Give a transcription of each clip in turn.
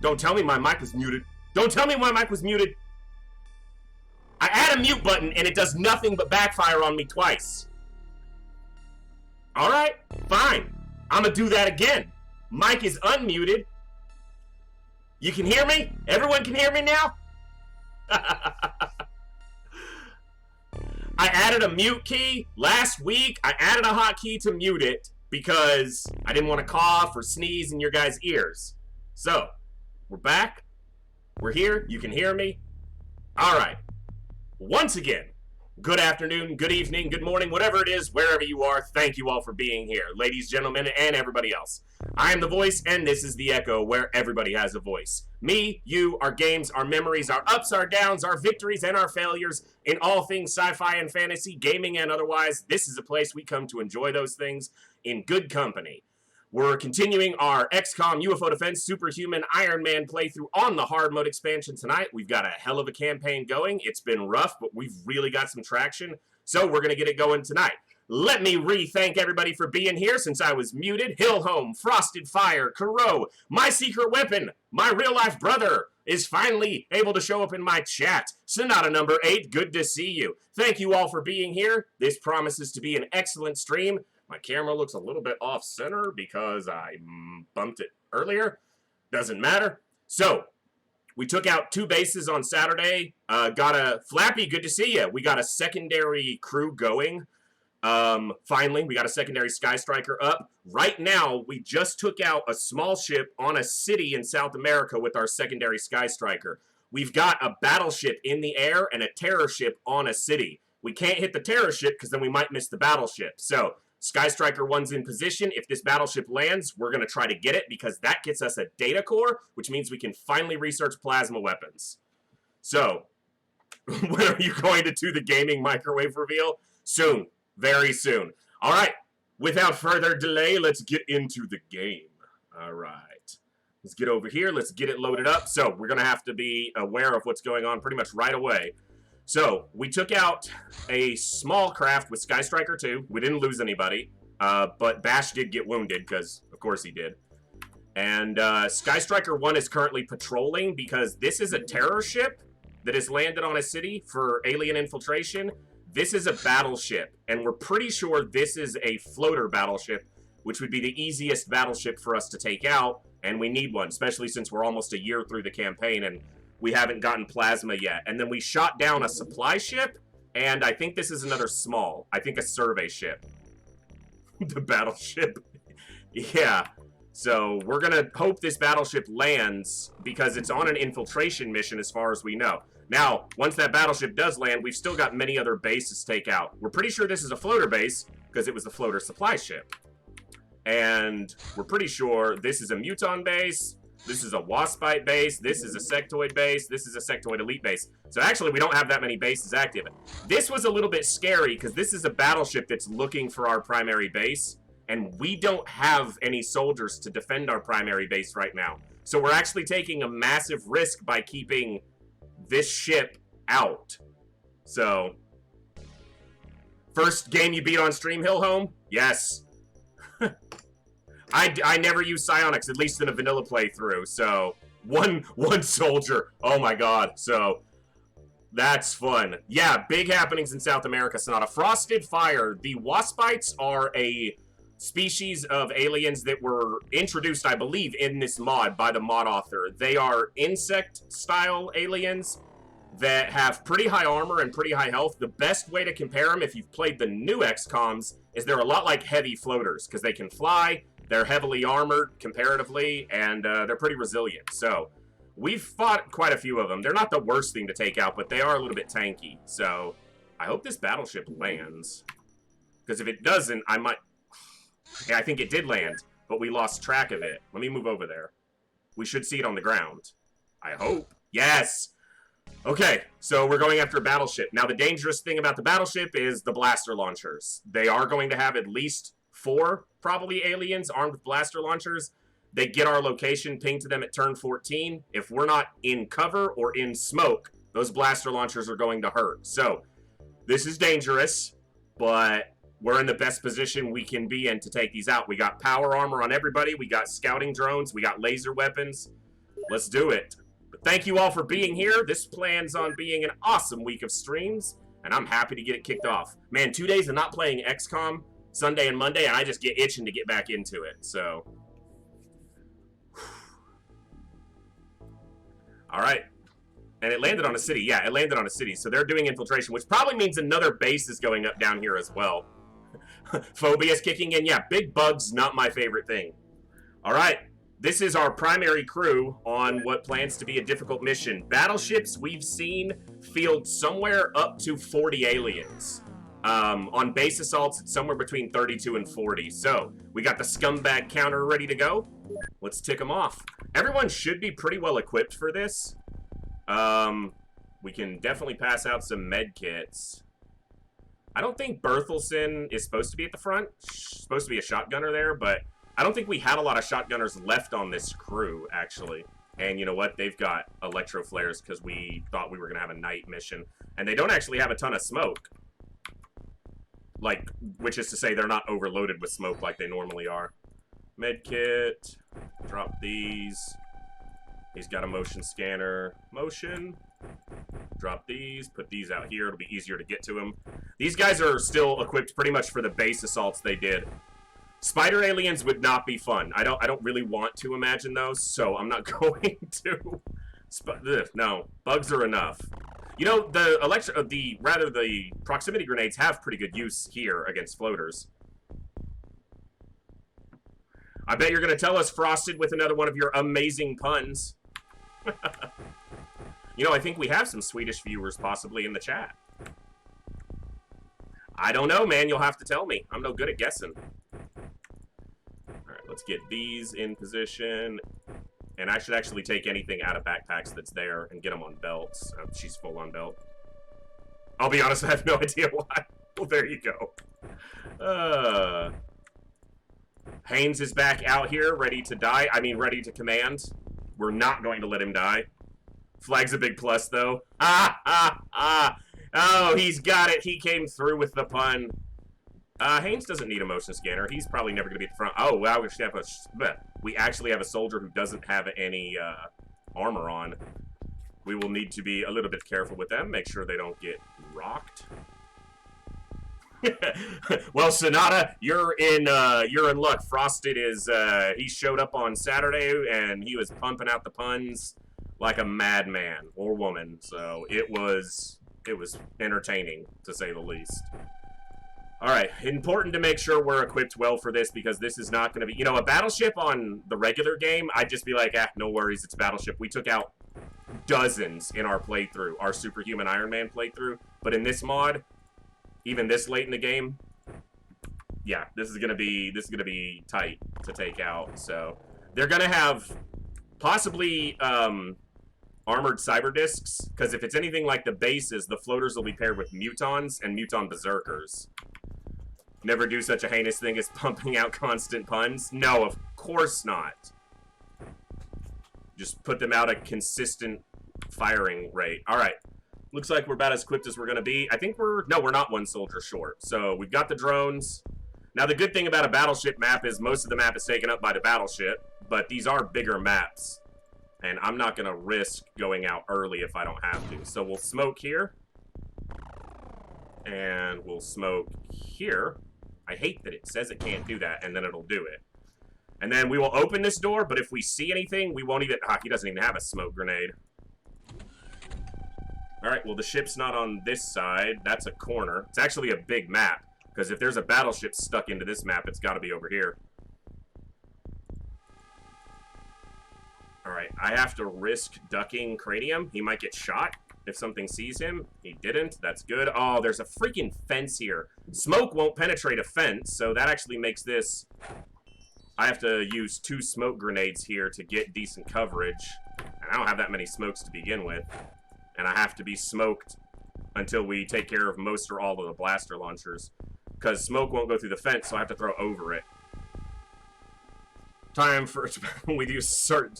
Don't tell me my mic was muted. Don't tell me my mic was muted. I add a mute button and it does nothing but backfire on me twice. Alright, fine. I'm gonna do that again. Mic is unmuted. You can hear me? Everyone can hear me now? I added a mute key last week. I added a hotkey to mute it because I didn't want to cough or sneeze in your guys' ears. So, we're back. We're here. You can hear me. All right. Once again, good afternoon, good evening, good morning, whatever it is, wherever you are, thank you all for being here. Ladies, gentlemen, and everybody else. I am the voice, and this is the Echo, where everybody has a voice. Me, you, our games, our memories, our ups, our downs, our victories, and our failures in all things sci-fi and fantasy, gaming and otherwise. This is a place we come to enjoy those things in good company. We're continuing our XCOM, UFO Defense, Superhuman Ironman playthrough on the Hardmode Expansion tonight. We've got a hell of a campaign going. It's been rough, but we've really got some traction, so we're going to get it going tonight. Let me re-thank everybody for being here since I was muted. Hillhome, Frosted Fire, Kuro, my secret weapon, my real-life brother is finally able to show up in my chat. Sonata number 8, good to see you. Thank you all for being here. This promises to be an excellent stream. My camera looks a little bit off-center because I bumped it earlier. Doesn't matter. So, we took out 2 bases on Saturday. Got a Flappy, good to see you. We got a secondary crew going. Finally, we got a secondary Sky Striker up. Right now, we just took out a small ship on a city in South America with our secondary Sky Striker. We've got a battleship in the air and a terror ship on a city. We can't hit the terror ship because then we might miss the battleship. So, Sky Striker 1's in position. If this battleship lands, we're going to try to get it because that gets us a data core, which means we can finally research plasma weapons. So, when are you going to do the gaming microwave reveal? Soon. Very soon. All right. Without further delay, let's get into the game. All right. Let's get over here. Let's get it loaded up. So, we're going to have to be aware of what's going on pretty much right away. So, we took out a small craft with Sky Striker 2. We didn't lose anybody, but Bash did get wounded, because, of course, he did. And Sky Striker 1 is currently patrolling, because this is a terror ship that has landed on a city for alien infiltration. This is a battleship, and we're pretty sure this is a floater battleship, which would be the easiest battleship for us to take out, and we need one, especially since we're almost a year through the campaign, and we haven't gotten plasma yet. And then we shot down a supply ship, and I think this is another small. I think a survey ship. The battleship. Yeah. So we're going to hope this battleship lands because it's on an infiltration mission as far as we know. Now, once that battleship does land, we've still got many other bases to take out. We're pretty sure this is a floater base because it was the floater supply ship. And we're pretty sure this is a Muton base. This is a Waspite base, this is a Sectoid base, this is a Sectoid Elite base. So actually, we don't have that many bases active. This was a little bit scary, because this is a battleship that's looking for our primary base, and we don't have any soldiers to defend our primary base right now. So we're actually taking a massive risk by keeping this ship out. So, first game you beat on stream, Hillhome? Yes. I never use psionics, at least in a vanilla playthrough, so one soldier. Oh my god, so that's fun. Yeah, big happenings in South America, Sonata. Frosted Fire. The Waspites are a species of aliens that were introduced, I believe, in this mod by the mod author. They are insect-style aliens that have pretty high armor and pretty high health. The best way to compare them, if you've played the new XComs, is they're a lot like heavy floaters, because they can fly. They're heavily armored, comparatively, and they're pretty resilient. So, we've fought quite a few of them. They're not the worst thing to take out, but they are a little bit tanky. So, I hope this battleship lands. Because if it doesn't, I might... Yeah, I think it did land, but we lost track of it. Let me move over there. We should see it on the ground. I hope. Yes! Okay, so we're going after a battleship. Now, the dangerous thing about the battleship is the blaster launchers. They are going to have at least 4, probably, aliens armed with blaster launchers. They get our location pinged to them at turn 14. If we're not in cover or in smoke, those blaster launchers are going to hurt. So, this is dangerous, but we're in the best position we can be in to take these out. We got power armor on everybody. We got scouting drones. We got laser weapons. Let's do it. But thank you all for being here. This plans on being an awesome week of streams, and I'm happy to get it kicked off. Man, 2 days of not playing XCOM, Sunday and Monday, and I just get itching to get back into it, so. All right. And it landed on a city. Yeah, it landed on a city, so they're doing infiltration, which probably means another base is going up down here as well. Phobia's kicking in. Yeah, big bugs, not my favorite thing. All right. This is our primary crew on what plans to be a difficult mission. Battleships, we've seen field somewhere up to 40 aliens. On base assaults, it's somewhere between 32 and 40. So, we got the scumbag counter ready to go. Let's tick them off. Everyone should be pretty well equipped for this. We can definitely pass out some med kits. I don't think Berthelsen is supposed to be at the front. She's supposed to be a shotgunner there, but I don't think we had a lot of shotgunners left on this crew, actually. And you know what? They've got electro flares because we thought we were going to have a night mission. And they don't actually have a ton of smoke. Like, which is to say they're not overloaded with smoke like they normally are. Medkit. Drop these. He's got a motion scanner. Motion. Drop these. Put these out here. It'll be easier to get to him. These guys are still equipped pretty much for the base assaults they did. Spider aliens would not be fun. I don't really want to imagine those, so I'm not going to. No, bugs are enough. You know, the proximity grenades have pretty good use here against floaters. I bet you're gonna tell us, Frosted, with another one of your amazing puns. You know, I think we have some Swedish viewers possibly in the chat. I don't know, man. You'll have to tell me. I'm no good at guessing. Alright, let's get these in position. And I should actually take anything out of backpacks that's there and get them on belts. Oh, she's full on belt. I'll be honest, I have no idea why. Well, there you go. Haynes is back out here, ready to die. I mean, ready to command. We're not going to let him die. Flag's a big plus, though. Oh, he's got it. He came through with the pun. Haynes doesn't need a motion scanner. He's probably never going to be at the front. Oh, wow. We actually have a soldier who doesn't have any armor on. We will need to be a little bit careful with them. Make sure they don't get rocked. Well, Sonata, you're in luck. Frosted is he showed up on Saturday and he was pumping out the puns like a madman or woman. So it was entertaining, to say the least. All right, important to make sure we're equipped well for this, because this is not going to be, you know, a Battleship on the regular game, I'd just be like, no worries, it's a Battleship. We took out dozens in our playthrough, our Superhuman Ironman playthrough, but in this mod, even this late in the game, yeah, this is gonna be tight to take out. So they're gonna have possibly armored cyber discs, because if it's anything like the bases, the floaters will be paired with mutons and muton berserkers. Never do such a heinous thing as pumping out constant puns. No, of course not. Just put them out a consistent firing rate. All right. Looks like we're about as equipped as we're going to be. I think we're not one soldier short. So we've got the drones. Now the good thing about a Battleship map is most of the map is taken up by the Battleship, but these are bigger maps. And I'm not going to risk going out early if I don't have to. So we'll smoke here. And we'll smoke here. I hate that it says it can't do that, and then it'll do it. And then we will open this door, but if we see anything, we won't even... he doesn't even have a smoke grenade. Alright, well, the ship's not on this side. That's a corner. It's actually a big map, because if there's a battleship stuck into this map, it's got to be over here. Alright, I have to risk ducking Cranium. He might get shot if something sees him. He didn't. That's good. Oh, there's a freaking fence here. Smoke won't penetrate a fence, so that actually makes this... I have to use 2 smoke grenades here to get decent coverage. And I don't have that many smokes to begin with. And I have to be smoked until we take care of most or all of the blaster launchers. Because smoke won't go through the fence, so I have to throw over it. Time for... we do certain...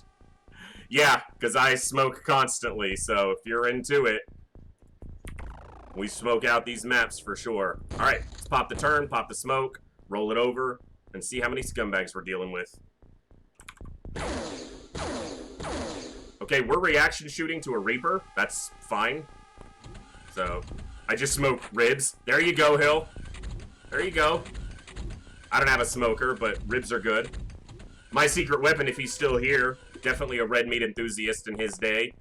Yeah, because I smoke constantly, so if you're into it, we smoke out these maps for sure. Alright, let's pop the turn, pop the smoke, roll it over, and see how many scumbags we're dealing with. Okay, we're reaction shooting to a Reaper. That's fine. So, I just smoked ribs. There you go, Hill. There you go. I don't have a smoker, but ribs are good. My secret weapon, if he's still here, definitely a red meat enthusiast in his day.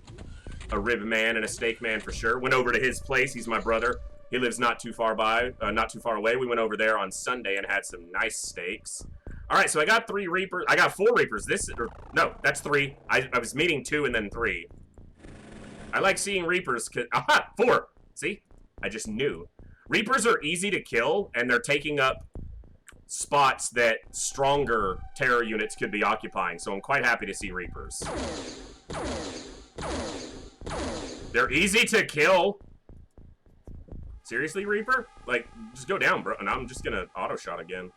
A rib man and a steak man for sure. Went over to his place. He's my brother. He lives not too far away. We went over there on Sunday and had some nice steaks. All right, so I got 3 Reapers. I got 4 Reapers. No, that's 3. I was meaning 2 and then 3. I like seeing Reapers. Aha, 4. See? I just knew. Reapers are easy to kill, and they're taking up spots that stronger terror units could be occupying, so I'm quite happy to see Reapers. They're easy to kill. Seriously, Reaper? Like, just go down, bro. And I'm just gonna auto-shot again.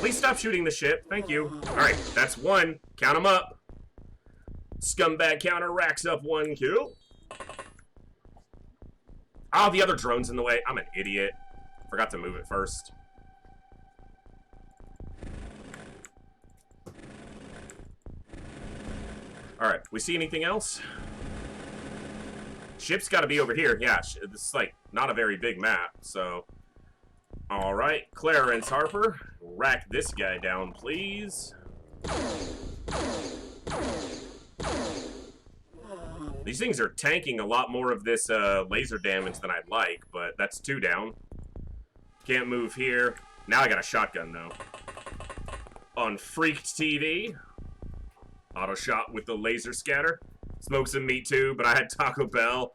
Please stop shooting the ship. Thank you. Alright, that's 1. Count them up. Scumbag counter racks up 1 kill. Oh, the other drone's in the way. I'm an idiot. Forgot to move it first. Alright, we see anything else? Ship's gotta be over here. Yeah, this is like not a very big map, so. Alright, Clarence Harper. Rack this guy down, please. These things are tanking a lot more of this laser damage than I'd like, but that's 2 down. Can't move here. Now I got a shotgun, though. On Freaked TV. Auto shot with the laser scatter. Smoked some meat, too, but I had Taco Bell.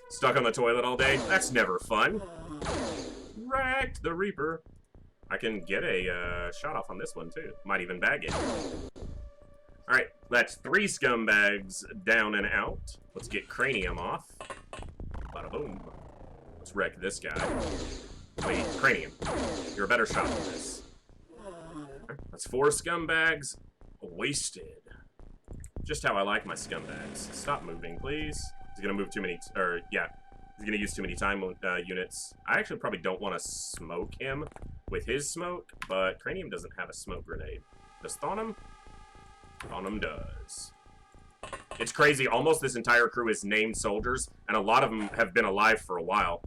Stuck on the toilet all day. That's never fun. Wrecked the Reaper. I can get a shot off on this one, too. Might even bag it. Alright, that's 3 scumbags down and out. Let's get Cranium off. Bada boom. Let's wreck this guy. Wait, Cranium. You're a better shot than this. That's 4 scumbags wasted. Just how I like my scumbags. Stop moving, please. He's gonna move too many, yeah. He's gonna use too many time units. I actually probably don't want to smoke him with his smoke, but Cranium doesn't have a smoke grenade. Does Thonum? Thonum does. It's crazy. Almost this entire crew is named soldiers, and a lot of them have been alive for a while.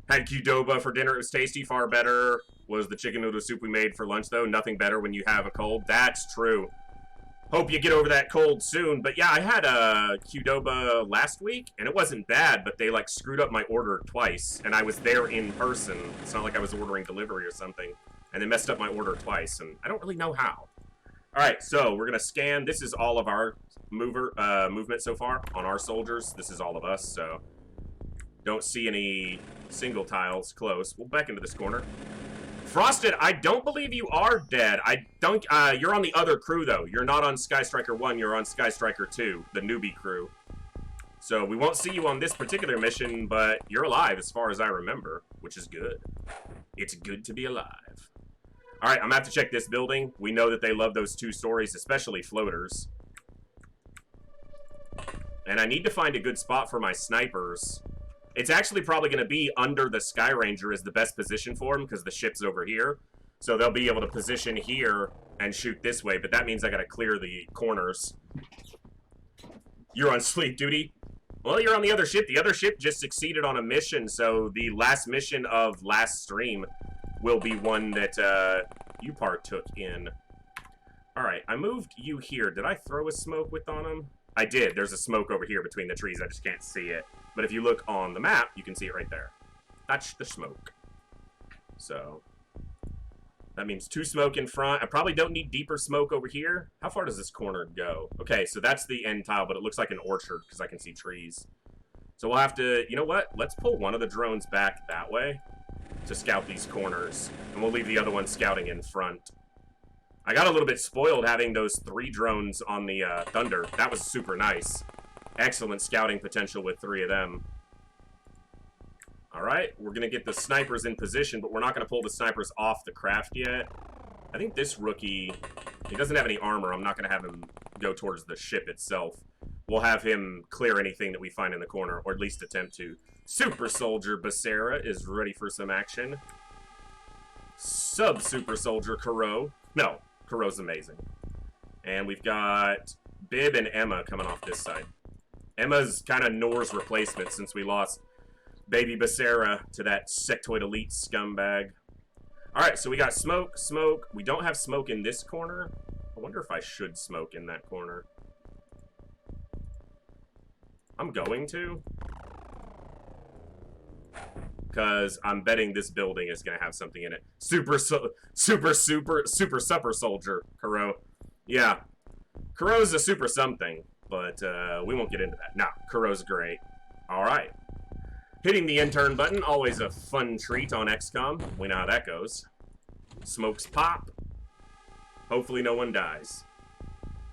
Had Qdoba for dinner. It was tasty. Far better was the chicken noodle soup we made for lunch, though. Nothing better when you have a cold. That's true. Hope you get over that cold soon. But yeah, I had a Qdoba last week, and it wasn't bad, but they, like, screwed up my order twice, and I was there in person. It's not like I was ordering delivery or something. And they messed up my order twice, and I don't really know how. Alright, so we're going to scan. This is all of our movement so far on our soldiers. This is all of us, so don't see any single tiles close. We'll back into this corner. Frosted, I don't believe you are dead. I don't. You're on the other crew, though. You're not on Sky Striker 1. You're on Sky Striker 2, the newbie crew. So we won't see you on this particular mission, but you're alive as far as I remember, which is good. It's good to be alive. All right, I'm going to have to check this building. We know that they love those 2 stories, especially floaters. And I need to find a good spot for my snipers. It's actually probably going to be under the Sky Ranger is the best position for them because the ship's over here. So they'll be able to position here and shoot this way, but that means I got to clear the corners. You're on sleep duty. Well, you're on the other ship. The other ship just succeeded on a mission, so the last mission of last stream will be one that you partook in. Alright, I moved you here. Did I throw a smoke with on him? I did. There's a smoke over here between the trees. I just can't see it. But if you look on the map, you can see it right there. That's the smoke. So, that means 2 smoke in front. I probably don't need deeper smoke over here. How far does this corner go? Okay, so that's the end tile, but it looks like an orchard because I can see trees. So we'll have to, you know what? Let's pull one of the drones back that way to scout these corners. And we'll leave the other one scouting in front. I got a little bit spoiled having those 3 drones on the Thunder. That was super nice. Excellent scouting potential with 3 of them. Alright, we're going to get the snipers in position, but we're not going to pull the snipers off the craft yet. I think this rookie, he doesn't have any armor. I'm not going to have him go towards the ship itself. We'll have him clear anything that we find in the corner, or at least attempt to. Super Soldier Becerra is ready for some action. Sub-Super Soldier Kuro. No, Kuro's amazing. And we've got Bib and Emma coming off this side. Emma's kind of Nor's replacement since we lost Baby Becerra to that sectoid elite scumbag. Alright, so we got smoke, smoke. We don't have smoke in this corner. I wonder if I should smoke in that corner. I'm going to. Because I'm betting this building is going to have something in it. Super super soldier, Kuro. Yeah. Kuro's a super something, but we won't get into that. Nah, Kuro's great. Alright. Hitting the intern button, always a fun treat on XCOM. We know how that goes. Smokes pop. Hopefully no one dies.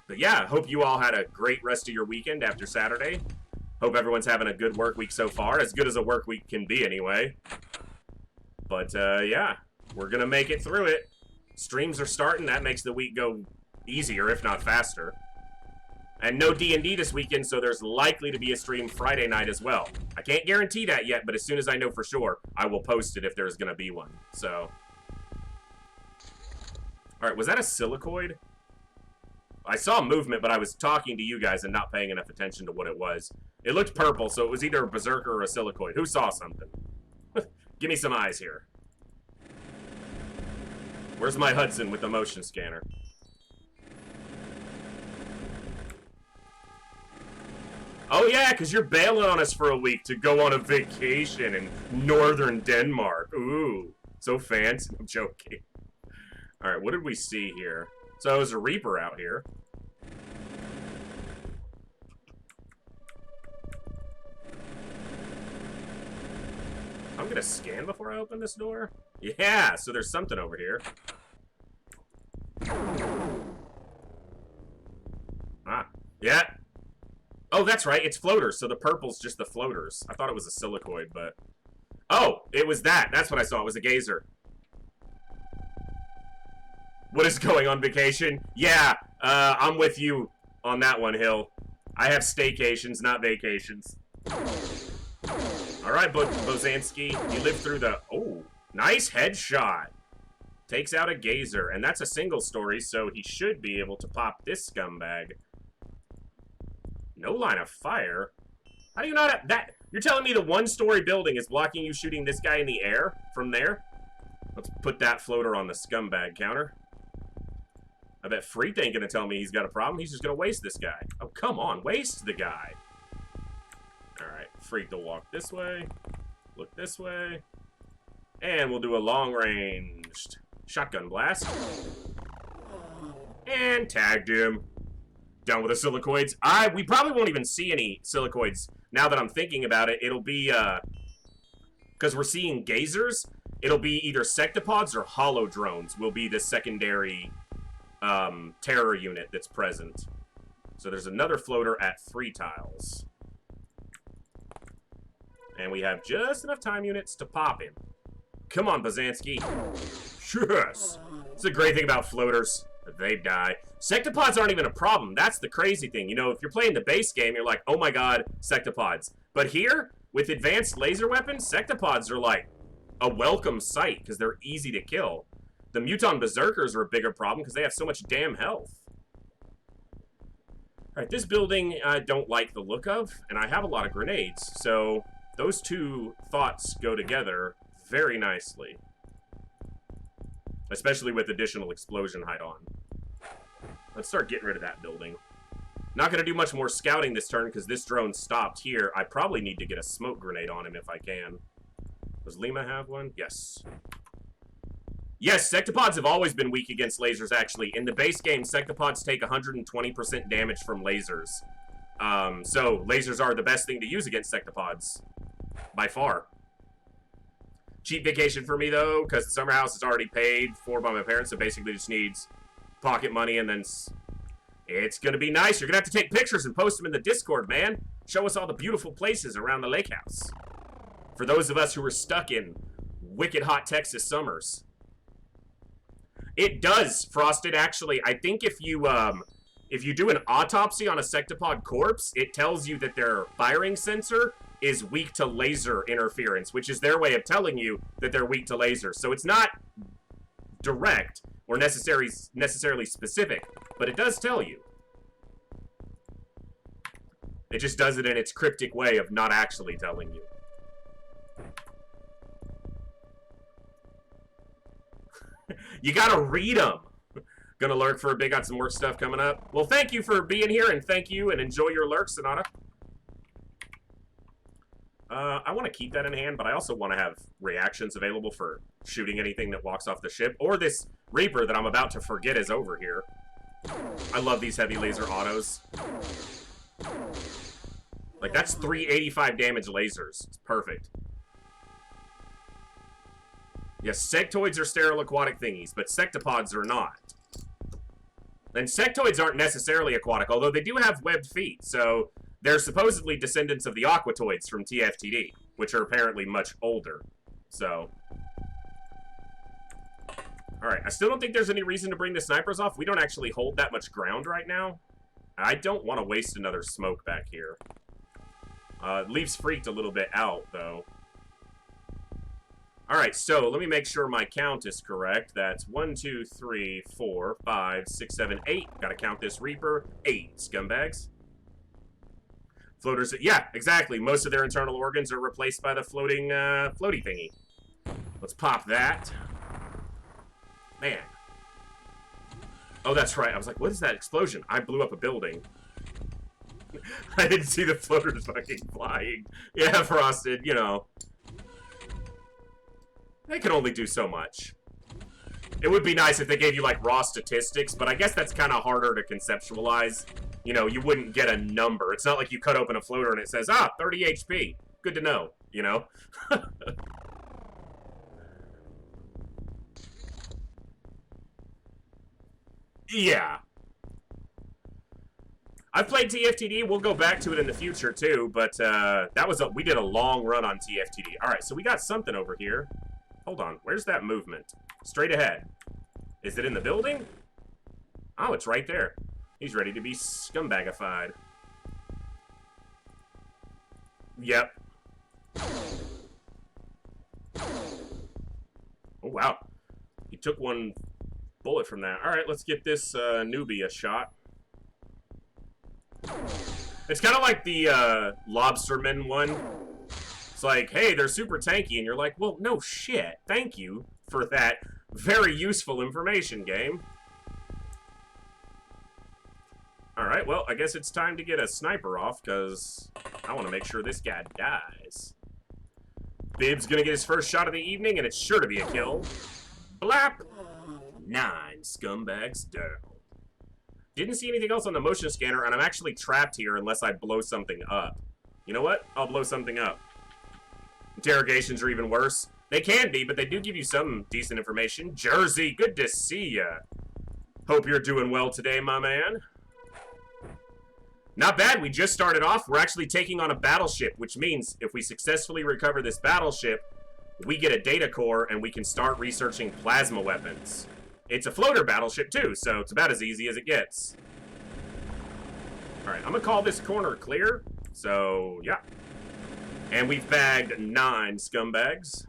But yeah, hope you all had a great rest of your weekend after Saturday. Hope everyone's having a good work week so far. As good as a work week can be anyway. But yeah, we're gonna make it through it. Streams are starting. That makes the week go easier, if not faster. And no D&D this weekend, so there's likely to be a stream Friday night as well. I can't guarantee that yet, but as soon as I know for sure, I will post it if there's going to be one. So. Alright, was that a silicoid? I saw movement, but I was talking to you guys and not paying enough attention to what it was. It looked purple, so it was either a berserker or a silicoid. Who saw something? Give me some eyes here. Where's my Hudson with the motion scanner? Oh yeah, because you're bailing on us for a week to go on a vacation in northern Denmark. Ooh, so fancy. I'm joking. Alright, what did we see here? So there's a Reaper out here. I'm gonna scan before I open this door. Yeah, so there's something over here. Ah, yeah. Oh, that's right. It's floaters, so the purple's just the floaters. I thought it was a silicoid, but... Oh, it was that. That's what I saw. It was a gazer. What is going on vacation? Yeah, I'm with you on that one, Hill. I have staycations, not vacations. Alright, Bozansky. You lived through the... Oh, nice headshot. Takes out a gazer, and that's a single story, so he should be able to pop this scumbag. No line of fire? How do you not have that? You're telling me the one-story building is blocking you shooting this guy in the air from there? Let's put that floater on the scumbag counter. I bet Freak ain't gonna tell me he's got a problem. He's just gonna waste this guy. Oh, come on. Waste the guy. Alright. Freak will walk this way. Look this way. And we'll do a long-ranged shotgun blast. And tagged him. Done with the silicoids. We probably won't even see any silicoids now that I'm thinking about it. It'll be, because we're seeing gazers, it'll be either sectopods or hollow drones will be the secondary, terror unit that's present. So there's another floater at 3 tiles. And we have just enough time units to pop him. Come on, Bazansky. Yes! It's a great thing about floaters. They die. Sectopods aren't even a problem. That's the crazy thing. You know, if you're playing the base game, you're like, oh my god, sectopods. But here, with advanced laser weapons, sectopods are like a welcome sight because they're easy to kill. The Muton Berserkers are a bigger problem because they have so much damn health. Alright, this building I don't like the look of, and I have a lot of grenades, so those two thoughts go together very nicely. Especially with additional explosion height on. Let's start getting rid of that building. Not going to do much more scouting this turn because this drone stopped here. I probably need to get a smoke grenade on him if I can. Does Lima have one? Yes. Yes, sectopods have always been weak against lasers, actually. In the base game, sectopods take 120% damage from lasers. So, lasers are the best thing to use against sectopods. By far. Cheap vacation for me, though, because the summer house is already paid for by my parents, so basically just needs pocket money, and then it's going to be nice. You're going to have to take pictures and post them in the Discord, man. Show us all the beautiful places around the lake house. For those of us who are stuck in wicked hot Texas summers. It does, Frosted, actually. I think if you do an autopsy on a sectopod corpse, it tells you that their firing sensor is weak to laser interference, which is their way of telling you that they're weak to lasers. So it's not direct, or necessarily specific, but it does tell you. It just does it in its cryptic way of not actually telling you. You gotta read them. Gonna lurk for a bit, got some work stuff coming up. Well, thank you for being here, and thank you, and enjoy your lurk, Sonata. I want to keep that in hand, but I also want to have reactions available for shooting anything that walks off the ship, or this Reaper that I'm about to forget is over here. I love these heavy laser autos. Like, that's 385 damage lasers. It's perfect. Yes, sectoids are sterile aquatic thingies, but sectopods are not. And sectoids aren't necessarily aquatic, although they do have webbed feet, so they're supposedly descendants of the aquatoids from TFTD, which are apparently much older. So, alright, I still don't think there's any reason to bring the snipers off. We don't actually hold that much ground right now. I don't want to waste another smoke back here. Leaves Freaked a little bit out, though. Alright, so let me make sure my count is correct. That's 1, 2, 3, 4, 5, 6, 7, 8. Gotta count this Reaper. 8 scumbags. Floaters, yeah, exactly. Most of their internal organs are replaced by the floating, floaty thingy. Let's pop that. Man. Oh, that's right. I was like, what is that explosion? I blew up a building. I didn't see the floaters fucking flying. Yeah, Frosted, you know. They can only do so much. It would be nice if they gave you, like, raw statistics, but I guess that's kind of harder to conceptualize. You know, you wouldn't get a number. It's not like you cut open a floater and it says, 30 HP. Good to know, you know? Yeah. I've played TFTD. We'll go back to it in the future, too, but we did a long run on TFTD. All right, so we got something over here. Hold on. Where's that movement? Straight ahead. Is it in the building? Oh, it's right there. He's ready to be scumbagified. Yep. Oh, wow. He took one bullet from that. All right, let's get this newbie a shot. It's kind of like the Lobsterman one. It's like, hey, they're super tanky, and you're like, well, no shit. Thank you for that very useful information, game. Alright, well, I guess it's time to get a sniper off, because I want to make sure this guy dies. Bib's gonna get his first shot of the evening, and it's sure to be a kill. Blap! 9 scumbags down. Didn't see anything else on the motion scanner, and I'm actually trapped here unless I blow something up. You know what? I'll blow something up. Interrogations are even worse. They can be, but they do give you some decent information. Jersey, good to see ya. Hope you're doing well today, my man. Not bad, we just started off. We're actually taking on a battleship, which means if we successfully recover this battleship, we get a data core and we can start researching plasma weapons. It's a floater battleship too, so it's about as easy as it gets. Alright, I'm gonna call this corner clear. So, yeah. And we've bagged 9 scumbags.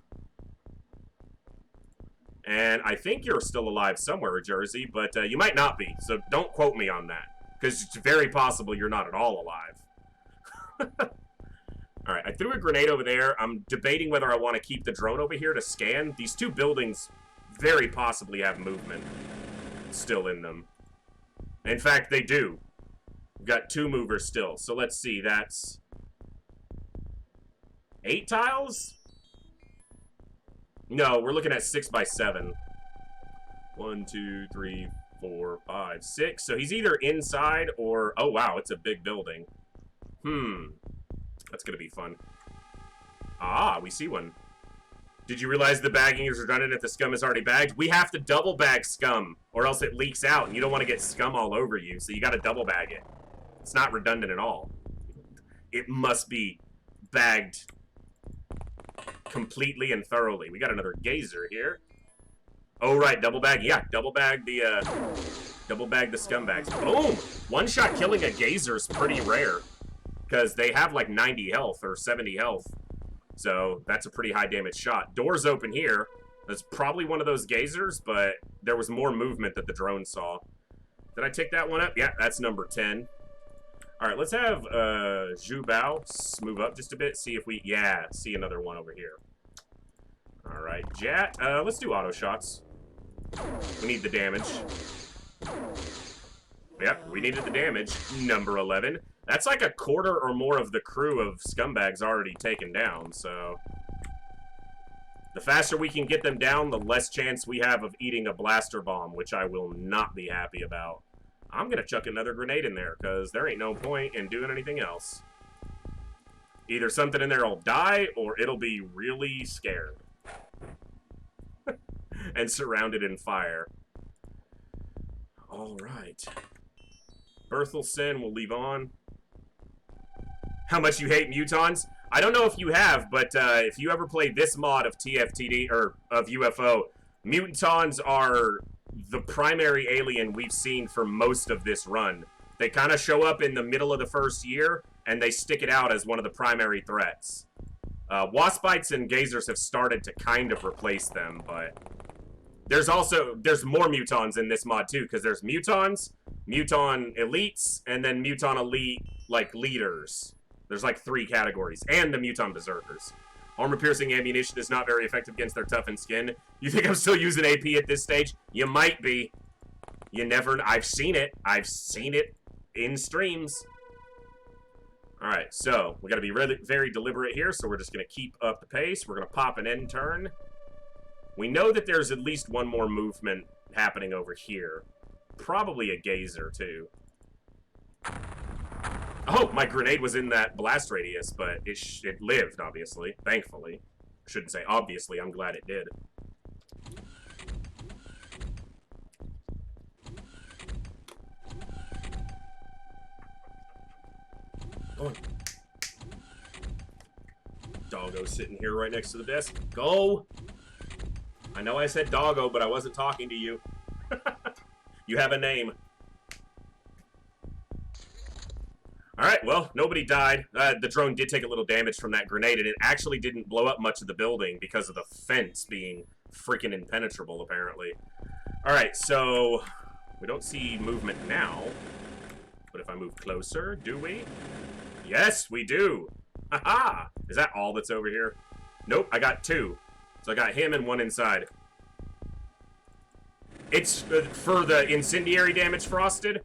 And I think you're still alive somewhere, Jersey, but you might not be, so don't quote me on that. Because it's very possible you're not at all alive. Alright, I threw a grenade over there. I'm debating whether I want to keep the drone over here to scan. These two buildings very possibly have movement still in them. In fact, they do. We've got 2 movers still. So let's see, that's 8 tiles? No, we're looking at 6 by 7. 1, 2, 3, 4, 5, 6. So he's either inside or... Oh, wow, it's a big building. That's gonna be fun. Ah, we see one. Did you realize the bagging is redundant if the scum is already bagged? We have to double bag scum, or else it leaks out, and you don't want to get scum all over you, so you gotta double bag it. It's not redundant at all. It must be bagged completely and thoroughly. We got another gazer here. Oh, right, double bag. Yeah, double bag the scumbags. Boom! One shot killing a gazer is pretty rare, because they have like 90 health or 70 health. So that's a pretty high damage shot. Doors open here. That's probably one of those gazers, but there was more movement that the drone saw. Did I tick that one up? Yeah, that's number 10. All right, let's have Zhu Bao move up just a bit, see if we... Yeah, see another one over here. All right, Jat, let's do auto shots. We need the damage. Yep, we needed the damage. Number 11. That's like a quarter or more of the crew of scumbags already taken down, so... The faster we can get them down, the less chance we have of eating a blaster bomb, which I will not be happy about. I'm gonna chuck another grenade in there, because there ain't no point in doing anything else. Either something in there will die, or it'll be really scared. And surrounded in fire. Alright. Berthelsen we'll leave on. How much you hate mutons? I don't know if you have, but if you ever played this mod of TFTD, or of UFO, mutons are the primary alien we've seen for most of this run. They kind of show up in the middle of the first year, and they stick it out as one of the primary threats. Waspites and Gazers have started to kind of replace them, but... There's more mutons in this mod, too, because there's mutons, muton elites, and then muton elite, like, leaders. There's like 3 categories, and the muton berserkers. Armor-piercing ammunition is not very effective against their toughened skin. You think I'm still using AP at this stage? You might be. You never... I've seen it. I've seen it in streams. Alright, so we gotta be really, very deliberate here, so we're just gonna keep up the pace. We're gonna pop an end turn. We know that there's at least one more movement happening over here. Probably a gazer, too. Oh, my grenade was in that blast radius, but it lived, obviously. Thankfully. Shouldn't say obviously, I'm glad it did. Go on. Doggo sitting here right next to the desk. Go! I know I said doggo, but I wasn't talking to you. You have a name. Alright, well, nobody died. The drone did take a little damage from that grenade, and it actually didn't blow up much of the building because of the fence being freaking impenetrable, apparently. Alright, so we don't see movement now. But if I move closer, do we? Yes, we do! Haha! Is that all that's over here? Nope, I got 2. So I got him and 1 inside. It's for the incendiary damage frosted.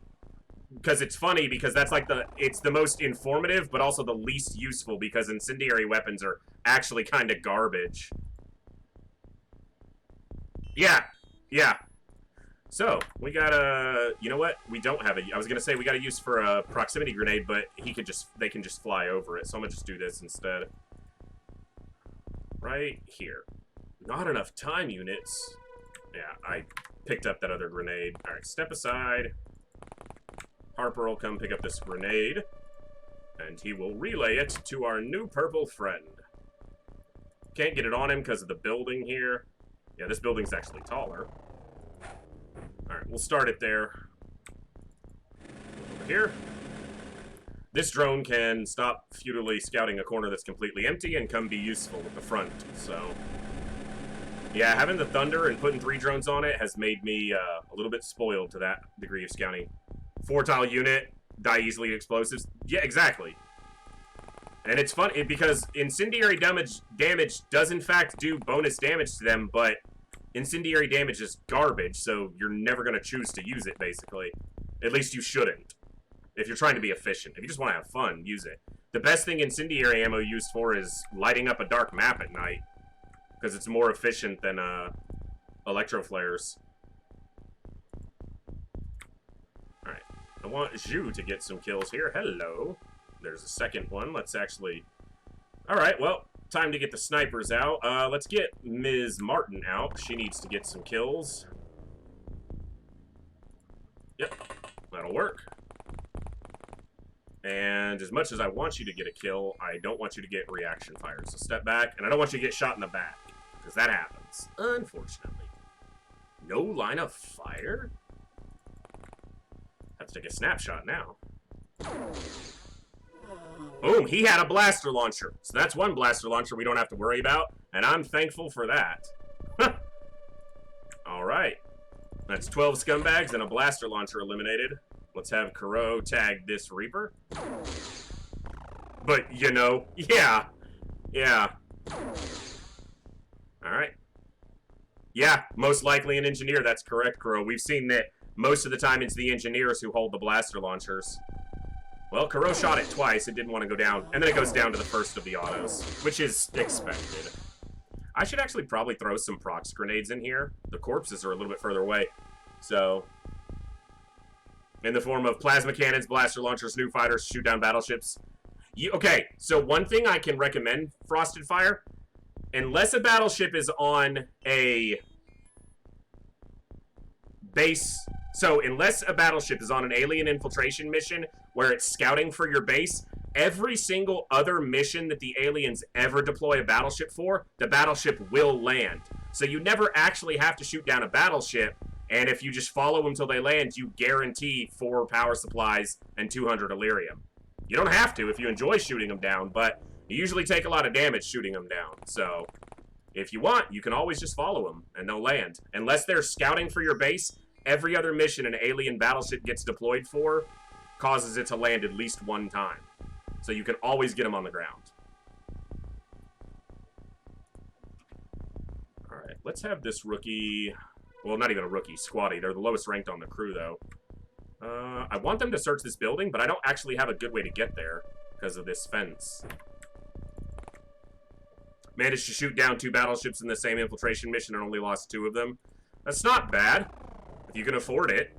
Because it's funny, because that's like it's the most informative, but also the least useful, because incendiary weapons are actually kind of garbage. Yeah. So, we got a... You know what? We don't have a... I was going to say we got a use for a proximity grenade, but they can just fly over it. So I'm going to just do this instead. Right here. Not enough time units. Yeah, I picked up that other grenade. Alright, step aside. Harper will come pick up this grenade. And he will relay it to our new purple friend. Can't get it on him because of the building here. Yeah, this building's actually taller. Alright, we'll start it there. Over here. This drone can stop futilely scouting a corner that's completely empty and come be useful at the front, so... Yeah, having the Thunder and putting 3 drones on it has made me a little bit spoiled to that degree of scouting. 4-tile unit, die easily to explosives. Yeah, exactly. And it's fun because incendiary damage does in fact do bonus damage to them, but incendiary damage is garbage, so you're never going to choose to use it, basically. At least you shouldn't. If you're trying to be efficient. If you just want to have fun, use it. The best thing incendiary ammo used for is lighting up a dark map at night. Because it's more efficient than electro flares. Alright. I want Zhu to get some kills here. Hello. There's a second one. Let's actually... Alright, well, time to get the snipers out. Let's get Ms. Martin out. She needs to get some kills. Yep. That'll work. And as much as I want you to get a kill, I don't want you to get reaction fires. So step back, and I don't want you to get shot in the back. Because that happens, unfortunately. No line of fire? Have to take a snapshot now. Boom, he had a blaster launcher. So that's one blaster launcher we don't have to worry about, and I'm thankful for that. That's 12 scumbags and a blaster launcher eliminated. Let's have Kuro tag this Reaper. But, you know, yeah. Yeah. Alright. Yeah, most likely an engineer. That's correct, Kuro. We've seen that most of the time it's the engineers who hold the blaster launchers. Well, Kuro shot it twice. It didn't want to go down. And then it goes down to the first of the autos, which is expected. I should actually probably throw some prox grenades in here. The corpses are a little bit further away. So, in the form of plasma cannons, blaster launchers, new fighters, shoot down battleships. Okay, so one thing I can recommend, Frosted Fire, unless a battleship is on a base, so unless a battleship is on an alien infiltration mission where it's scouting for your base, every single other mission that the aliens ever deploy a battleship for, the battleship will land. So you never actually have to shoot down a battleship, and if you just follow them till they land, you guarantee 4 power supplies and 200 Illyrium. You don't have to if you enjoy shooting them down, but you usually take a lot of damage shooting them down. So if you want, you can always just follow them, and they'll land. Unless they're scouting for your base, every other mission an alien battleship gets deployed for causes it to land at least one time. So you can always get them on the ground. Alright, let's have this rookie... Well, not even a rookie, squatty. They're the lowest ranked on the crew, though. I want them to search this building, but I don't actually have a good way to get there because of this fence. Managed to shoot down 2 battleships in the same infiltration mission and only lost 2 of them. That's not bad, if you can afford it.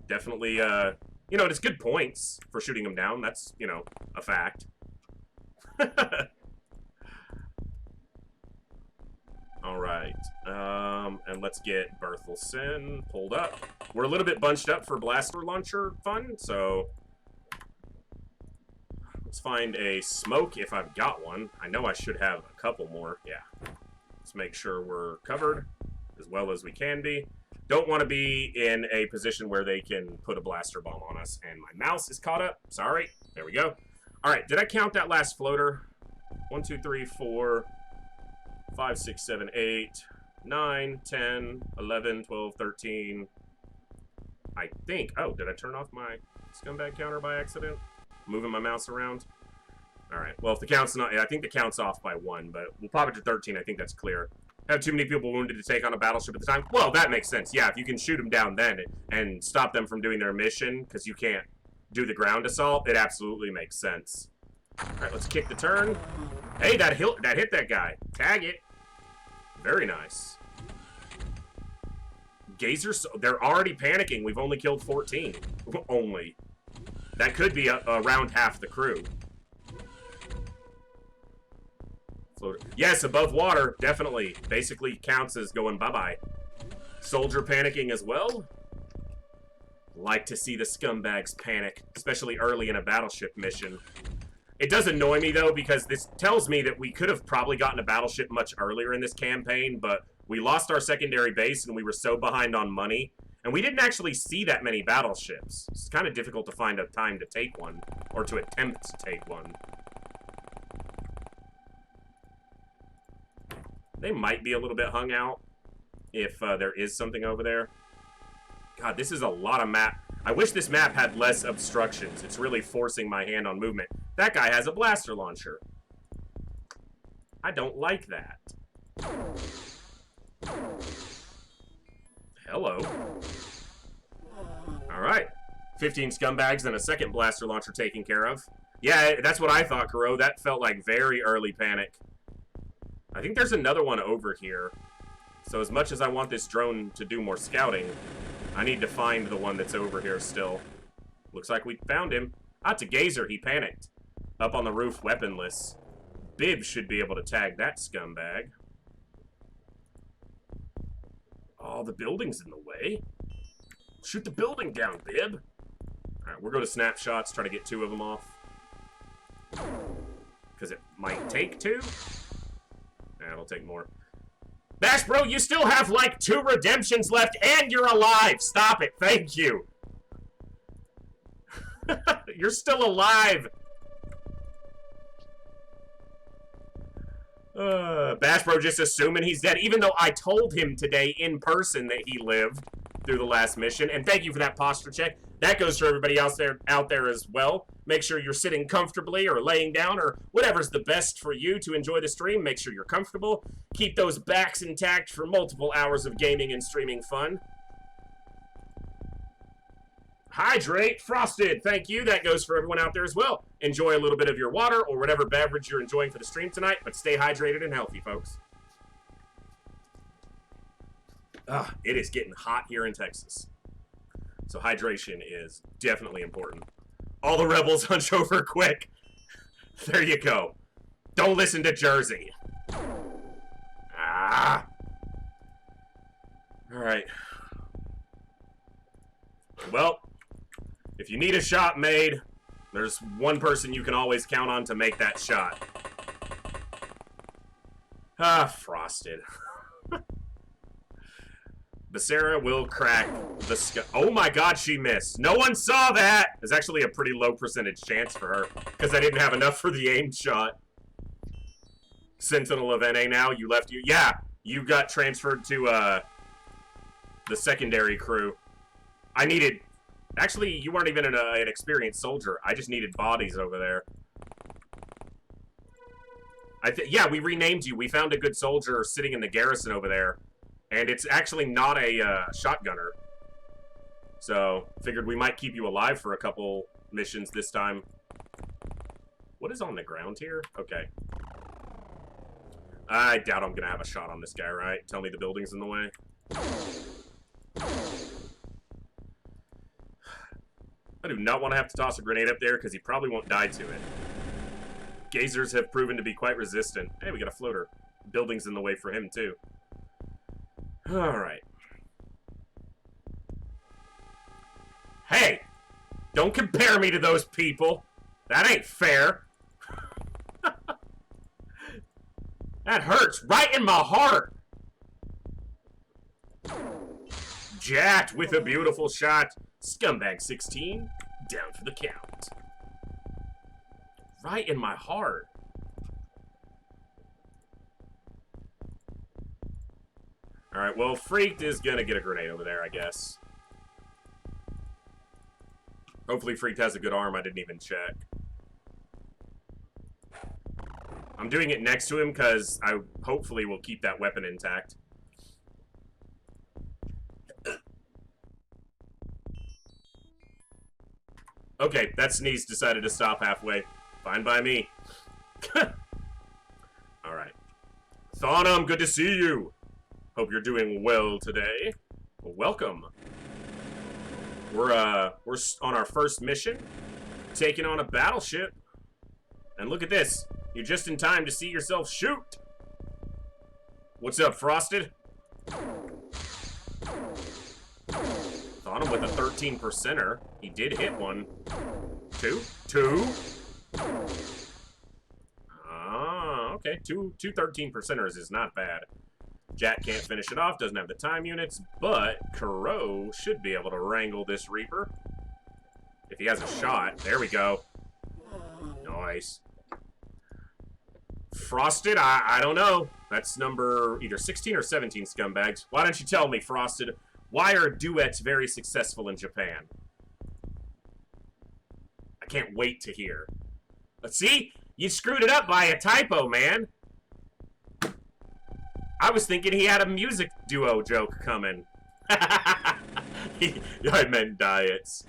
Definitely, you know, it's good points for shooting them down. That's, you know, a fact. Alright, and let's get Berthelsen pulled up. We're a little bit bunched up for blaster launcher fun, so let's find a smoke if I've got one. I know I should have a couple more. Yeah. Let's make sure we're covered as well as we can be. Don't want to be in a position where they can put a blaster bomb on us. And my mouse is caught up. Sorry. There we go. Alright, did I count that last floater? 1, 2, 3, 4, 5, 6, 7, 8, 9, 10, 11, 12, 13. I think. Oh, did I turn off my scumbag counter by accident? Moving my mouse around. Alright, well, if the count's not... I think the count's off by 1, but we'll pop it to 13. I think that's clear. Have too many people wounded to take on a battleship at the time? Well, that makes sense. Yeah, if you can shoot them down then and stop them from doing their mission because you can't do the ground assault, it absolutely makes sense. Alright, let's kick the turn. Hey, that hit that guy. Tag it. Very nice. Gazers, they're already panicking. We've only killed 14. Only. That could be around half the crew. Floater. Yes, above water, definitely. Basically counts as going bye-bye. Soldier panicking as well. Like to see the scumbags panic, especially early in a battleship mission. It does annoy me, though, because this tells me that we could have probably gotten a battleship much earlier in this campaign, but we lost our secondary base and we were so behind on money. And we didn't actually see that many battleships. It's kind of difficult to find a time to take one, or to attempt to take one. They might be a little bit hung out if there is something over there. God, this is a lot of map. I wish this map had less obstructions. It's really forcing my hand on movement. That guy has a blaster launcher. I don't like that. Hello. Alright. 15 scumbags and a second blaster launcher taken care of. Yeah, that's what I thought, Kuro. That felt like very early panic. I think there's another one over here. So as much as I want this drone to do more scouting, I need to find the one that's over here still. Looks like we found him. Ah, it's a gazer. He panicked. Up on the roof, weaponless. Bib should be able to tag that scumbag. Oh, the building's in the way. Shoot the building down, Bib. Alright, we'll go to snapshots, try to get 2 of them off. Because it might take 2. Nah, it'll take more. Bash Bro, you still have like 2 redemptions left and you're alive. Stop it. Thank you. You're still alive. Bash Bro just assuming he's dead, even though I told him today in person that he lived through the last mission. And thank you for that posture check. That goes for everybody else out there as well. Make sure you're sitting comfortably or laying down or whatever's the best for you to enjoy the stream. Make sure you're comfortable. Keep those backs intact for multiple hours of gaming and streaming fun. Hydrate, Frosted, thank you. That goes for everyone out there as well. Enjoy a little bit of your water or whatever beverage you're enjoying for the stream tonight, but stay hydrated and healthy, folks. It is getting hot here in Texas. So hydration is definitely important. All the rebels hunch over quick. There you go. Don't listen to Jersey. All right. Well, if you need a shot made, there's one person you can always count on to make that shot. Frosted. Becerra will crack the sky. Oh my god, she missed. No one saw that! There's actually a pretty low percentage chance for her, because I didn't have enough for the aim shot. Sentinel of NA now, you left you. Yeah, you got transferred to, the secondary crew. I needed... Actually, you weren't even an experienced soldier. I just needed bodies over there. Yeah, we renamed you. We found a good soldier sitting in the garrison over there. And it's actually not a shotgunner. So, figured we might keep you alive for a couple missions this time. What is on the ground here? Okay. I doubt I'm going to have a shot on this guy, right? Tell me the building's in the way. I do not want to have to toss a grenade up there because he probably won't die to it. Gazers have proven to be quite resistant. Hey, we got a floater. Building's in the way for him, too. Alright. Hey! Don't compare me to those people! That ain't fair! That hurts right in my heart! Jacked with a beautiful shot. Scumbag 16, down for the count. Right in my heart. Alright, well, Freaked is gonna get a grenade over there, I guess. Hopefully Freaked has a good arm, I didn't even check. I'm doing it next to him because I hopefully will keep that weapon intact. Okay, that sneeze decided to stop halfway. Fine by me. Alright. Thonum, good to see you. Hope you're doing well today. Well, welcome. We're on our first mission, taking on a battleship. And look at this. You're just in time to see yourself shoot. What's up, Frosted? Thought him with a 13%er. He did hit one. Two. Ah, okay. Two 13%ers is not bad. Jack can't finish it off, doesn't have the time units, but Kuro should be able to wrangle this Reaper. If he has a shot. There we go. Nice. Frosted, I don't know. That's number either 16 or 17, scumbags. Why don't you tell me, Frosted, why are duets very successful in Japan? I can't wait to hear. Let's see? You screwed it up by a typo, man. I was thinking he had a music duo joke coming. I meant diets.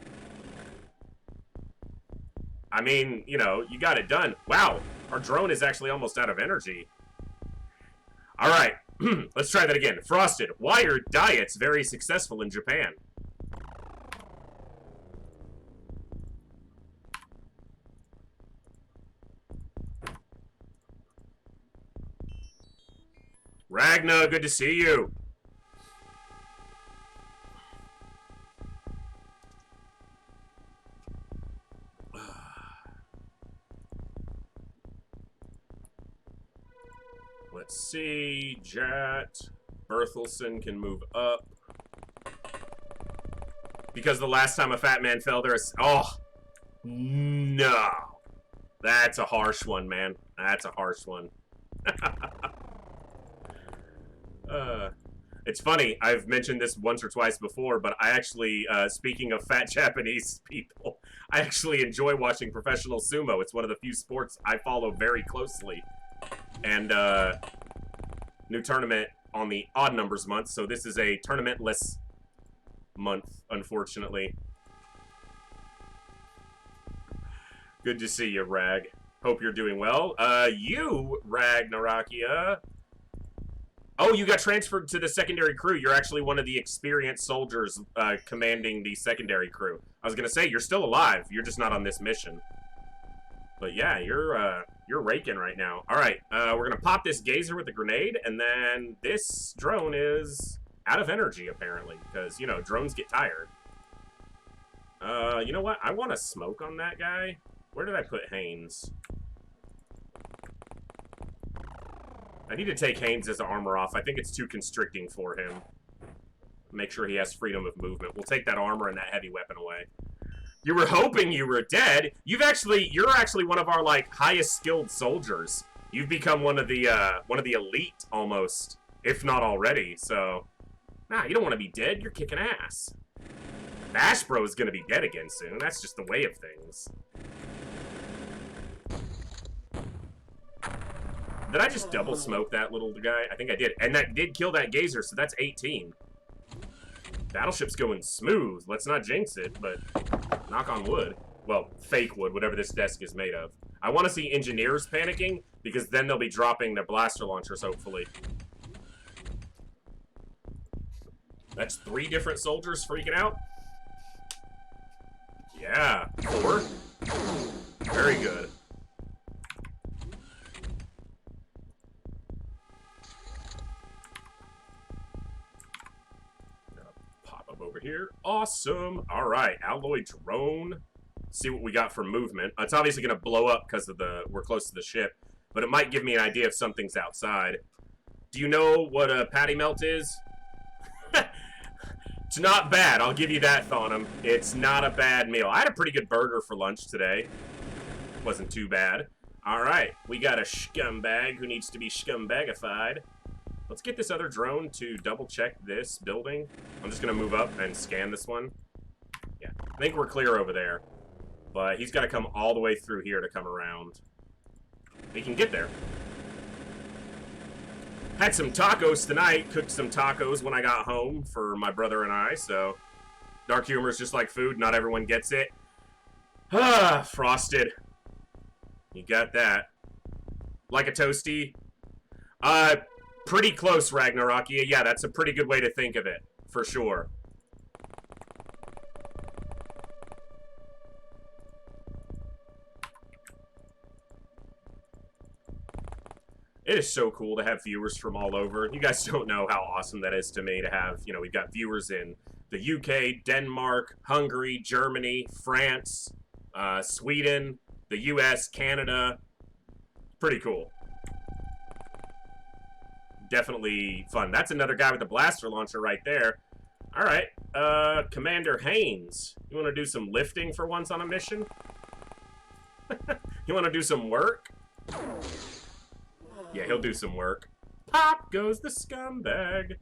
I mean, you know, you got it done. Wow, our drone is actually almost out of energy. All right, let's try that again. Frosted, why are diets very successful in Japan? Ragna, good to see you. Let's see. Jet. Berthelsen can move up. Because the last time a fat man fell, there's... Oh! No! That's a harsh one, man. That's a harsh one. It's funny, I've mentioned this once or twice before, but I actually, speaking of fat Japanese people, I actually enjoy watching professional sumo. It's one of the few sports I follow very closely. And, new tournament on the odd numbers month, so this is a tournamentless month, unfortunately. Good to see you, Rag. Hope you're doing well. You, Ragnarakia. Oh, you got transferred to the secondary crew. You're actually one of the experienced soldiers commanding the secondary crew. I was gonna say, you're still alive. You're just not on this mission. But yeah, you're raking right now. All right, we're gonna pop this gazer with the grenade, and then this drone is out of energy apparently, because you know drones get tired. You know what? I want to smoke on that guy. Where did I put Haynes? I need to take Haynes' armor off. I think it's too constricting for him. Make sure he has freedom of movement. We'll take that armor and that heavy weapon away. You were hoping you were dead. You're actually one of our like highest skilled soldiers. You've become one of the elite almost, if not already. So, nah, you don't want to be dead. You're kicking ass. Ash Bro is gonna be dead again soon. That's just the way of things. Did I just double smoke that little guy? I think I did. And that did kill that gazer, so that's 18. Battleship's going smooth. Let's not jinx it, but knock on wood. Well, fake wood, whatever this desk is made of. I want to see engineers panicking, because then they'll be dropping their blaster launchers, hopefully. That's 3 different soldiers freaking out. Yeah, 4. Very good. Over here. Awesome. All right, alloy drone. See what we got for movement. It's obviously going to blow up because of we're close to the ship, but it might give me an idea if something's outside. Do you know what a patty melt is? It's not bad. I'll give you that, Thonum. It's not a bad meal. I had a pretty good burger for lunch today. Wasn't too bad. All right, we got a scumbag who needs to be scumbagified. Let's get this other drone to double check this building. I'm just gonna move up and scan this one. Yeah, I think we're clear over there. But he's gotta come all the way through here to come around. He can get there. Had some tacos tonight. Cooked some tacos when I got home for my brother and I, so dark humor is just like food. Not everyone gets it. Ah, frosted. You got that. Like a toasty. Pretty close, Ragnarakia. Yeah, that's a pretty good way to think of it, for sure. It is so cool to have viewers from all over. You guys don't know how awesome that is to me to have, you know, we've got viewers in the UK, Denmark, Hungary, Germany, France, Sweden, the US, Canada. Pretty cool. Definitely fun. That's another guy with the blaster launcher right there. All right, Commander Haynes, you want to do some lifting for once on a mission? You want to do some work? Yeah, he'll do some work. Pop goes the scumbag.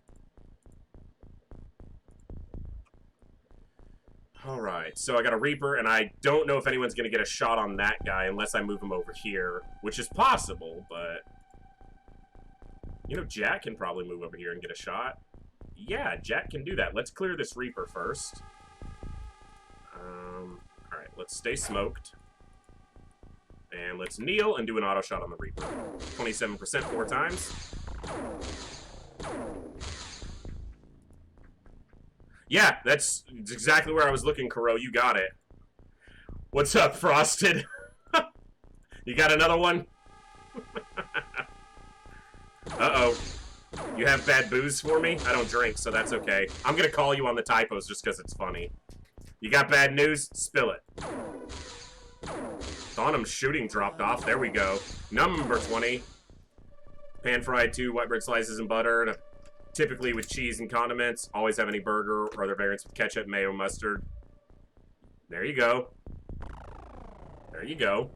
All right, so I got a Reaper, and I don't know if anyone's going to get a shot on that guy unless I move him over here, which is possible, but... You know, Jack can probably move over here and get a shot. Yeah, Jack can do that. Let's clear this Reaper first. Alright, let's stay smoked. And let's kneel and do an auto shot on the Reaper. 27% 4 times. Yeah, that's exactly where I was looking, Kuro. You got it. What's up, Frosted? You got another one? Uh-oh. You have bad booze for me? I don't drink, so that's okay. I'm gonna call you on the typos just because it's funny. You got bad news? Spill it. Thonum's shooting dropped off. There we go. Number 20. Pan-fried 2, white bread slices and butter, and typically with cheese and condiments. Always have any burger or other variants with ketchup, mayo, mustard. There you go. There you go.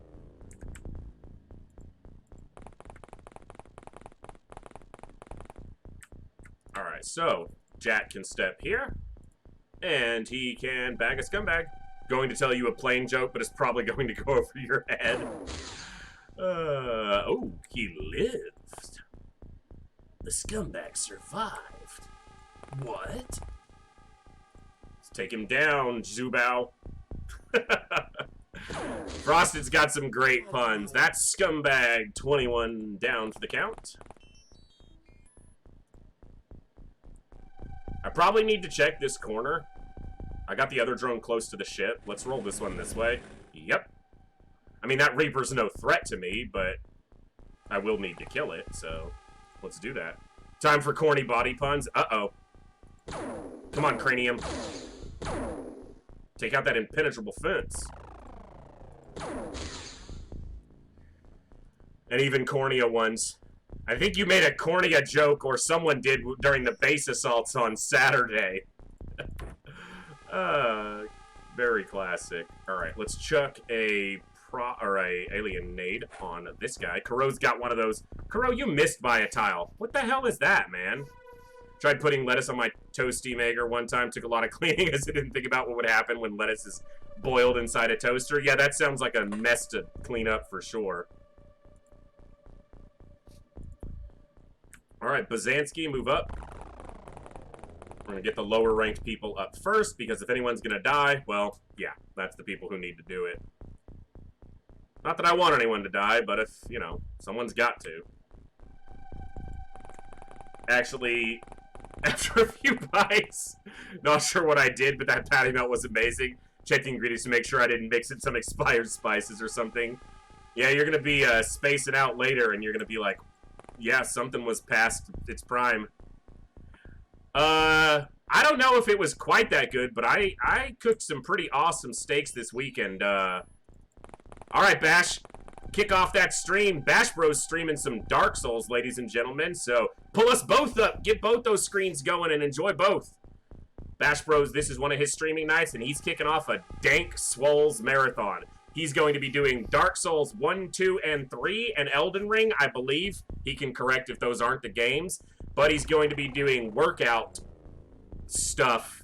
so Jack can step here, and he can bag a scumbag. Going to tell you a plain joke, but it's probably going to go over your head. Oh, he lived. The scumbag survived. What? Let's take him down, Zubao. Frosted's got some great puns. That's scumbag 21 down for the count. I probably need to check this corner. I got the other drone close to the ship. Let's roll this one this way. Yep. I mean, that Reaper's no threat to me, but I will need to kill it, so let's do that. Time for corny body puns. Uh-oh. Come on, Cranium. Take out that impenetrable fence. And even cornea ones. I think you made a cornea joke, or someone did during the base assaults on Saturday. Very classic. Alright, let's chuck a alien nade on this guy. Kuro's got one of those. Kuro, you missed by a tile. What the hell is that, man? Tried putting lettuce on my toasty maker one time. Took a lot of cleaning as I didn't think about what would happen when lettuce is boiled inside a toaster. Yeah, that sounds like a mess to clean up for sure. Alright, Bazansky, move up. We're going to get the lower ranked people up first, because if anyone's going to die, well, yeah, that's the people who need to do it. Not that I want anyone to die, but if, you know, someone's got to. Actually, after a few bites, not sure what I did, but that patty melt was amazing. Checked the ingredients to make sure I didn't mix in some expired spices or something. Yeah, you're going to be spacing out later, and you're going to be like, yeah, something was past its prime. I don't know if it was quite that good, but I cooked some pretty awesome steaks this weekend. Alright, Bash. Kick off that stream. Bash Bro's streaming some Dark Souls, ladies and gentlemen, so pull us both up. Get both those screens going and enjoy both. Bash Bros, this is one of his streaming nights, and he's kicking off a dank Swoles marathon. He's going to be doing Dark Souls 1, 2, and 3, and Elden Ring, I believe. He can correct if those aren't the games. But he's going to be doing workout stuff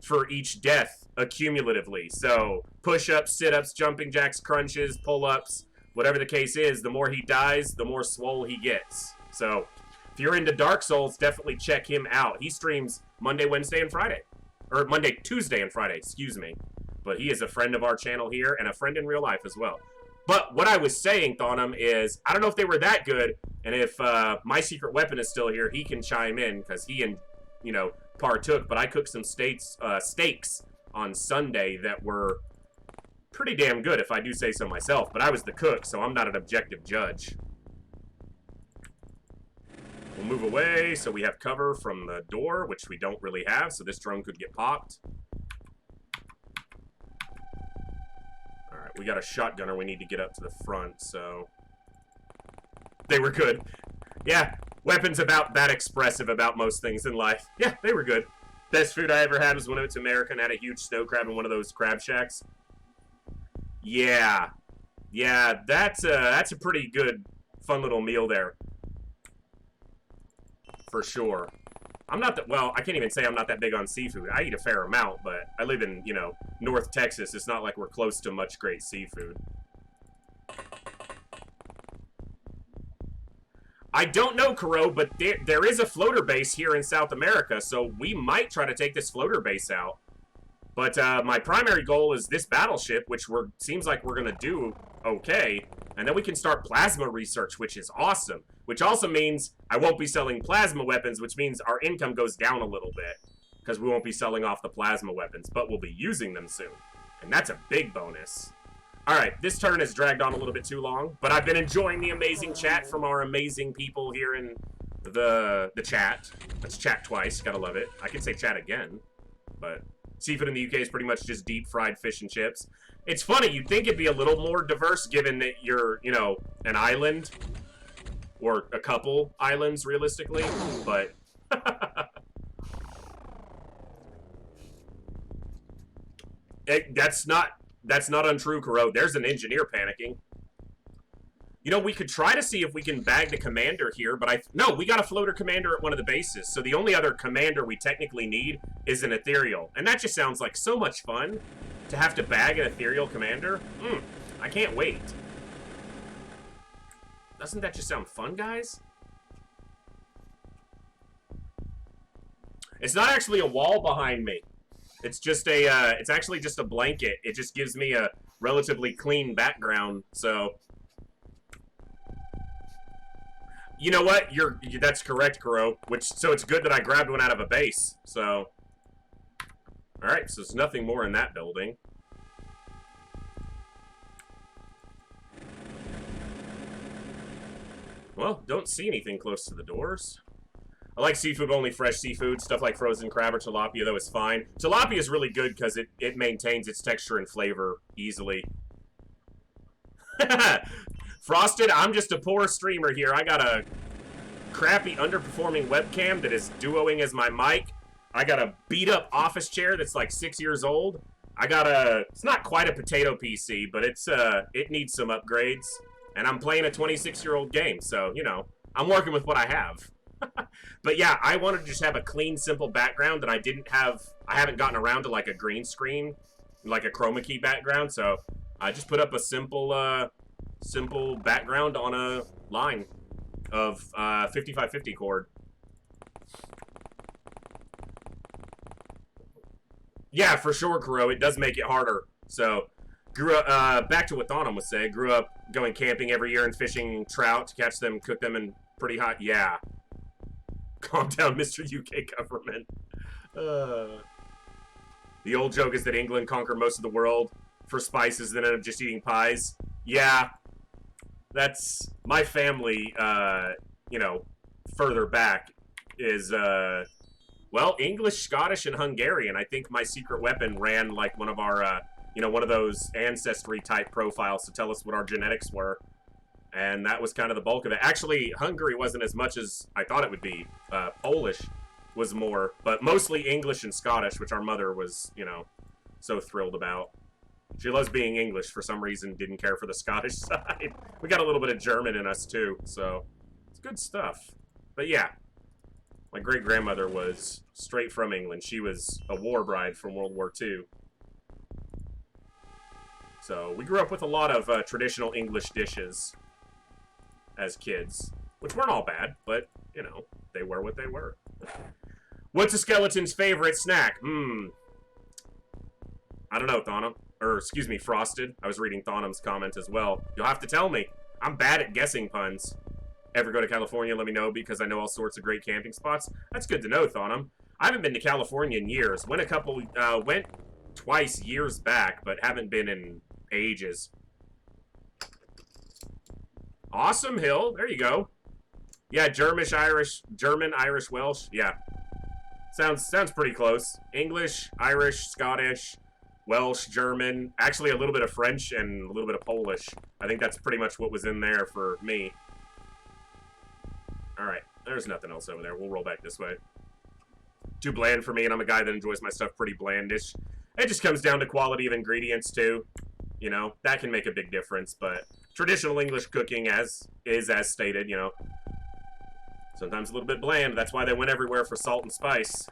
for each death accumulatively. So, push-ups, sit-ups, jumping jacks, crunches, pull-ups, whatever the case is, the more he dies, the more swole he gets. So, if you're into Dark Souls, definitely check him out. He streams Monday, Wednesday, and Friday. Or Monday, Tuesday, and Friday, excuse me. But he is a friend of our channel here, and a friend in real life as well. But what I was saying, Thonum, is I don't know if they were that good, and if my secret weapon is still here, he can chime in, because he, you know, partook. But I cooked some steaks on Sunday that were pretty damn good, if I do say so myself. But I was the cook, so I'm not an objective judge. We'll move away so we have cover from the door, which we don't really have, so this drone could get popped. Alright, we got a shotgunner we need to get up to the front, so... They were good. Yeah, weapons about that expressive about most things in life. Yeah, they were good. Best food I ever had was when I went to America and had a huge snow crab in one of those crab shacks. Yeah. Yeah, that's a pretty good, fun little meal there. For sure. I'm not that, well, I can't even say I'm not that big on seafood. I eat a fair amount, but I live in, you know, North Texas. It's not like we're close to much great seafood. I don't know, Kuro, but there is a floater base here in South America, so we might try to take this floater base out. But my primary goal is this battleship, which seems like we're going to do okay. And then we can start plasma research, which is awesome. Which also means I won't be selling plasma weapons, which means our income goes down a little bit. Because we won't be selling off the plasma weapons, but we'll be using them soon. And that's a big bonus. Alright, this turn has dragged on a little bit too long, but I've been enjoying the amazing chat from our amazing people here in the chat. Let's chat twice, gotta love it. I can say chat again, but seafood in the UK is pretty much just deep-fried fish and chips. It's funny, you'd think it'd be a little more diverse given that you're, you know, an island. Or a couple islands, realistically, but... That's not untrue, Kuro. There's an engineer panicking. You know, we could try to see if we can bag the commander here, but no, we got a floater commander at one of the bases, so the only other commander we technically need is an ethereal. And that just sounds like so much fun, to have to bag an ethereal commander. I can't wait. Doesn't that just sound fun, guys? It's not actually a wall behind me. It's just a, it's actually just a blanket. It just gives me a relatively clean background, so... You know what? That's correct, Kuro. So it's good that I grabbed one out of a base. So, all right. So there's nothing more in that building. Well, don't see anything close to the doors. I like seafood, only fresh seafood. Stuff like frozen crab or tilapia, though, is fine. Tilapia is really good because it maintains its texture and flavor easily. Frosted, I'm just a poor streamer here. I got a crappy, underperforming webcam that is duoing as my mic. I got a beat-up office chair that's like 6 years old. I got it's not quite a potato PC, but it needs some upgrades. And I'm playing a 26-year-old game, so, you know, I'm working with what I have. But yeah, I wanted to just have a clean, simple background, and I haven't gotten around to like a green screen, like a chroma key background, so I just put up a simple background on a line of 5550 cord. Yeah, for sure, Kuro. It does make it harder. So, grew up, back to what Thonham was saying, grew up going camping every year and fishing trout to catch them, cook them in pretty hot. Yeah. Calm down, Mr. UK government. The old joke is that England conquered most of the world for spices, then ended up just eating pies. Yeah. That's my family, you know, further back is, well, English, Scottish, and Hungarian. I think my secret weapon ran like one of our, you know, one of those ancestry type profiles to tell us what our genetics were. And that was kind of the bulk of it. Actually, Hungary wasn't as much as I thought it would be. Polish was more, but mostly English and Scottish, which our mother was, you know, so thrilled about. She loves being English for some reason, didn't care for the Scottish side. We got a little bit of German in us too, so it's good stuff. But yeah, my great-grandmother was straight from England. She was a war bride from World War II. So we grew up with a lot of traditional English dishes as kids, which weren't all bad, but, you know, they were what they were. What's a skeleton's favorite snack? I don't know, Thonham. Or, excuse me, Frosted. I was reading Thonham's comment as well. You'll have to tell me. I'm bad at guessing puns. Ever go to California, let me know, because I know all sorts of great camping spots. That's good to know, Thonham. I haven't been to California in years. Went twice years back, but haven't been in ages. Awesome Hill. There you go. Yeah, German, Irish, Welsh. Yeah. Sounds pretty close. English, Irish, Scottish, Welsh, German, actually a little bit of French and a little bit of Polish. I think that's pretty much what was in there for me. Alright, there's nothing else over there. We'll roll back this way. Too bland for me, and I'm a guy that enjoys my stuff pretty blandish. It just comes down to quality of ingredients, too. You know, that can make a big difference, but traditional English cooking is as stated, you know. Sometimes a little bit bland. That's why they went everywhere for salt and spice.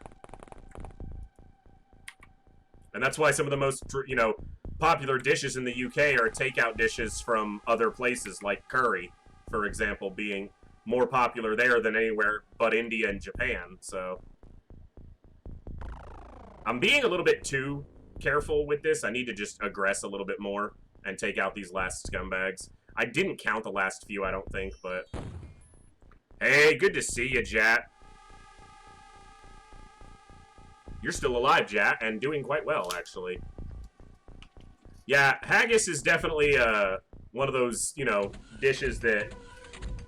And that's why some of the most, you know, popular dishes in the UK are takeout dishes from other places, like curry, for example, being more popular there than anywhere but India and Japan, so. I'm being a little bit too careful with this. I need to just aggress a little bit more and take out these last scumbags. I didn't count the last few, I don't think, but. Hey, good to see you, Jat. You're still alive, Jat, and doing quite well, actually. Yeah, haggis is definitely one of those, you know, dishes that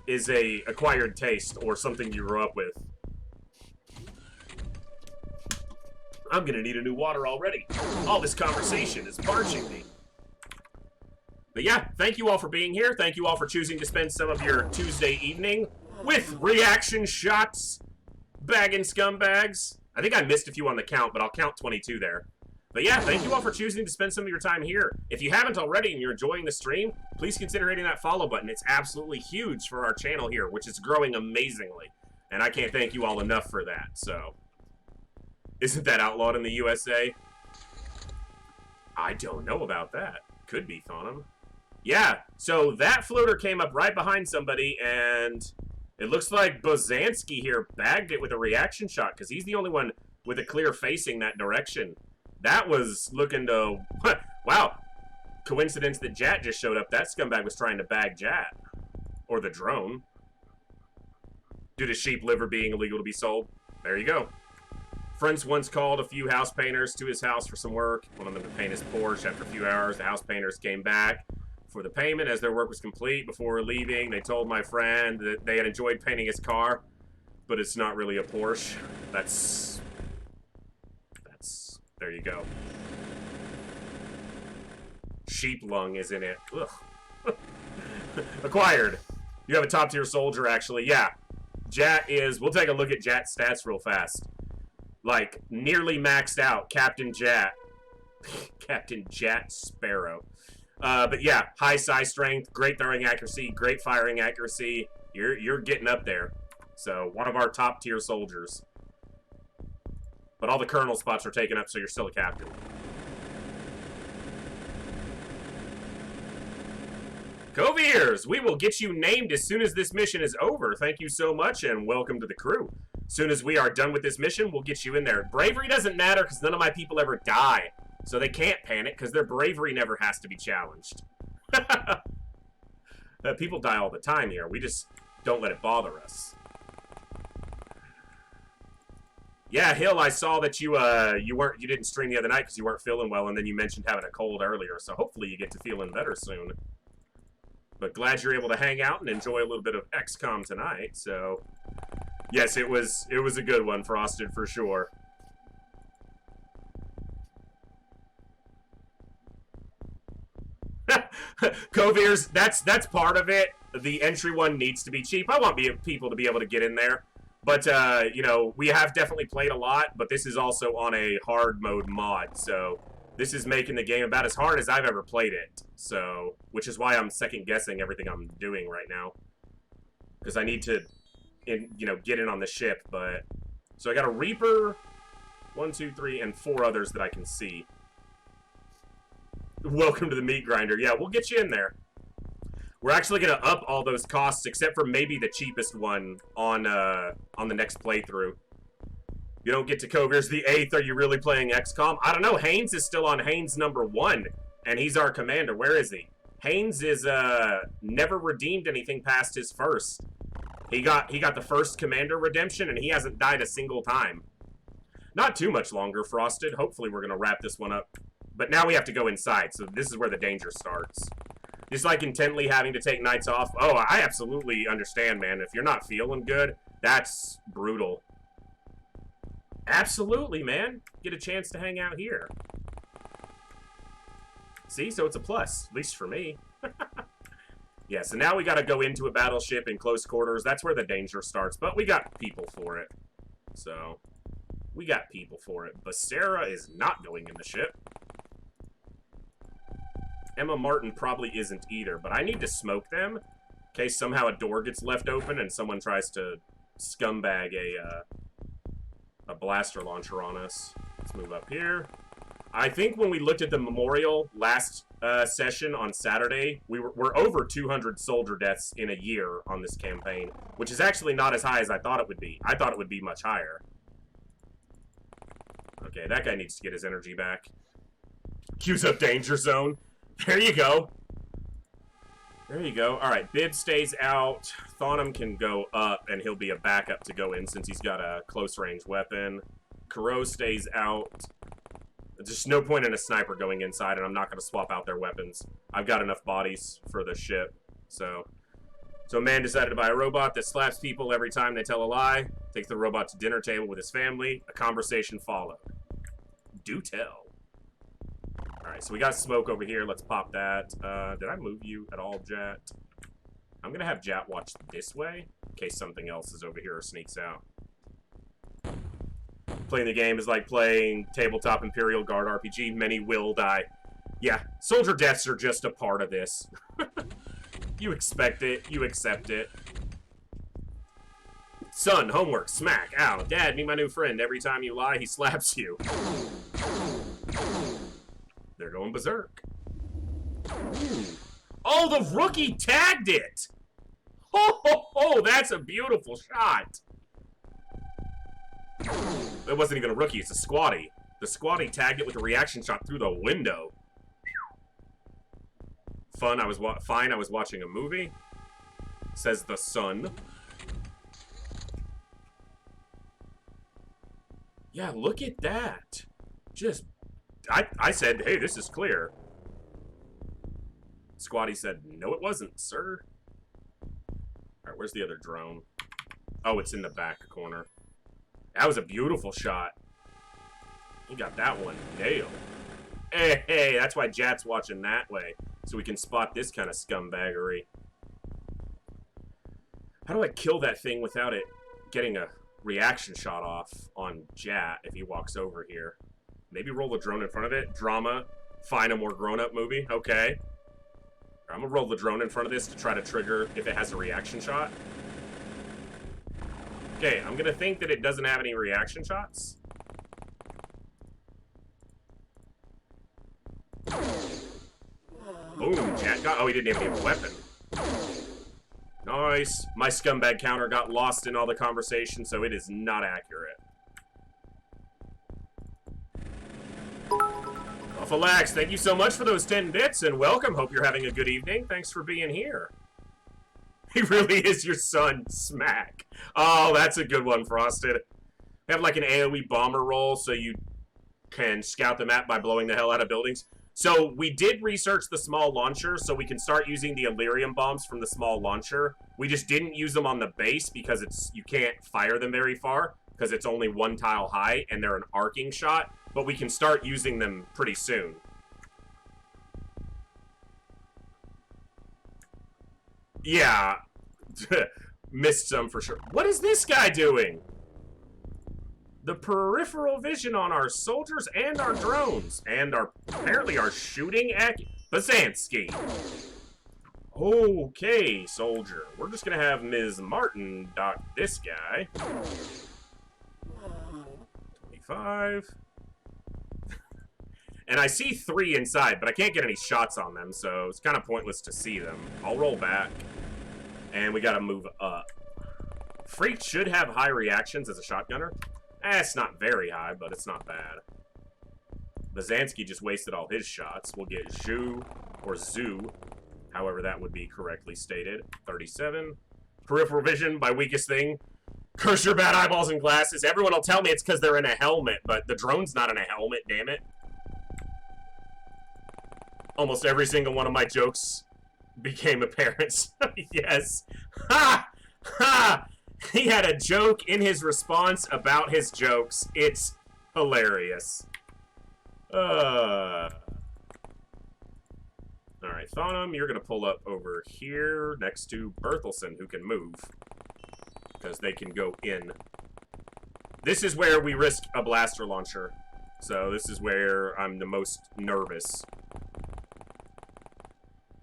is a acquired taste or something you grew up with. I'm gonna need a new water already. All this conversation is parching me. But yeah, thank you all for being here. Thank you all for choosing to spend some of your Tuesday evening with reaction shots, bagging scumbags. I think I missed a few on the count, but I'll count 22 there. But yeah, thank you all for choosing to spend some of your time here. If you haven't already and you're enjoying the stream, please consider hitting that follow button. It's absolutely huge for our channel here, which is growing amazingly. And I can't thank you all enough for that, so. Isn't that outlawed in the USA? I don't know about that. Could be, Thonum. Yeah, so that floater came up right behind somebody, and it looks like Bozansky here bagged it with a reaction shot, because he's the only one with a clear facing that direction. That was looking to... Wow. Coincidence that Jat just showed up. That scumbag was trying to bag Jat. Or the drone. Due to sheep liver being illegal to be sold. There you go. Friends once called a few house painters to his house for some work. One of them to paint his Porsche. After a few hours, the house painters came back for the payment as their work was complete. Before leaving, they told my friend that they had enjoyed painting his car, but it's not really a Porsche. That's... There you go. Sheep lung is in it. Ugh. Acquired. You have a top tier soldier, actually. Yeah. Jat is... We'll take a look at Jat's stats real fast. Like, nearly maxed out. Captain Jat. Captain Jat Sparrow. But yeah, high size strength, great throwing accuracy, great firing accuracy. You're getting up there. So, one of our top tier soldiers. But all the colonel spots are taken up, so you're still a captain. Coviers, we will get you named as soon as this mission is over. Thank you so much, and welcome to the crew. As soon as we are done with this mission, we'll get you in there. Bravery doesn't matter, because none of my people ever die. So they can't panic, because their bravery never has to be challenged. People die all the time here. We just don't let it bother us. Yeah, Hill, I saw that you didn't stream the other night because you weren't feeling well, and then you mentioned having a cold earlier, so hopefully you get to feeling better soon. But glad you're able to hang out and enjoy a little bit of XCOM tonight, so... Yes, it was a good one, Frosted, for sure. Coviers, that's part of it. The entry one needs to be cheap. I want people to be able to get in there. But, you know, we have definitely played a lot, but this is also on a hard mode mod, so this is making the game about as hard as I've ever played it. So, which is why I'm second-guessing everything I'm doing right now. Because I need to, you know, get in on the ship, but... So I got a Reaper, 1, 2, 3, and 4 others that I can see. Welcome to the meat grinder. Yeah, we'll get you in there. We're actually going to up all those costs, except for maybe the cheapest one on the next playthrough. You don't get to Coviers the 8th. Are you really playing XCOM? I don't know. Haynes is still on Haynes number 1, and he's our commander. Where is he? Haynes is never redeemed anything past his first. He got the first commander redemption, and he hasn't died a single time. Not too much longer, Frosted. Hopefully we're going to wrap this one up. But now we have to go inside, so this is where the danger starts. Just like intently having to take nights off. Oh, I absolutely understand, man. If you're not feeling good, that's brutal. Absolutely, man. Get a chance to hang out here. See? So it's a plus, at least for me. Yeah, so now we got to go into a battleship in close quarters. That's where the danger starts, but we got people for it. So, we got people for it. Basera is not going in the ship. Emma Martin probably isn't either, but I need to smoke them in case somehow a door gets left open and someone tries to scumbag a blaster launcher on us. Let's move up here. I think when we looked at the memorial last session on Saturday, we're over 200 soldier deaths in a year on this campaign, which is actually not as high as I thought it would be. I thought it would be much higher. Okay, that guy needs to get his energy back. Queues up danger zone. There you go. There you go. Alright, Bib stays out. Thonum can go up, and he'll be a backup to go in since he's got a close-range weapon. Kuro stays out. There's just no point in a sniper going inside, and I'm not going to swap out their weapons. I've got enough bodies for the ship. So a man decided to buy a robot that slaps people every time they tell a lie. Takes the robot to dinner table with his family. A conversation followed. Do tell. Alright, so we got smoke over here. Let's pop that. Did I move you at all, Jat? I'm going to have Jat watch this way in case something else is over here or sneaks out. Playing the game is like playing tabletop Imperial Guard RPG. Many will die. Yeah, soldier deaths are just a part of this. You expect it. You accept it. Son, homework, smack. Ow, Dad, meet my new friend. Every time you lie, he slaps you. They're going berserk. Oh, the rookie tagged it! Oh, that's a beautiful shot. It wasn't even a rookie, it's a squatty. The squatty tagged it with a reaction shot through the window. Fine, I was watching a movie. Says the sun. Yeah, look at that. Just, I said, hey, this is clear. Squatty said, no, it wasn't, sir. Alright, where's the other drone? Oh, it's in the back corner. That was a beautiful shot. You got that one nailed. Hey, that's why Jat's watching that way. So we can spot this kind of scumbaggery. How do I kill that thing without it getting a reaction shot off on Jat if he walks over here? Maybe roll the drone in front of it. Drama. Find a more grown-up movie. Okay. I'm gonna roll the drone in front of this to try to trigger if it has a reaction shot. Okay, I'm gonna think that it doesn't have any reaction shots. Boom, Jat got... Oh, he didn't even have a weapon. Nice. My scumbag counter got lost in all the conversation, so it is not accurate. Buffalax, thank you so much for those 10 bits, and welcome. Hope you're having a good evening. Thanks for being here. He really is your son, Smack. Oh, that's a good one, Frosted. We have like an AoE bomber roll, so you can scout the map by blowing the hell out of buildings. So we did research the small launcher, so we can start using the Illyrium bombs from the small launcher. We just didn't use them on the base because you can't fire them very far because it's only one tile high and they're an arcing shot. But we can start using them pretty soon. Yeah, missed some for sure. What is this guy doing? The peripheral vision on our soldiers and our drones. And apparently our shooting Bazansky. Okay, soldier. We're just gonna have Ms. Martin dock this guy. 25. And I see 3 inside, but I can't get any shots on them, so it's kind of pointless to see them. I'll roll back. And we gotta move up. Freak should have high reactions as a shotgunner. It's not very high, but it's not bad. Bazansky just wasted all his shots. We'll get Zhu, or Zoo, however that would be correctly stated. 37. Peripheral vision, my weakest thing. Curse your bad eyeballs and glasses. Everyone will tell me it's because they're in a helmet, but the drone's not in a helmet, damn it. Almost every single one of my jokes became apparent. Yes. Ha! Ha! He had a joke in his response about his jokes. It's hilarious. Alright, Thonum, you're gonna pull up over here next to Berthelsen, who can move. Because they can go in. This is where we risk a blaster launcher. So this is where I'm the most nervous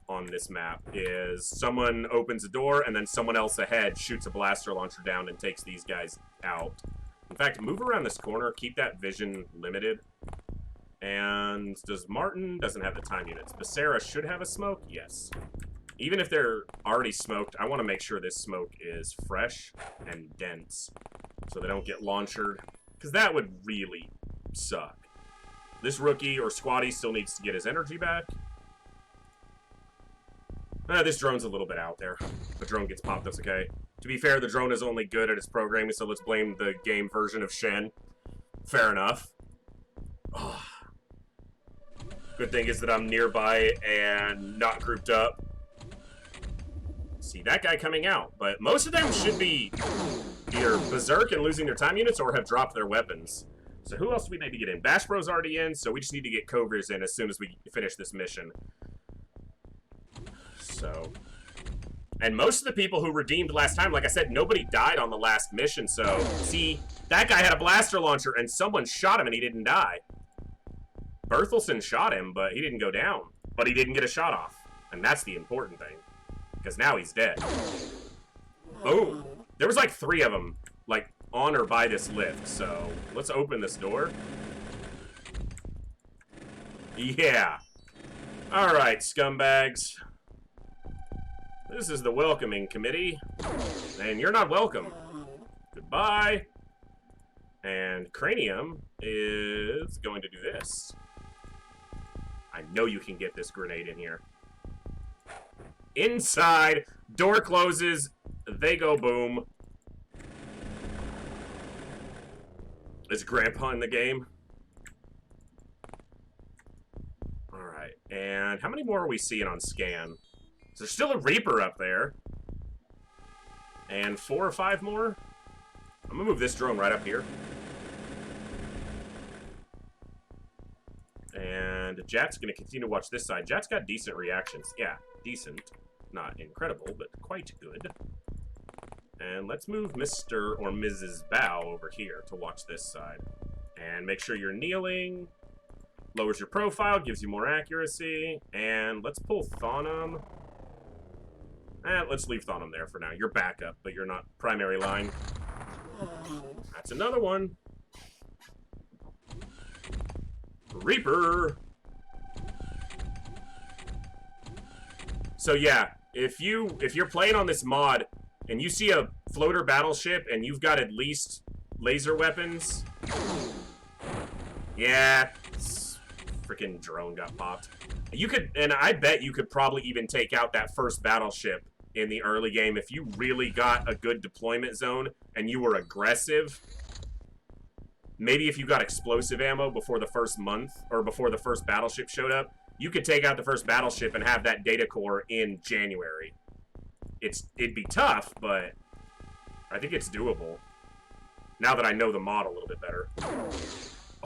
on this map, is someone opens a door and then someone else ahead shoots a blaster launcher down and takes these guys out. In fact, move around this corner, keep that vision limited. And does Martin doesn't have the time units. Becerra should have a smoke? Yes. Even if they're already smoked, I want to make sure this smoke is fresh and dense so they don't get launchered, because that would really suck. This rookie or squatty still needs to get his energy back. This drone's a little bit out there. The drone gets popped, that's okay. To be fair, the drone is only good at its programming, so let's blame the game version of Shen. Fair enough. Oh. Good thing is that I'm nearby and not grouped up. See that guy coming out, but most of them should be either berserk and losing their time units or have dropped their weapons. So who else do we maybe get in? Bash Bro's already in, so we just need to get Covers in as soon as we finish this mission. So, and most of the people who redeemed last time, like I said, nobody died on the last mission, so, see, That guy had a blaster launcher, and someone shot him, and he didn't die. Berthelsen shot him, but he didn't go down. But he didn't get a shot off. And that's the important thing. Because now he's dead. Boom. There was like 3 of them, like, on or by this lift. So, let's open this door. Yeah. Alright, scumbags. This is the welcoming committee. And you're not welcome. Goodbye. And Cranium is going to do this. I know you can get this grenade in here. Inside. Door closes. They go boom. Is Grandpa in the game? Alright. And how many more are we seeing on scan? So there's still a Reaper up there. And 4 or 5 more? I'm gonna move this drone right up here. And Jat's gonna continue to watch this side. Jat's got decent reactions. Yeah, decent. Not incredible, but quite good. And let's move Mr. or Mrs. Bow over here to watch this side. And make sure you're kneeling. Lowers your profile, gives you more accuracy. And let's pull Thonum. Let's leave Thonum there for now. You're backup, but you're not primary line. That's another one. Reaper. So yeah, if you're playing on this mod and you see a floater battleship and you've got at least laser weapons, yeah, freaking drone got popped. You could, and I bet you could probably even take out that first battleship in the early game if you really got a good deployment zone and you were aggressive. Maybe if you got explosive ammo before the first month or before the first battleship showed up, you could take out the first battleship and have that data core in January. It'd be tough, but I think it's doable. Now that I know the mod a little bit better.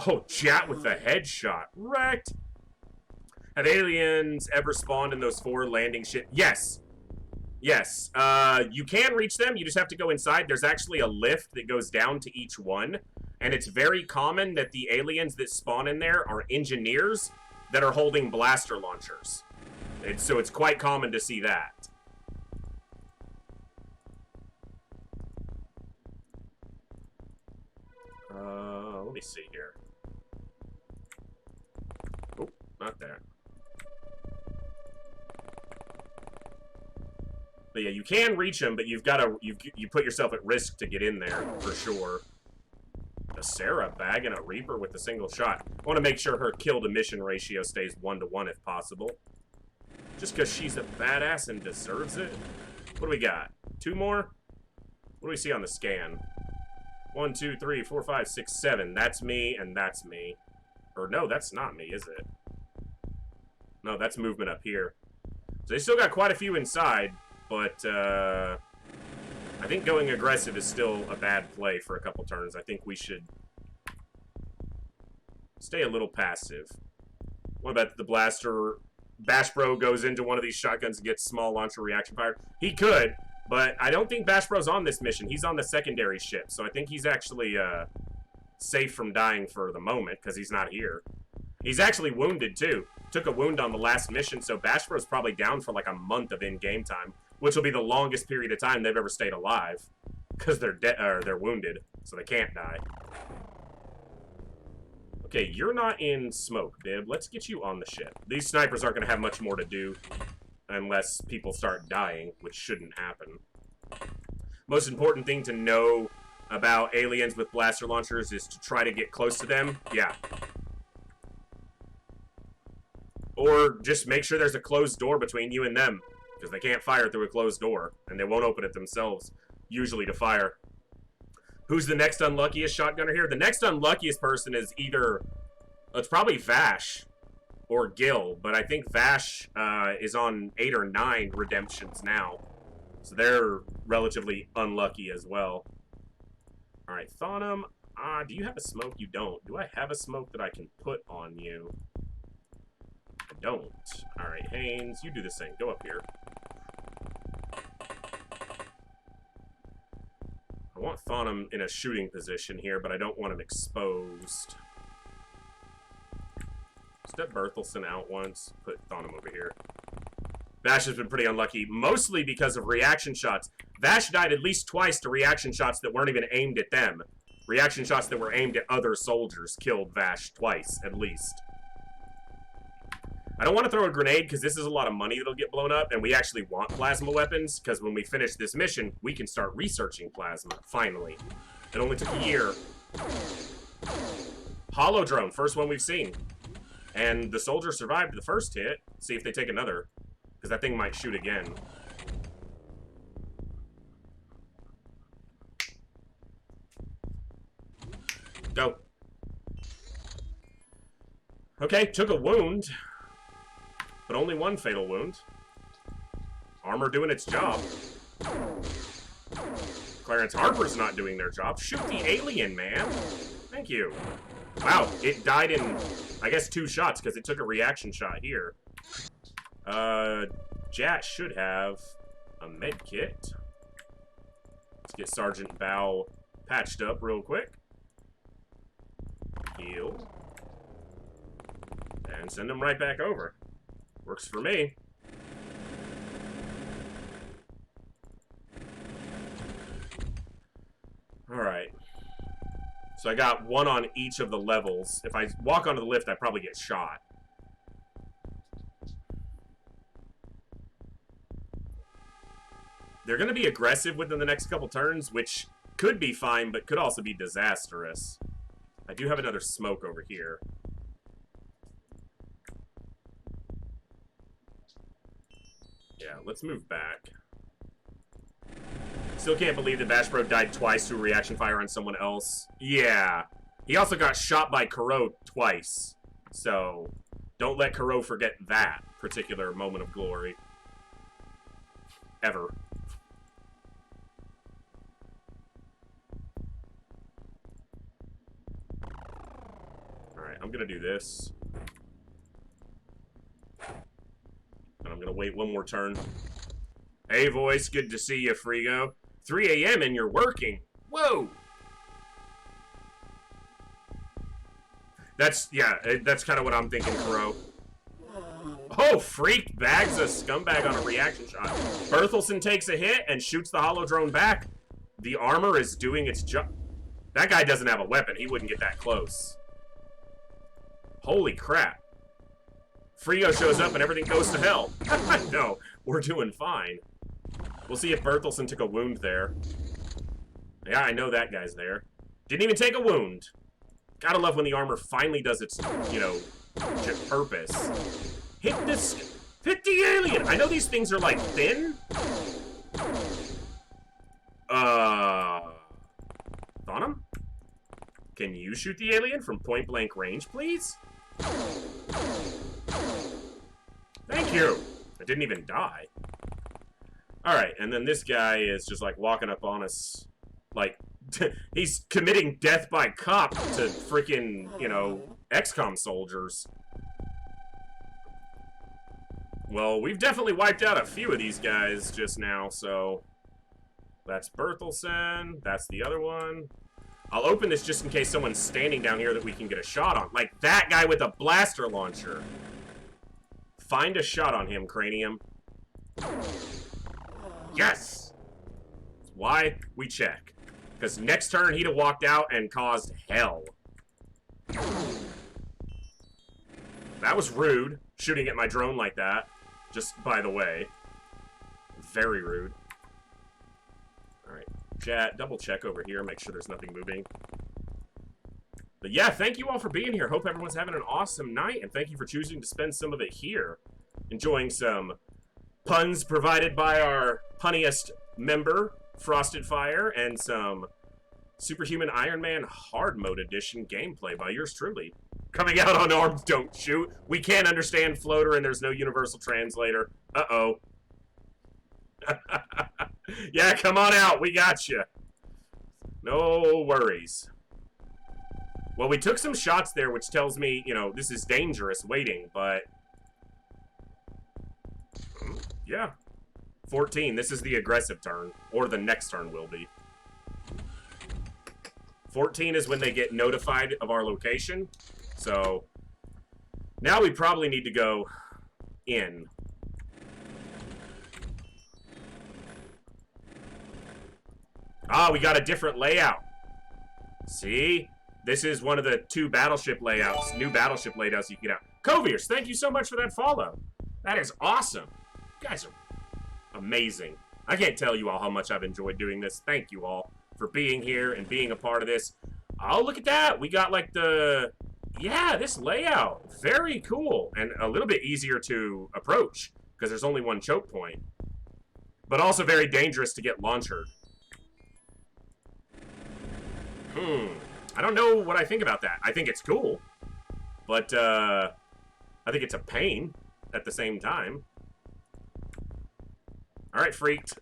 Oh, Jat with the headshot. Wrecked. Have aliens ever spawned in those 4 landing ships? Yes. Yes. You can reach them. You just have to go inside. There's actually a lift that goes down to each one. And it's very common that the aliens that spawn in there are engineers that are holding blaster launchers. So it's quite common to see that. Let me see here. Oh, not there. But yeah, you can reach them, but you've got to you put yourself at risk to get in there for sure. A Sarah bagging a Reaper with a single shot. I want to make sure her kill to mission ratio stays 1-to-1 if possible. Just because she's a badass and deserves it. What do we got? 2 more? What do we see on the scan? 1, 2, 3, 4, 5, 6, 7. That's me and that's me. Or no, that's not me, is it? No, that's movement up here. So they still got quite a few inside, but I think going aggressive is still a bad play for a couple turns. I think we should stay a little passive. What about the blaster? Bash Bro goes into one of these shotguns and gets small launcher reaction fire. He could, but I don't think Bash Bro's on this mission. He's on the secondary ship, so I think he's actually safe from dying for the moment because he's not here. He's actually wounded too. Took a wound on the last mission, so Bash Bro's probably down for like a month of in-game time, which will be the longest period of time they've ever stayed alive because they're wounded, so they can't die. Okay, you're not in smoke, Bib. Let's get you on the ship. These snipers aren't going to have much more to do unless people start dying, which shouldn't happen. Most important thing to know about aliens with blaster launchers is to try to get close to them. Yeah. Or just make sure there's a closed door between you and them, because they can't fire through a closed door, and they won't open it themselves, usually to fire. Who's the next unluckiest shotgunner here? The next unluckiest person is either, it's probably Vash or Gil, but I think Vash is on 8 or 9 redemptions now, so they're relatively unlucky as well. All right, Thonum, do you have a smoke? You don't. Do I have a smoke that I can put on you? I don't. All right, Haynes, you do this thing. Go up here. I want Thonum in a shooting position here, but I don't want him exposed. Step Berthelsen out once. Put Thonum over here. Vash has been pretty unlucky, mostly because of reaction shots. Vash died at least twice to reaction shots that weren't even aimed at them. Reaction shots that were aimed at other soldiers killed Vash twice, at least. I don't want to throw a grenade because this is a lot of money that'll get blown up, and we actually want plasma weapons, because when we finish this mission, we can start researching plasma, finally. It only took a year. Hollow drone, first one we've seen. And the soldier survived the first hit. See if they take another, because that thing might shoot again. Go. Okay, took a wound. But only one fatal wound. Armor doing its job. Clarence Harper's not doing their job. Shoot the alien, man. Thank you. Wow, it died in, I guess, 2 shots, because it took a reaction shot here. Jat should have a med kit. Let's get Sergeant Bow patched up real quick. Heal. And send him right back over. Works for me. Alright. So I got 1 on each of the levels. If I walk onto the lift, I probably get shot. They're going to be aggressive within the next couple turns, which could be fine, but could also be disastrous. I do have another smoke over here. Yeah, let's move back. Still can't believe that Bash Bro died twice through reaction fire on someone else. Yeah. He also got shot by Kuro twice. So, don't let Kuro forget that particular moment of glory. Ever. Alright, I'm gonna do this. And I'm gonna wait 1 more turn. Hey, voice, good to see you, Frigo. 3 a.m. and you're working. Whoa! That's kind of what I'm thinking, Kuro. Oh, freak bags a scumbag on a reaction shot. Berthelsen takes a hit and shoots the hollow drone back. The armor is doing its job. That guy doesn't have a weapon. He wouldn't get that close. Holy crap. Frigo shows up and everything goes to hell. No, we're doing fine. We'll see if Berthelsen took a wound there. Yeah, I know that guy's there. Didn't even take a wound. Gotta love when the armor finally does its, you know, purpose. Hit this. Hit the alien! I know these things are, like, thin. Thonum? Can you shoot the alien from point-blank range, please? Thank you! I didn't even die. Alright, and then this guy is just, like, walking up on us. Like, he's committing death by cop to freaking, you know, XCOM soldiers. Well, we've definitely wiped out a few of these guys just now, so... That's Berthelsen. That's the other one. I'll open this just in case someone's standing down here that we can get a shot on. Like that guy with a blaster launcher. Find a shot on him, Cranium. Yes! That's why we check. Because next turn he'd have walked out and caused hell. That was rude, shooting at my drone like that. Just by the way. Very rude. Alright, chat, double check over here, make sure there's nothing moving. But yeah, thank you all for being here. Hope everyone's having an awesome night, and thank you for choosing to spend some of it here. Enjoying some puns provided by our punniest member, Frosted Fire, and some Superhuman Ironman Hardmode Edition gameplay by yours truly. Coming out on Arms Don't Shoot. We can't understand floater and there's no universal translator. Uh-oh. Yeah, come on out. We got you. No worries. Well, we took some shots there, which tells me, you know, this is dangerous waiting, but... yeah. 14. This is the aggressive turn. Or the next turn will be. 14 is when they get notified of our location. So now we probably need to go in. Ah, we got a different layout. See? This is one of the 2 Battleship layouts, new Battleship layouts you can get out. Coviers, thank you so much for that follow. That is awesome. You guys are amazing. I can't tell you all how much I've enjoyed doing this. Thank you all for being here and being a part of this. Oh, look at that. We got like the... Yeah, this layout. Very cool. And a little bit easier to approach because there's only one choke point. But also very dangerous to get launchered. I don't know what I think about that. I think it's cool. But, I think it's a pain at the same time. Alright, freaked.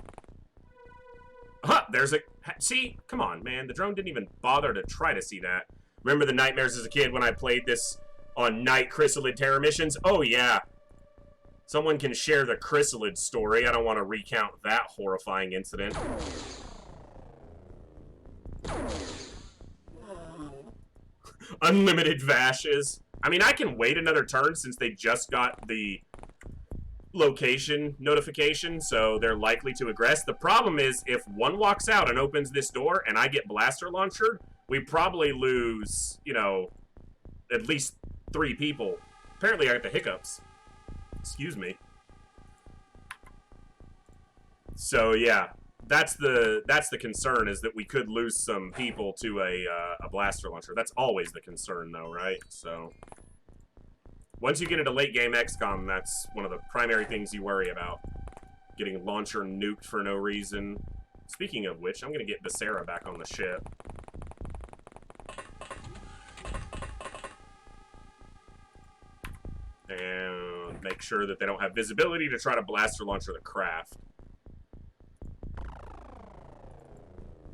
Huh, there's a... See? Come on, man. The drone didn't even bother to try to see that. Remember the nightmares as a kid when I played this on night chrysalid terror missions? Oh, yeah. Someone can share the chrysalid story. I don't want to recount that horrifying incident. Unlimited vashes. I mean, I can wait another turn since they just got the location notification, so they're likely to aggress. The problem is, if one walks out and opens this door and I get blaster launcher, we probably lose, you know, at least 3 people. Apparently I got the hiccups. Excuse me. So, yeah. That's the concern, is that we could lose some people to a blaster launcher. That's always the concern, though, right? So, once you get into late game XCOM, that's one of the primary things you worry about. Getting launcher nuked for no reason. Speaking of which, I'm going to get Becerra back on the ship. And make sure that they don't have visibility to try to blaster launcher the craft.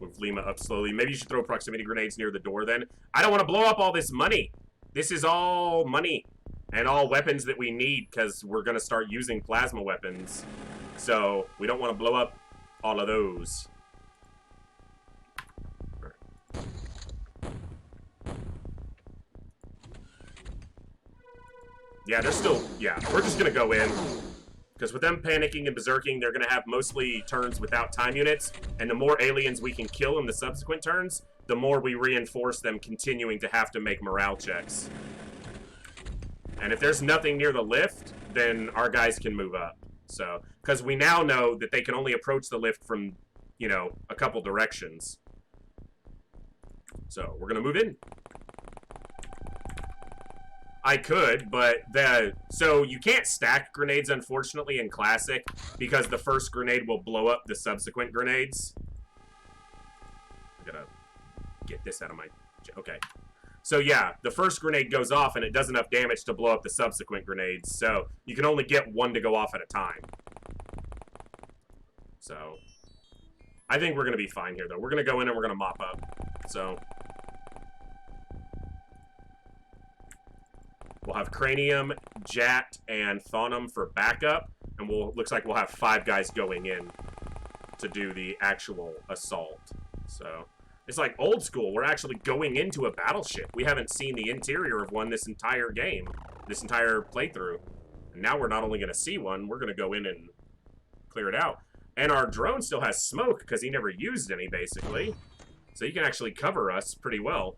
Move Lima up slowly. Maybe you should throw proximity grenades near the door then. I don't want to blow up all this money. This is all money and all weapons that we need because we're going to start using plasma weapons. So we don't want to blow up all of those. Yeah, they're still... Yeah, we're just going to go in. Because with them panicking and berserking, they're going to have mostly turns without time units. And the more aliens we can kill in the subsequent turns, the more we reinforce them continuing to have to make morale checks. And if there's nothing near the lift, then our guys can move up. So, because we now know that they can only approach the lift from, you know, a couple directions. So, we're going to move in. I could, but so you can't stack grenades, unfortunately, in Classic, because the first grenade will blow up the subsequent grenades. I'm gonna get this out of my... Okay. So yeah, the first grenade goes off and it does enough damage to blow up the subsequent grenades, so you can only get one to go off at a time. So, I think we're gonna be fine here, though. We're gonna go in and we're gonna mop up. So... We'll have Cranium, Jat, and Thonum for backup, and looks like we'll have 5 guys going in to do the actual assault. So, it's like old school. We're actually going into a battleship. We haven't seen the interior of one this entire game, this entire playthrough. And now we're not only going to see one, we're going to go in and clear it out. And our drone still has smoke, because he never used any, basically. So he can actually cover us pretty well.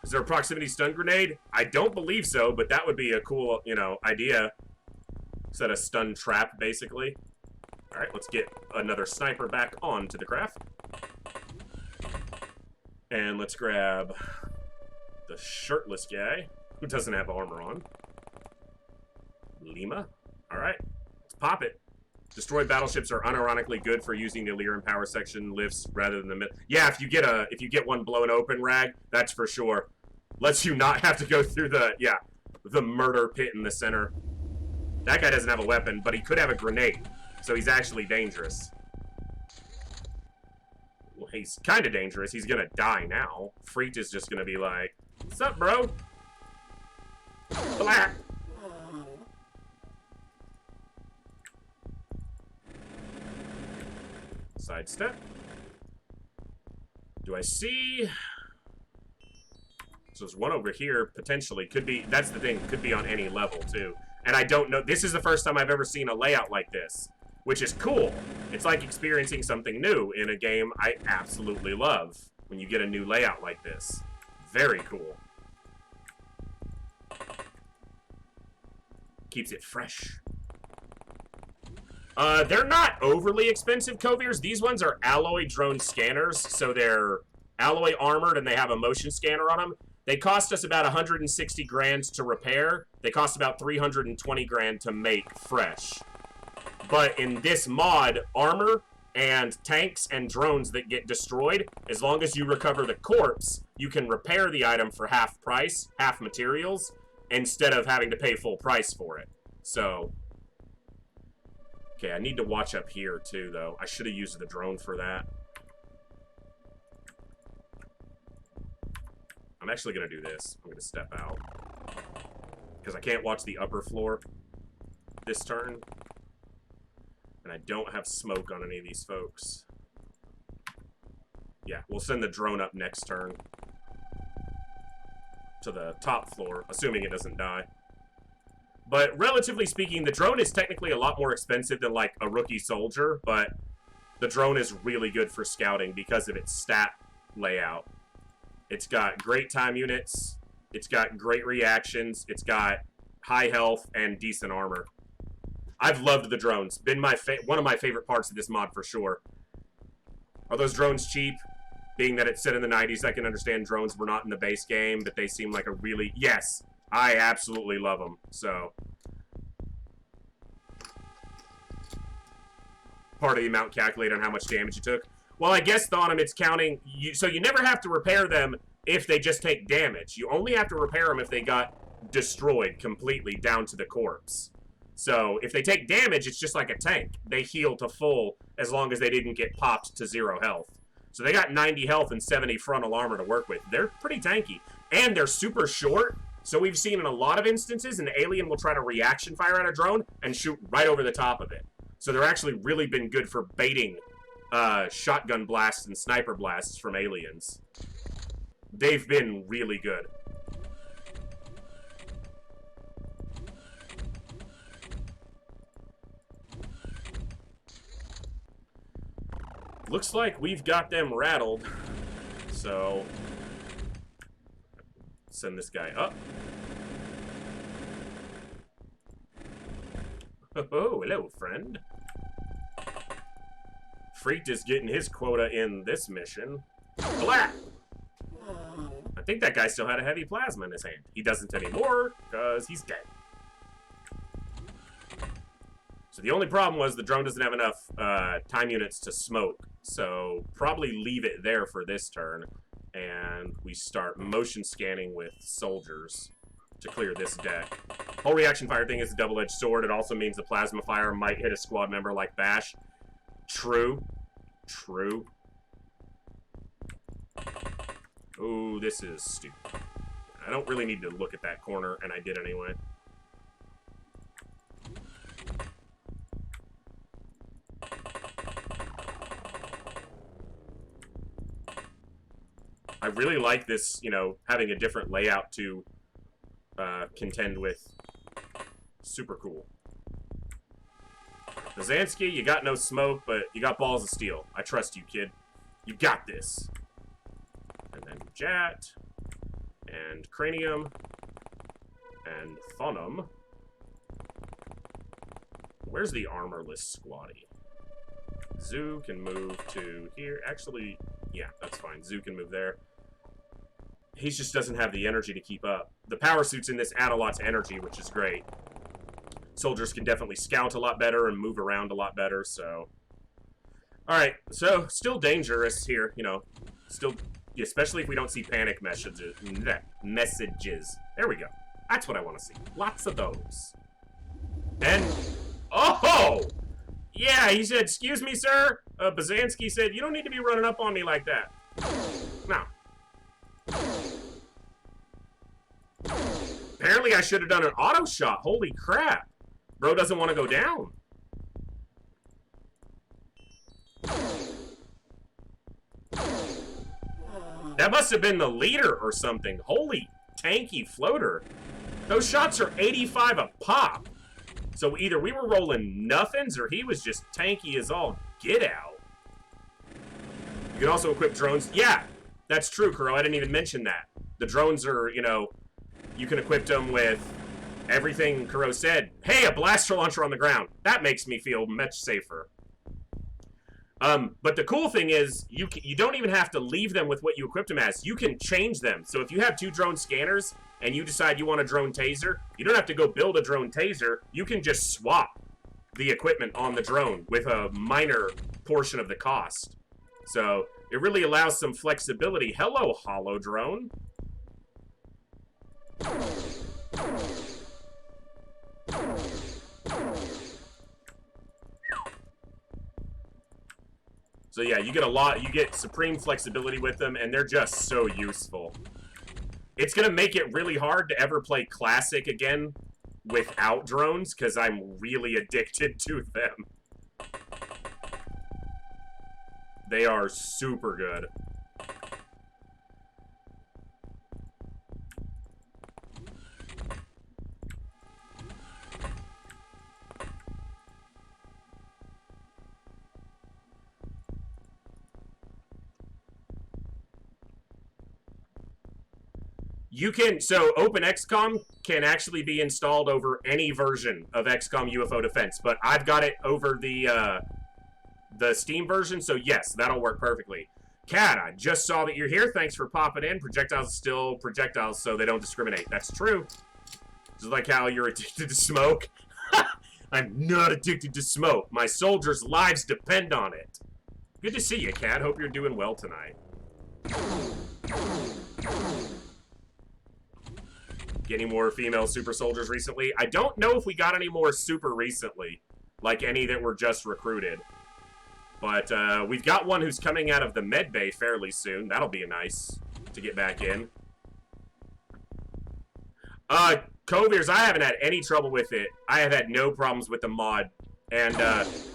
Is there a proximity stun grenade? I don't believe so, but that would be a cool, you know, idea. Set a stun trap, basically. Alright, let's get another sniper back onto the craft. And let's grab the shirtless guy, who doesn't have armor on. Lima. Alright, let's pop it. Destroyed battleships are unironically good for using the Illyrian power section lifts rather than the mid. Yeah, if you get one blown open, Rag, that's for sure. Lets you not have to go through the murder pit in the center. That guy doesn't have a weapon, but he could have a grenade, so he's actually dangerous. Well, he's kind of dangerous. He's gonna die now. Freet is just gonna be like, "What's up, bro?" Blah. Sidestep. Do I see... So there's one over here, potentially. Could be, that's the thing, could be on any level, too. And I don't know, this is the first time I've ever seen a layout like this, which is cool. It's like experiencing something new in a game I absolutely love when you get a new layout like this. Very cool. Keeps it fresh. They're not overly expensive Coviers. These ones are alloy drone scanners, so they're alloy armored and they have a motion scanner on them. They cost us about 160 grand to repair. They cost about 320 grand to make fresh. But in this mod, armor and tanks and drones that get destroyed, as long as you recover the corpse, you can repair the item for half price, half materials, instead of having to pay full price for it. So, okay, I need to watch up here too, though. I should have used the drone for that. I'm actually going to do this. I'm going to step out. Because I can't watch the upper floor this turn. And I don't have smoke on any of these folks. Yeah, we'll send the drone up next turn. To the top floor, assuming it doesn't die. But relatively speaking, the drone is technically a lot more expensive than like a rookie soldier, but the drone is really good for scouting because of its stat layout. It's got great time units, it's got great reactions, it's got high health and decent armor. I've loved the drones. Been one of my favorite parts of this mod for sure. Are those drones cheap? Being that it's set in the 90s, I can understand drones were not in the base game, but they seem like a really... Yes, I absolutely love them, so... Part of the amount calculated on how much damage you took. Well, I guess on them it's counting... So you never have to repair them if they just take damage. You only have to repair them if they got destroyed completely down to the corpse. So if they take damage, it's just like a tank. They heal to full as long as they didn't get popped to 0 health. So they got 90 health and 70 frontal armor to work with. They're pretty tanky. And they're super short. So we've seen in a lot of instances an alien will try to reaction fire at a drone and shoot right over the top of it. So they're actually really been good for baiting shotgun blasts and sniper blasts from aliens. They've been really good. Looks like we've got them rattled, so send this guy up. Oh, hello, friend. Freaked is getting his quota in this mission. Blah! I think that guy still had a heavy plasma in his hand. He doesn't anymore, because he's dead. So the only problem was the drone doesn't have enough time units to smoke. So probably leave it there for this turn. And we start motion scanning with soldiers to clear this deck. Whole reaction fire thing is a double-edged sword. It also means the plasma fire might hit a squad member like Bash. True. True. Ooh, this is stupid. I don't really need to look at that corner, and I did anyway. I really like this, you know, having a different layout to contend with. Super cool. Bazansky, you got no smoke, but you got balls of steel. I trust you, kid. You got this. And then Jat, and Cranium, and Funum. Where's the armorless squatty? Zoo can move to here. Actually, yeah, that's fine. Zoo can move there. He just doesn't have the energy to keep up. The power suits in this add a lot to energy, which is great. Soldiers can definitely scout a lot better and move around a lot better, so... Alright, so, still dangerous here, you know. Still, especially if we don't see panic messages. There we go. That's what I want to see. Lots of those. And... Oh! Yeah, he said, excuse me, sir. Bazansky said, you don't need to be running up on me like that. No. Apparently I should have done an auto shot. Holy crap. Bro doesn't want to go down. That must have been the leader or something. Holy tanky floater. Those shots are 85 a pop. So either we were rolling nothings or he was just tanky as all get out. You can also equip drones. Yeah, that's true, Kuro. I didn't even mention that. The drones are, you know, you can equip them with everything Kuro said. Hey, a blaster launcher on the ground. That makes me feel much safer. But the cool thing is, you don't even have to leave them with what you equipped them as. You can change them. So if you have 2 drone scanners and you decide you want a drone taser, you don't have to go build a drone taser. You can just swap the equipment on the drone with a minor portion of the cost. So it really allows some flexibility. Hello, Hollow Drone. So yeah, you get supreme flexibility with them, and they're just so useful. It's gonna make it really hard to ever play Classic again without drones, because I'm really addicted to them. They are super good. You can, so openxcom can actually be installed over any version of XCOM UFO Defense, but I've got it over the Steam version, so yes, that'll work perfectly. Cat, I just saw that you're here. Thanks for popping in. Projectiles are still projectiles, so they don't discriminate. That's true. Just like how you're addicted to smoke. I'm not addicted to smoke. My soldiers' lives depend on it. Good to see you, Cat. Hope you're doing well tonight. Get any more female super soldiers recently? I don't know if we got any more super recently, like any that were just recruited. But we've got one who's coming out of the med bay fairly soon. That'll be nice to get back in. Coviers, I haven't had any trouble with it. I have had no problems with the mod. And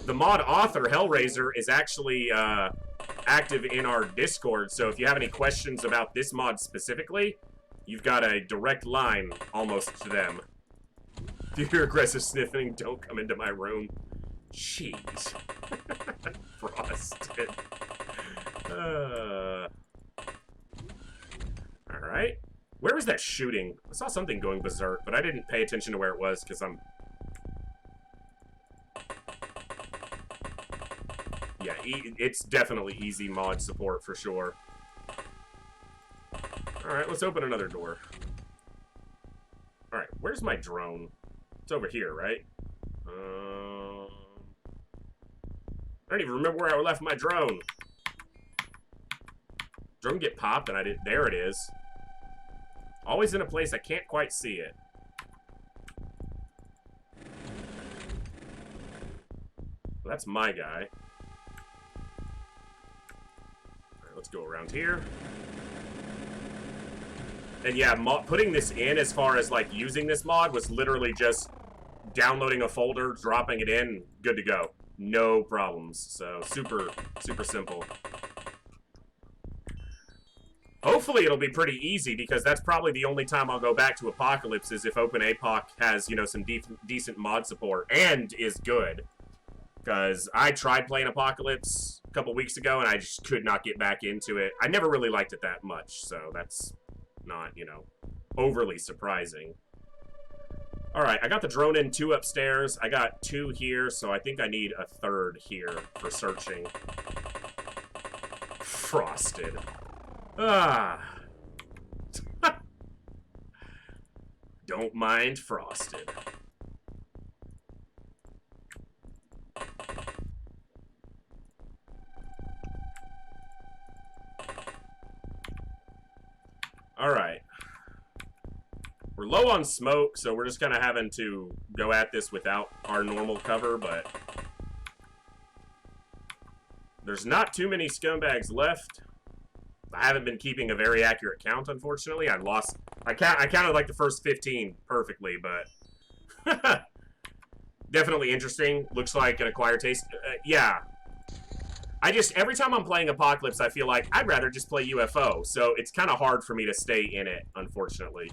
the mod author, Hellraiser, is actually active in our Discord. So if you have any questions about this mod specifically, you've got a direct line almost to them. If you hear aggressive sniffing, don't come into my room. Jeez. Frosted. Alright. Where was that shooting? I saw something going berserk, but I didn't pay attention to where it was because I'm... Yeah, it's definitely easy mod support for sure. Alright, let's open another door. Alright, where's my drone? It's over here, right? I don't even remember where I left my drone. Drone get popped and I did. There it is. Always in a place I can't quite see it. Well, that's my guy. Alright, let's go around here. And yeah, putting this in as far as like using this mod was literally just downloading a folder, dropping it in, good to go. No problems. So super, super simple. Hopefully it'll be pretty easy because that's probably the only time I'll go back to Apocalypse is if OpenAPOC has, you know, some decent mod support and is good. Because I tried playing Apocalypse a couple weeks ago and I just could not get back into it. I never really liked it that much, so that's not, you know, overly surprising. Alright, I got the drone in 2 upstairs. I got 2 here, so I think I need a 3rd here for searching. Frosted. Ah. Don't mind Frosted. Alright. We're low on smoke, so we're just kind of having to go at this without our normal cover, but there's not too many scumbags left. I haven't been keeping a very accurate count, unfortunately. I counted like the first 15 perfectly, but definitely interesting. Looks like an acquired taste. Yeah. every time I'm playing Apocalypse, I feel like I'd rather just play UFO. So it's kind of hard for me to stay in it, unfortunately.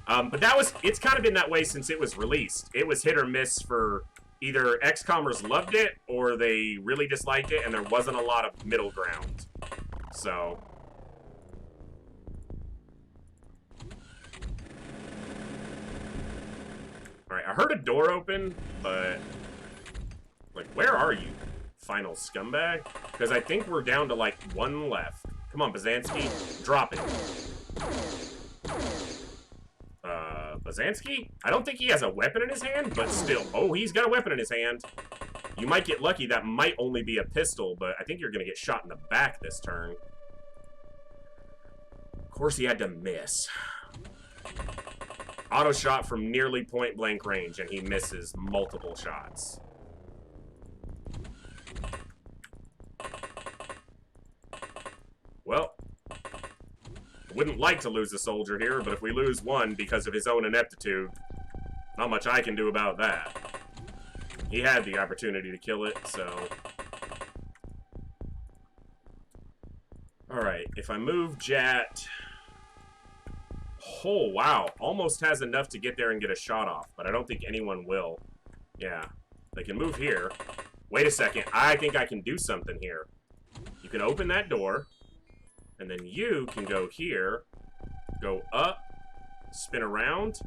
But it's kind of been that way since it was released. It was hit or miss for either XCommers loved it or they really disliked it, and there wasn't a lot of middle ground. So. Alright, I heard a door open, but. Like, where are you, final scumbag? Because I think we're down to, like, one left. Come on, Bazansky. Drop it. Bazansky? I don't think he has a weapon in his hand, but still. Oh, he's got a weapon in his hand. You might get lucky. That might only be a pistol, but I think you're going to get shot in the back this turn. Of course, he had to miss. Auto shot from nearly point-blank range, and he misses multiple shots. Well, I wouldn't like to lose a soldier here, but if we lose one because of his own ineptitude, not much I can do about that. He had the opportunity to kill it, so... Alright, if I move Jat... Oh, wow. Almost has enough to get there and get a shot off, but I don't think anyone will. Yeah. They can move here. Wait a second. I think I can do something here. You can open that door. And then you can go here, go up, spin around,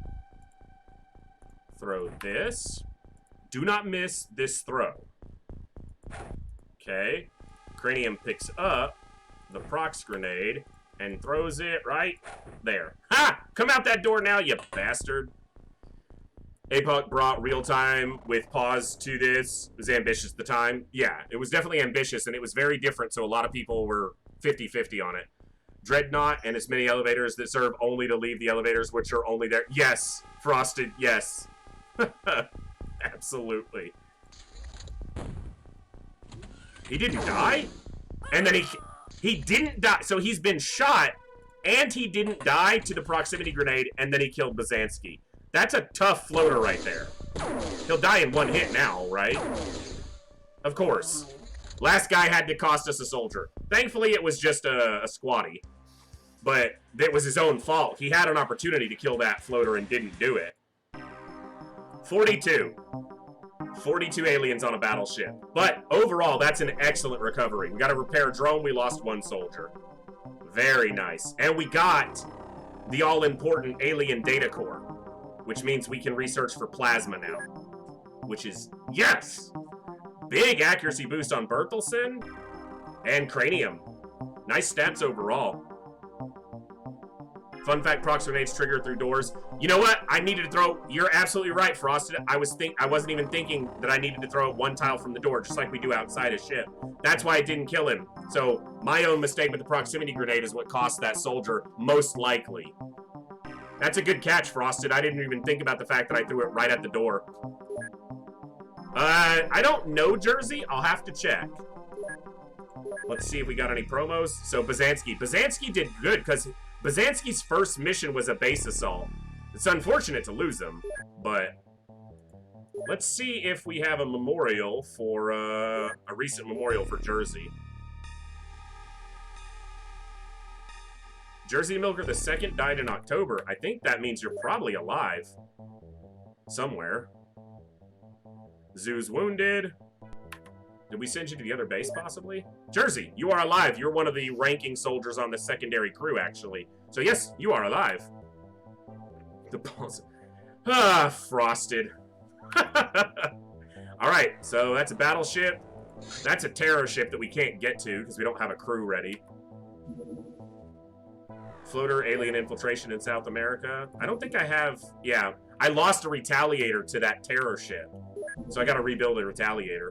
throw this. Do not miss this throw. Okay. Cranium picks up the prox grenade and throws it right there. Ha! Come out that door now, you bastard. APOC brought real time with pause to this. It was ambitious at the time. Yeah, it was definitely ambitious, and it was very different, so a lot of people were 50-50 on it. Dreadnought and as many elevators that serve only to leave the elevators which are only there. Yes, Frosted, yes. Absolutely. He didn't die? And then he didn't die. So he's been shot and he didn't die to the proximity grenade and then he killed Bazansky. That's a tough floater right there. He'll die in one hit now, right? Of course. Last guy had to cost us a soldier. Thankfully, it was just a squatty. But it was his own fault. He had an opportunity to kill that floater and didn't do it. 42. 42 aliens on a battleship. But overall, that's an excellent recovery. We got to repair a drone. We lost one soldier. Very nice. And we got the all-important alien data core, which means we can research for plasma now. Which is, yes! Big accuracy boost on Berthelsen and Cranium. Nice stats overall. Fun fact, prox grenades trigger through doors. You know what? I needed to throw... You're absolutely right, Frosted. I wasn't even thinking that I needed to throw one tile from the door, just like we do outside a ship. That's why I didn't kill him. So, my own mistake with the proximity grenade is what cost that soldier, most likely. That's a good catch, Frosted. I didn't even think about the fact that I threw it right at the door. I don't know Jersey. I'll have to check. Let's see if we got any promos. So, Bazansky. Bazansky did good, because Bazansky's first mission was a base assault. It's unfortunate to lose him, but... Let's see if we have a memorial for, a recent memorial for Jersey. Jersey Milker II died in October. I think that means you're probably alive. Somewhere. Zoo's wounded. Did we send you to the other base, possibly? Jersey, you are alive. You're one of the ranking soldiers on the secondary crew, actually. So yes, you are alive. The balls. Ah, Frosted. Alright, so that's a battleship. That's a terror ship that we can't get to because we don't have a crew ready. Floater, alien infiltration in South America. I don't think I have... Yeah, I lost a retaliator to that terror ship. So I gotta rebuild a retaliator.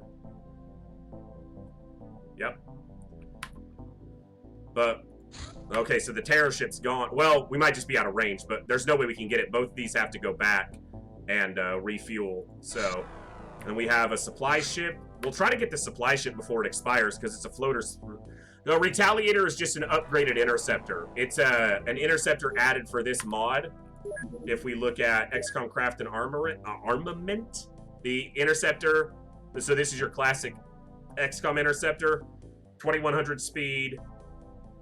Yep. But, okay, so the terror ship's gone. Well, we might just be out of range, but there's no way we can get it. Both of these have to go back and refuel. So, and we have a supply ship. We'll try to get the supply ship before it expires because it's a floater. No, Retaliator is just an upgraded interceptor. It's an interceptor added for this mod. If we look at XCOM Craft and Armament, the interceptor, so this is your classic XCOM interceptor. 2100 speed,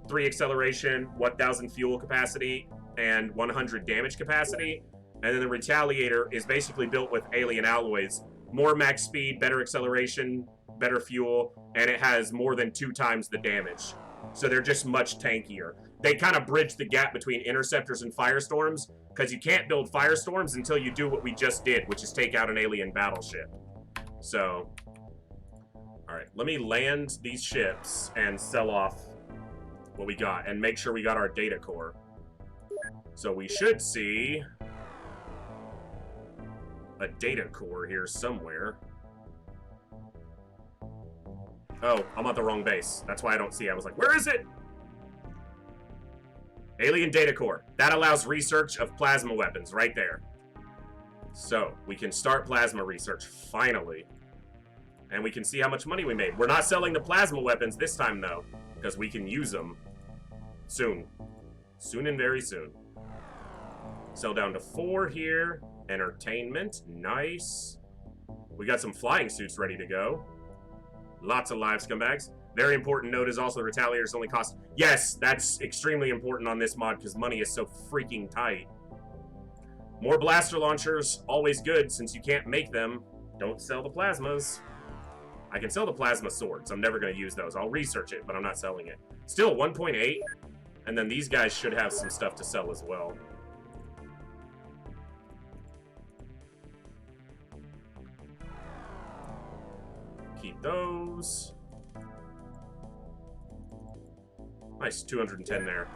3 acceleration, 1000 fuel capacity, and 100 damage capacity. And then the Retaliator is basically built with alien alloys. More max speed, better acceleration, better fuel, and it has more than 2 times the damage. So they're just much tankier. They kind of bridge the gap between interceptors and firestorms, because you can't build firestorms until you do what we just did, which is take out an alien battleship. So, alright, let me land these ships and sell off what we got, and make sure we got our data core. So we should see a data core here somewhere. Oh, I'm on the wrong base. That's why I don't see it. I was like, where is it? Alien data core. That allows research of plasma weapons right there. So, we can start plasma research, finally. And we can see how much money we made. We're not selling the plasma weapons this time, though, because we can use them soon. Soon and very soon. Sell down to 4 here. Entertainment. Nice. We got some flying suits ready to go. Lots of live scumbags. Very important note is also the Retaliators only cost... Yes, that's extremely important on this mod because money is so freaking tight. More blaster launchers, always good since you can't make them. Don't sell the plasmas. I can sell the plasma swords. I'm never going to use those. I'll research it, but I'm not selling it. Still, 1.8. And then these guys should have some stuff to sell as well. Keep those. Nice, 210 there.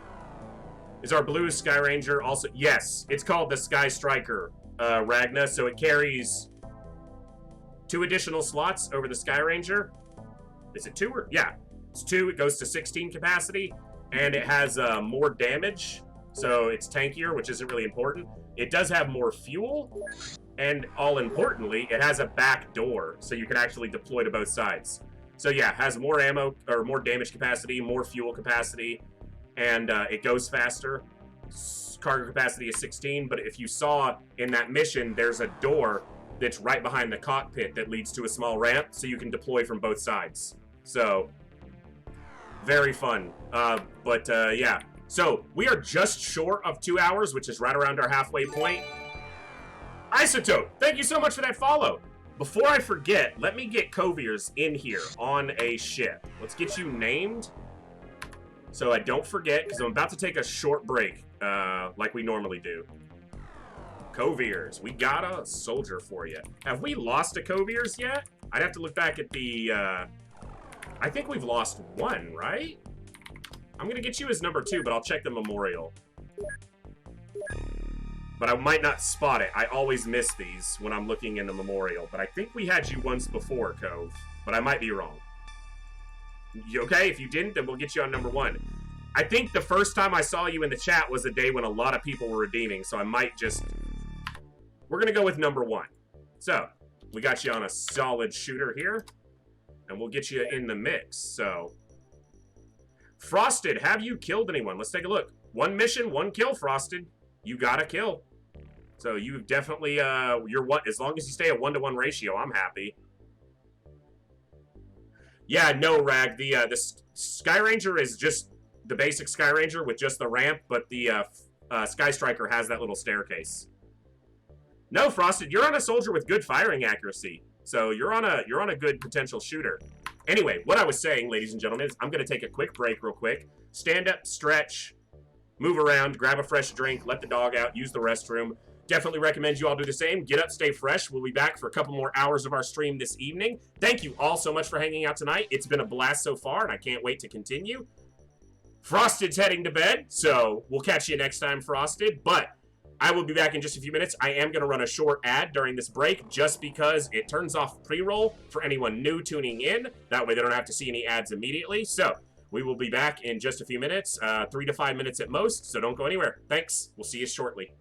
Is our blue Sky Ranger also... Yes, it's called the Sky Striker, Ragna, so it carries 2 additional slots over the Sky Ranger. Is it 2 or... Yeah, it's 2. It goes to 16 capacity, and it has more damage, so it's tankier, which isn't really important. It does have more fuel, and all importantly, it has a back door, so you can actually deploy to both sides. So yeah, has more ammo, or more damage capacity, more fuel capacity, and it goes faster. Cargo capacity is 16, but if you saw in that mission, there's a door that's right behind the cockpit that leads to a small ramp, so you can deploy from both sides. So, very fun. Yeah. So, we are just short of 2 hours, which is right around our halfway point. Isotope, thank you so much for that follow. Before I forget, let me get Coviers in here on a ship. Let's get you named so I don't forget, because I'm about to take a short break, like we normally do. Coviers, we got a soldier for you. Have we lost a Coviers yet? I'd have to look back at the, I think we've lost 1, right? I'm going to get you as number 2, but I'll check the memorial. But I might not spot it. I always miss these when I'm looking in the memorial. But I think we had you once before, Cove. But I might be wrong. You okay? If you didn't, then we'll get you on number 1. I think the first time I saw you in the chat was a day when a lot of people were redeeming. So I might just... We're going to go with number 1. So, we got you on a solid shooter here. And we'll get you in the mix. So, Frosted, have you killed anyone? Let's take a look. 1 mission, 1 kill, Frosted. You got a kill. So you definitely, you're what? As long as you stay a 1-to-1 ratio, I'm happy. Yeah, no, Rag. The Sky Ranger is just the basic Sky Ranger with just the ramp, but the Sky Striker has that little staircase. No, Frosted, you're on a soldier with good firing accuracy, so you're on a good potential shooter. Anyway, what I was saying, ladies and gentlemen, is I'm going to take a quick break, real quick. Stand up, stretch. Move around, grab a fresh drink, let the dog out, use the restroom. Definitely recommend you all do the same. Get up, stay fresh. We'll be back for a couple more hours of our stream this evening. Thank you all so much for hanging out tonight. It's been a blast so far, and I can't wait to continue. Frosted's heading to bed, so we'll catch you next time, Frosted. But I will be back in just a few minutes. I am going to run a short ad during this break just because it turns off pre-roll for anyone new tuning in. That way they don't have to see any ads immediately. So... we will be back in just a few minutes, 3 to 5 minutes at most, so don't go anywhere. Thanks. We'll see you shortly.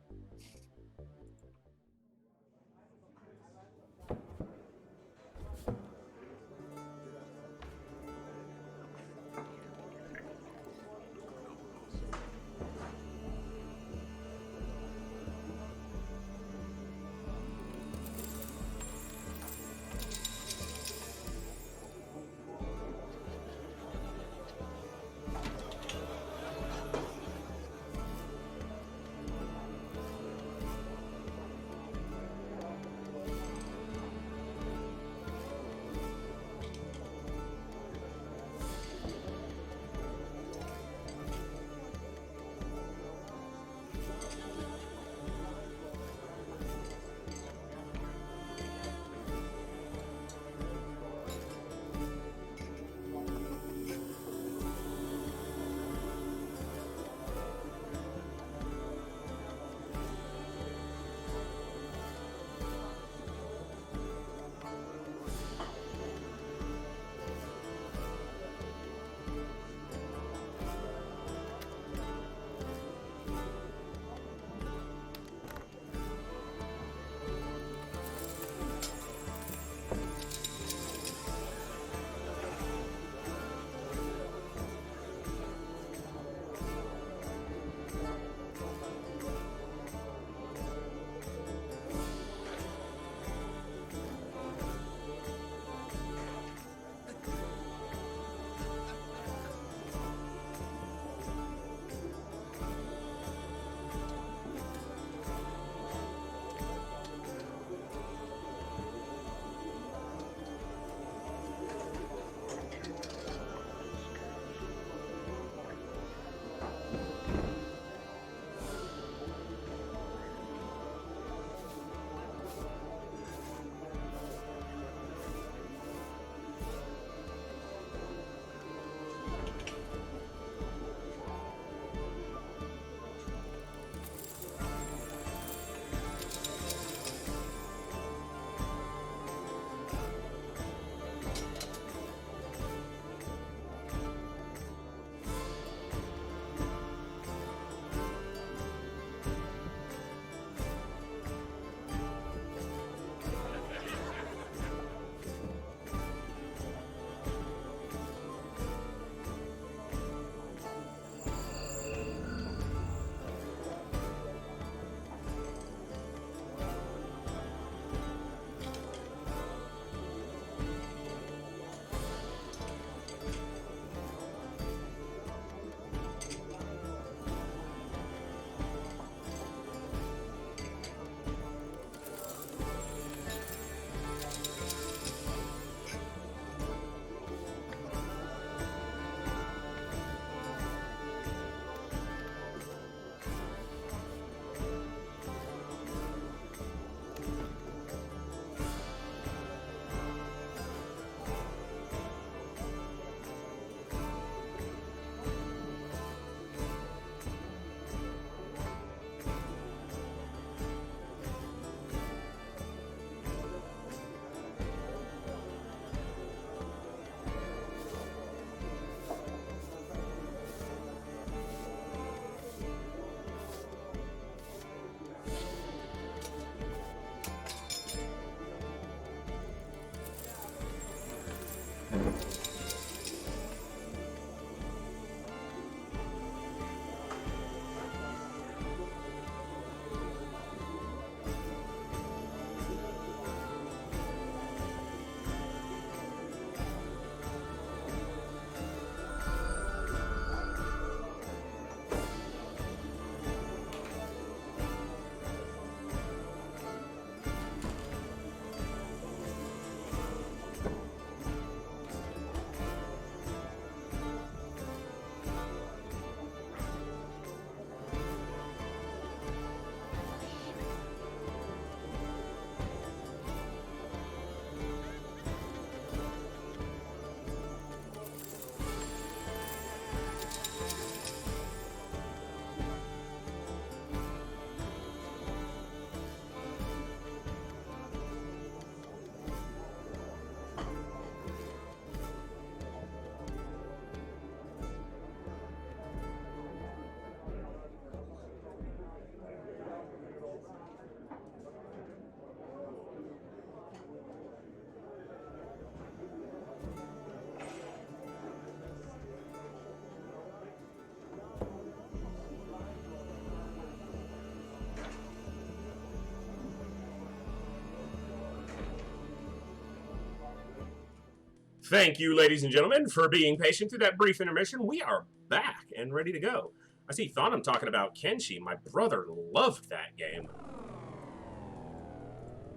Thank you, ladies and gentlemen, for being patient through that brief intermission. We are back and ready to go. I see Thonum talking about Kenshi. My brother loved that game.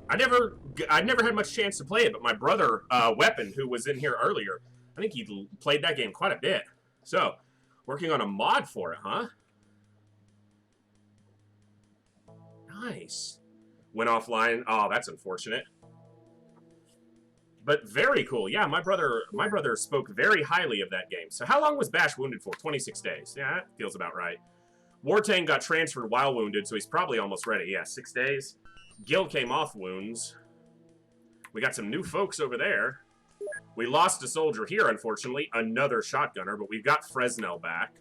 I never had much chance to play it, but my brother, Weapon, who was in here earlier, I think he played that game quite a bit. So, working on a mod for it, huh? Nice. Went offline. Oh, that's unfortunate. But very cool. Yeah, my brother spoke very highly of that game. So how long was Bash wounded for? 26 days. Yeah, that feels about right. Wartang got transferred while wounded, so he's probably almost ready. Yeah, 6 days. Gil came off wounds. We got some new folks over there. We lost a soldier here, unfortunately. Another shotgunner, but we've got Fresnel back.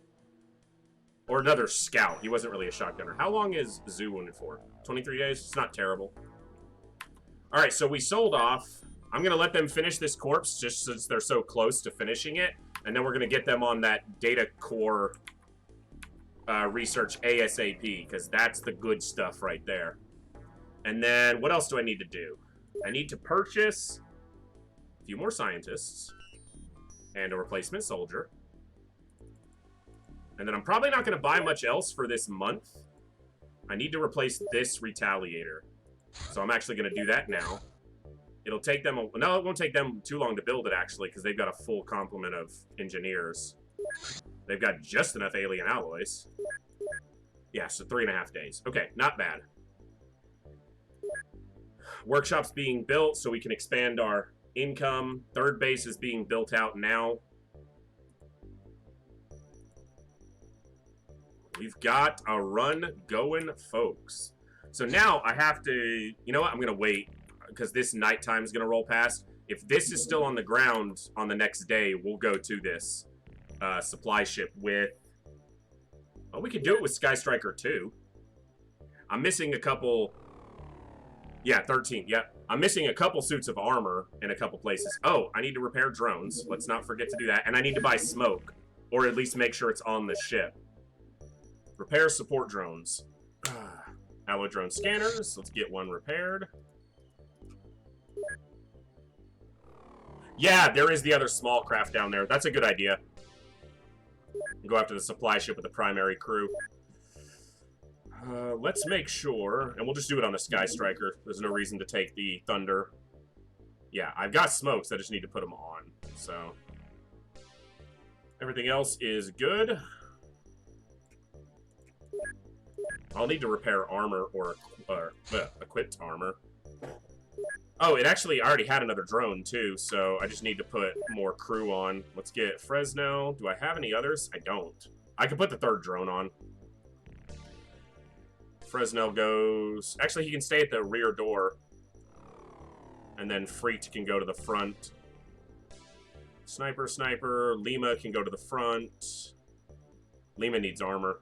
Or another scout. He wasn't really a shotgunner. How long is Zoo wounded for? 23 days? It's not terrible. Alright, so we sold off. I'm going to let them finish this corpse just since they're so close to finishing it. And then we're going to get them on that data core research ASAP, because that's the good stuff right there. And then what else do I need to do? I need to purchase a few more scientists and a replacement soldier. And then I'm probably not going to buy much else for this month. I need to replace this retaliator. So I'm actually going to do that now. It'll take them... No, it won't take them too long to build it, actually, because they've got a full complement of engineers. They've got just enough alien alloys. Yeah, so 3.5 days. Okay, not bad. Workshop's being built so we can expand our income. Third base is being built out now. We've got a run going, folks. So now I have to... You know what? I'm going to wait, because this nighttime is going to roll past. If this is still on the ground on the next day, we'll go to this supply ship with... Oh, we could do it with Sky Striker too. I'm missing a couple... Yeah, 13. Yep. I'm missing a couple suits of armor in a couple places. Oh, I need to repair drones. Let's not forget to do that. And I need to buy smoke. Or at least make sure it's on the ship. Repair support drones. Alloy drone scanners. Let's get one repaired. Yeah, there is the other small craft down there. That's a good idea. Go after the supply ship with the primary crew. Let's make sure, and we'll just do it on the Sky Striker. There's no reason to take the Thunder. Yeah, I've got smokes. I just need to put them on. So everything else is good. I'll need to repair armor or equipped armor. Oh, it actually I already had another drone too, so I just need to put more crew on. Let's get Fresno. Do I have any others? I don't. I can put the third drone on. Fresno goes... Actually, he can stay at the rear door. And then Freet can go to the front. Sniper. Lima can go to the front. Lima needs armor.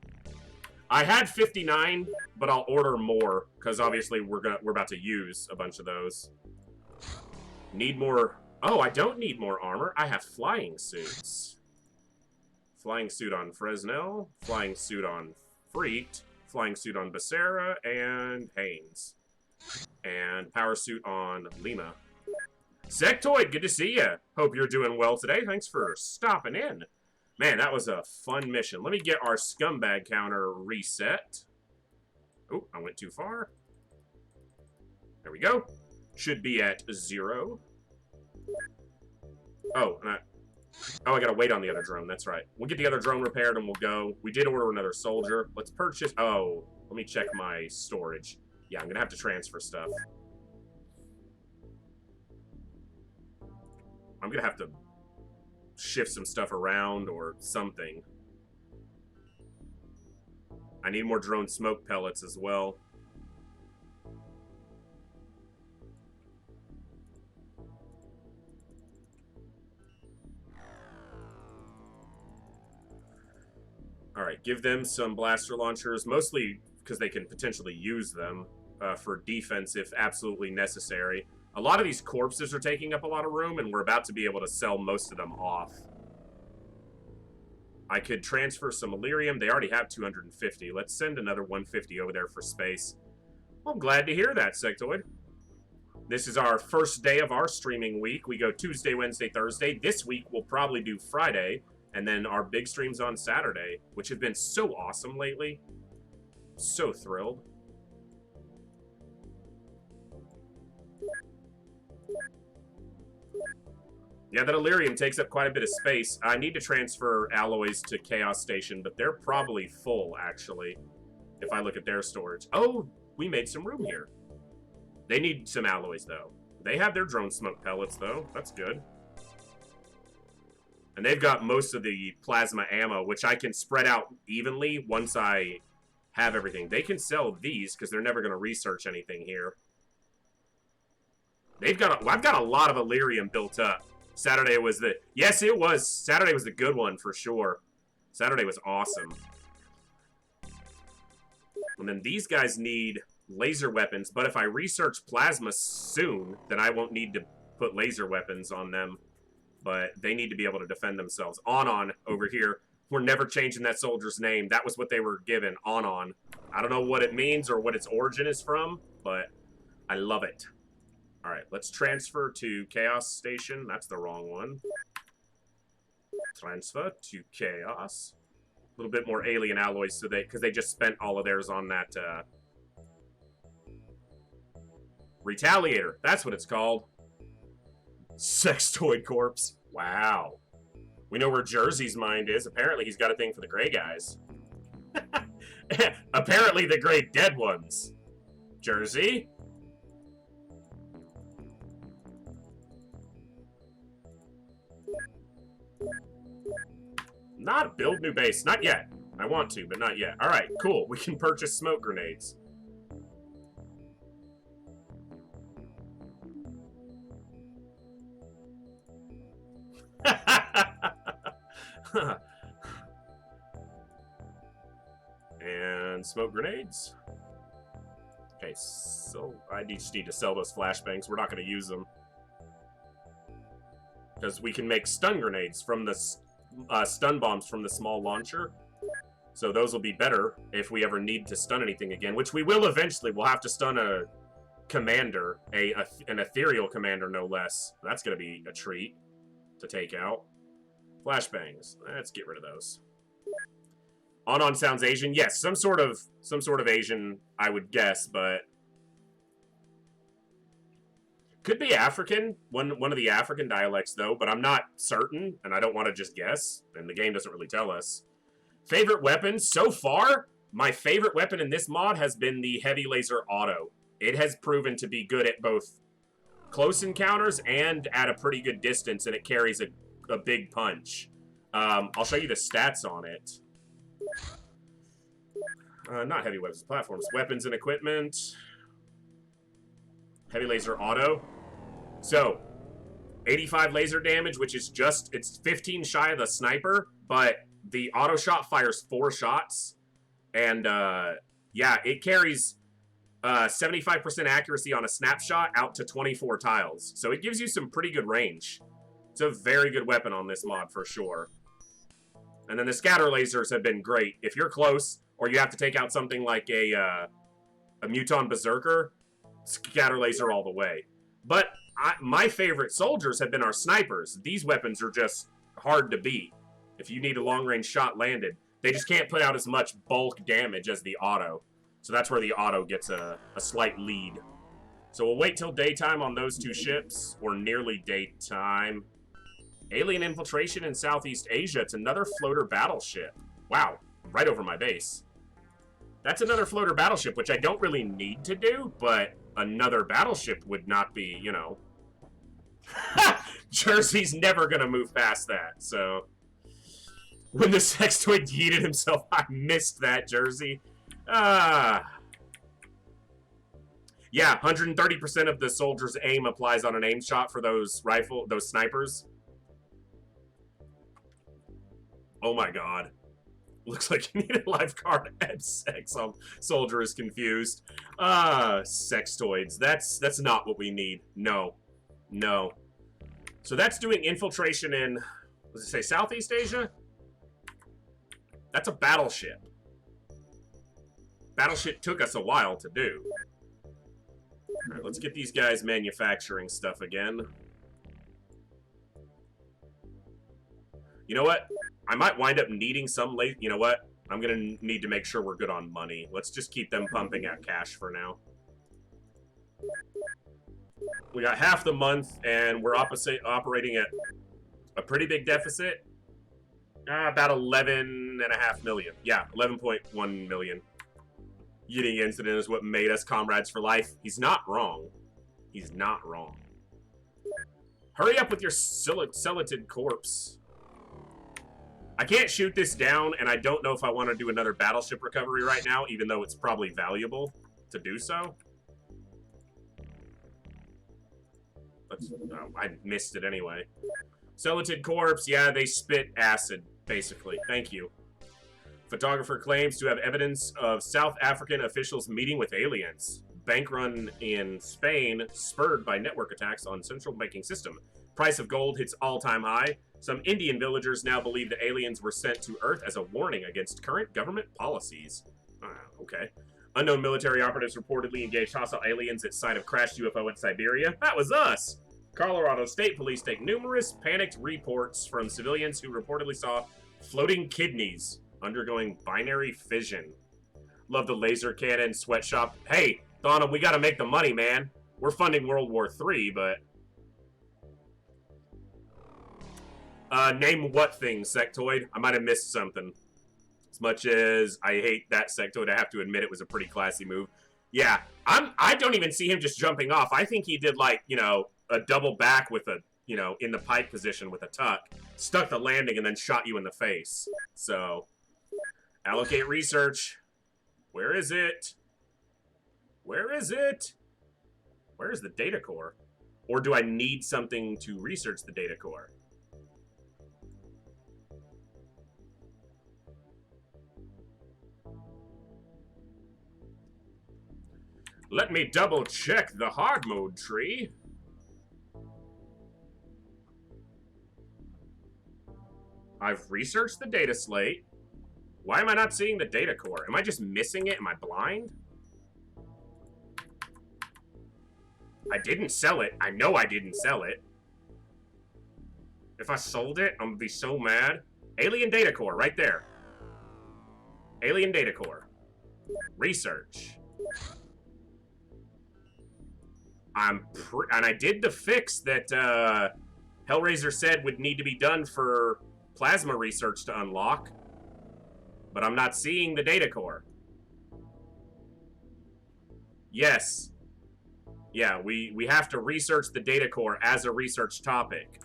I had 59, but I'll order more, because obviously we're about to use a bunch of those. Need more... Oh, I don't need more armor. I have flying suits. Flying suit on Fresnel. Flying suit on Freet. Flying suit on Becerra and Haynes. And power suit on Lima. Sectoid, good to see you. Hope you're doing well today. Thanks for stopping in. Man, that was a fun mission. Let me get our scumbag counter reset. Oh, I went too far. There we go. Should be at 0. Oh, I gotta wait on the other drone. That's right. We'll get the other drone repaired and we'll go. We did order another soldier. Let's purchase... Oh, let me check my storage. Yeah, I'm gonna have to transfer stuff. I'm gonna have to shift some stuff around or something. I need more drone smoke pellets as well. Alright, give them some blaster launchers, mostly because they can potentially use them for defense if absolutely necessary. A lot of these corpses are taking up a lot of room, and we're about to be able to sell most of them off. I could transfer some Illyrium. They already have 250. Let's send another 150 over there for space. Well, I'm glad to hear that, Sectoid. This is our first day of our streaming week. We go Tuesday, Wednesday, Thursday. This week we'll probably do Friday, and then our big streams on Saturday, which have been so awesome lately. So thrilled. Yeah, that Illyrium takes up quite a bit of space. I need to transfer alloys to Chaos Station, but they're probably full, actually, if I look at their storage. Oh, we made some room here. They need some alloys, though. They have their drone smoke pellets, though. That's good. And they've got most of the plasma ammo, which I can spread out evenly once I have everything. They can sell these, because they're never going to research anything here. They've got I've got a lot of Illyrium built up. Saturday was the... Yes, it was. Saturday was the good one, for sure. Saturday was awesome. And then these guys need laser weapons, but if I research plasma soon, then I won't need to put laser weapons on them. But they need to be able to defend themselves. On over here. We're never changing that soldier's name. That was what they were given. On. I don't know what it means or what its origin is from, but I love it. Alright, let's transfer to Chaos Station. That's the wrong one. Transfer to Chaos. A little bit more alien alloys, so because they just spent all of theirs on that Retaliator. That's what it's called. Sextoid corpse. Wow. We know where Jersey's mind is. Apparently he's got a thing for the gray guys. Apparently the gray dead ones. Jersey? Not build new base. Not yet. I want to, but not yet. Alright, cool. We can purchase smoke grenades. And smoke grenades. Okay, so I just need to sell those flashbangs. We're not going to use them. Because we can make stun grenades from the... stun bombs from the small launcher. So those will be better if we ever need to stun anything again, which we will eventually. We'll have to stun a commander, an ethereal commander, no less. That's going to be a treat to take out. Flashbangs. Let's get rid of those. On sounds Asian. Yes, some sort of Asian, I would guess, but could be African, one of the African dialects, though, but I'm not certain, and I don't want to just guess, and the game doesn't really tell us. Favorite weapons? So far, my favorite weapon in this mod has been the Heavy Laser Auto. It has proven to be good at both close encounters and at a pretty good distance, and it carries a big punch. I'll show you the stats on it. Not heavy weapons, platforms. Weapons and equipment. Heavy Laser Auto. So, 85 laser damage, which is just, it's 15 shy of the sniper, but the auto shot fires 4 shots. And, yeah, it carries 75% accuracy on a snapshot out to 24 tiles. So it gives you some pretty good range. It's a very good weapon on this mod for sure. And then the scatter lasers have been great. If you're close, or you have to take out something like a Muton Berserker, scatter laser all the way. But my favorite soldiers have been our snipers. These weapons are just hard to beat. If you need a long-range shot landed, they just can't put out as much bulk damage as the auto. So that's where the auto gets a slight lead. So we'll wait till daytime on those 2 ships, or nearly daytime. Alien infiltration in Southeast Asia. It's another floater battleship. Wow, right over my base. That's another floater battleship, which I don't really need to do, but another battleship would not be, you know... Jersey's never gonna move past that, so... When the sextoid yeeted himself, I missed that, Jersey. Yeah, 130% of the soldier's aim applies on an aim shot for those snipers. Oh my god. Looks like you need a lifeguard and xcom. Soldier is confused. Sextoids. That's not what we need. No. No. So that's doing infiltration in, does it say Southeast Asia? That's a battleship. Battleship took us a while to do. Alright, let's get these guys manufacturing stuff again. You know what? I might wind up needing some late... You know what? I'm going to need to make sure we're good on money. Let's just keep them pumping out cash for now. We got half the month, and we're operating at a pretty big deficit. About 11.5 million. Yeah, 11.1 million. Yitting incident is what made us comrades for life. He's not wrong. He's not wrong. Hurry up with your skeleton corpse. I can't shoot this down, and I don't know if I want to do another battleship recovery right now, even though it's probably valuable to do so. Oh, I missed it anyway. Skeleton corpse, yeah, they spit acid, basically. Thank you. Photographer claims to have evidence of South African officials meeting with aliens. Bank run in Spain, spurred by network attacks on central banking system. Price of gold hits all-time high. Some Indian villagers now believe the aliens were sent to Earth as a warning against current government policies. Okay. Unknown military operatives reportedly engaged hostile aliens at site of crashed UFO in Siberia. That was us! Colorado State Police take numerous panicked reports from civilians who reportedly saw floating kidneys undergoing binary fission. Love the laser cannon sweatshop. Hey, Donald, we gotta make the money, man. We're funding World War III, but... name what thing, Sectoid? I might have missed something. As much as I hate that Sectoid, I have to admit it was a pretty classy move. Yeah, I don't even see him just jumping off. I think he did, like, you know, a double back with a, you know, in the pike position with a tuck. Stuck the landing and then shot you in the face. So, allocate research. Where is it? Where is it? Where is the data core? Or do I need something to research the data core? Let me double check the hard mode tree. I've researched the data slate. Why am I not seeing the data core? Am I just missing it? Am I blind? I didn't sell it. I know I didn't sell it. If I sold it, I'm gonna be so mad. Alien data core, right there. Alien data core. Research. And I did the fix that Hellraiser said would need to be done for plasma research to unlock, but I'm not seeing the data core. Yes. Yeah, we have to research the data core as a research topic.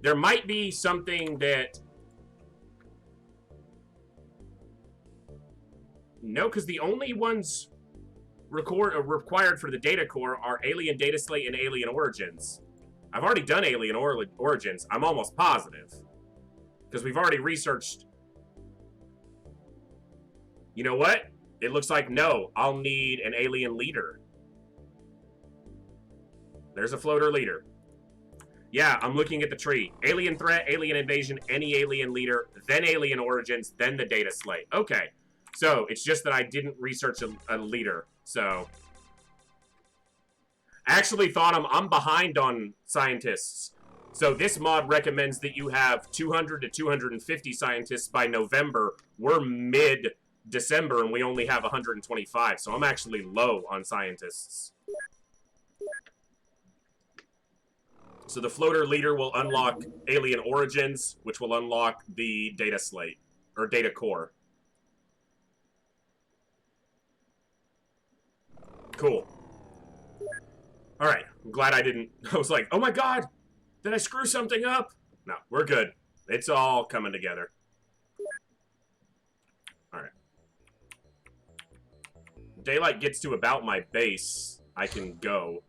There might be something that... No, because the only ones required for the data core are Alien Data Slate and Alien Origins. I've already done Alien Origins. I'm almost positive. Because we've already researched... You know what? It looks like no. I'll need an alien leader. There's a floater leader. Yeah, I'm looking at the tree. Alien threat, alien invasion, any alien leader, then alien origins, then the data slate. Okay. So, it's just that I didn't research a leader. So, actually, I'm behind on scientists. So this mod recommends that you have 200 to 250 scientists by November. We're mid-December and we only have 125. So I'm actually low on scientists. So the floater leader will unlock Alien Origins, which will unlock the data slate, or data core. Cool. Alright, I'm glad I didn't... I was like, oh my god! Did I screw something up? No, we're good. It's all coming together. Alright. Daylight gets to about my base, I can go.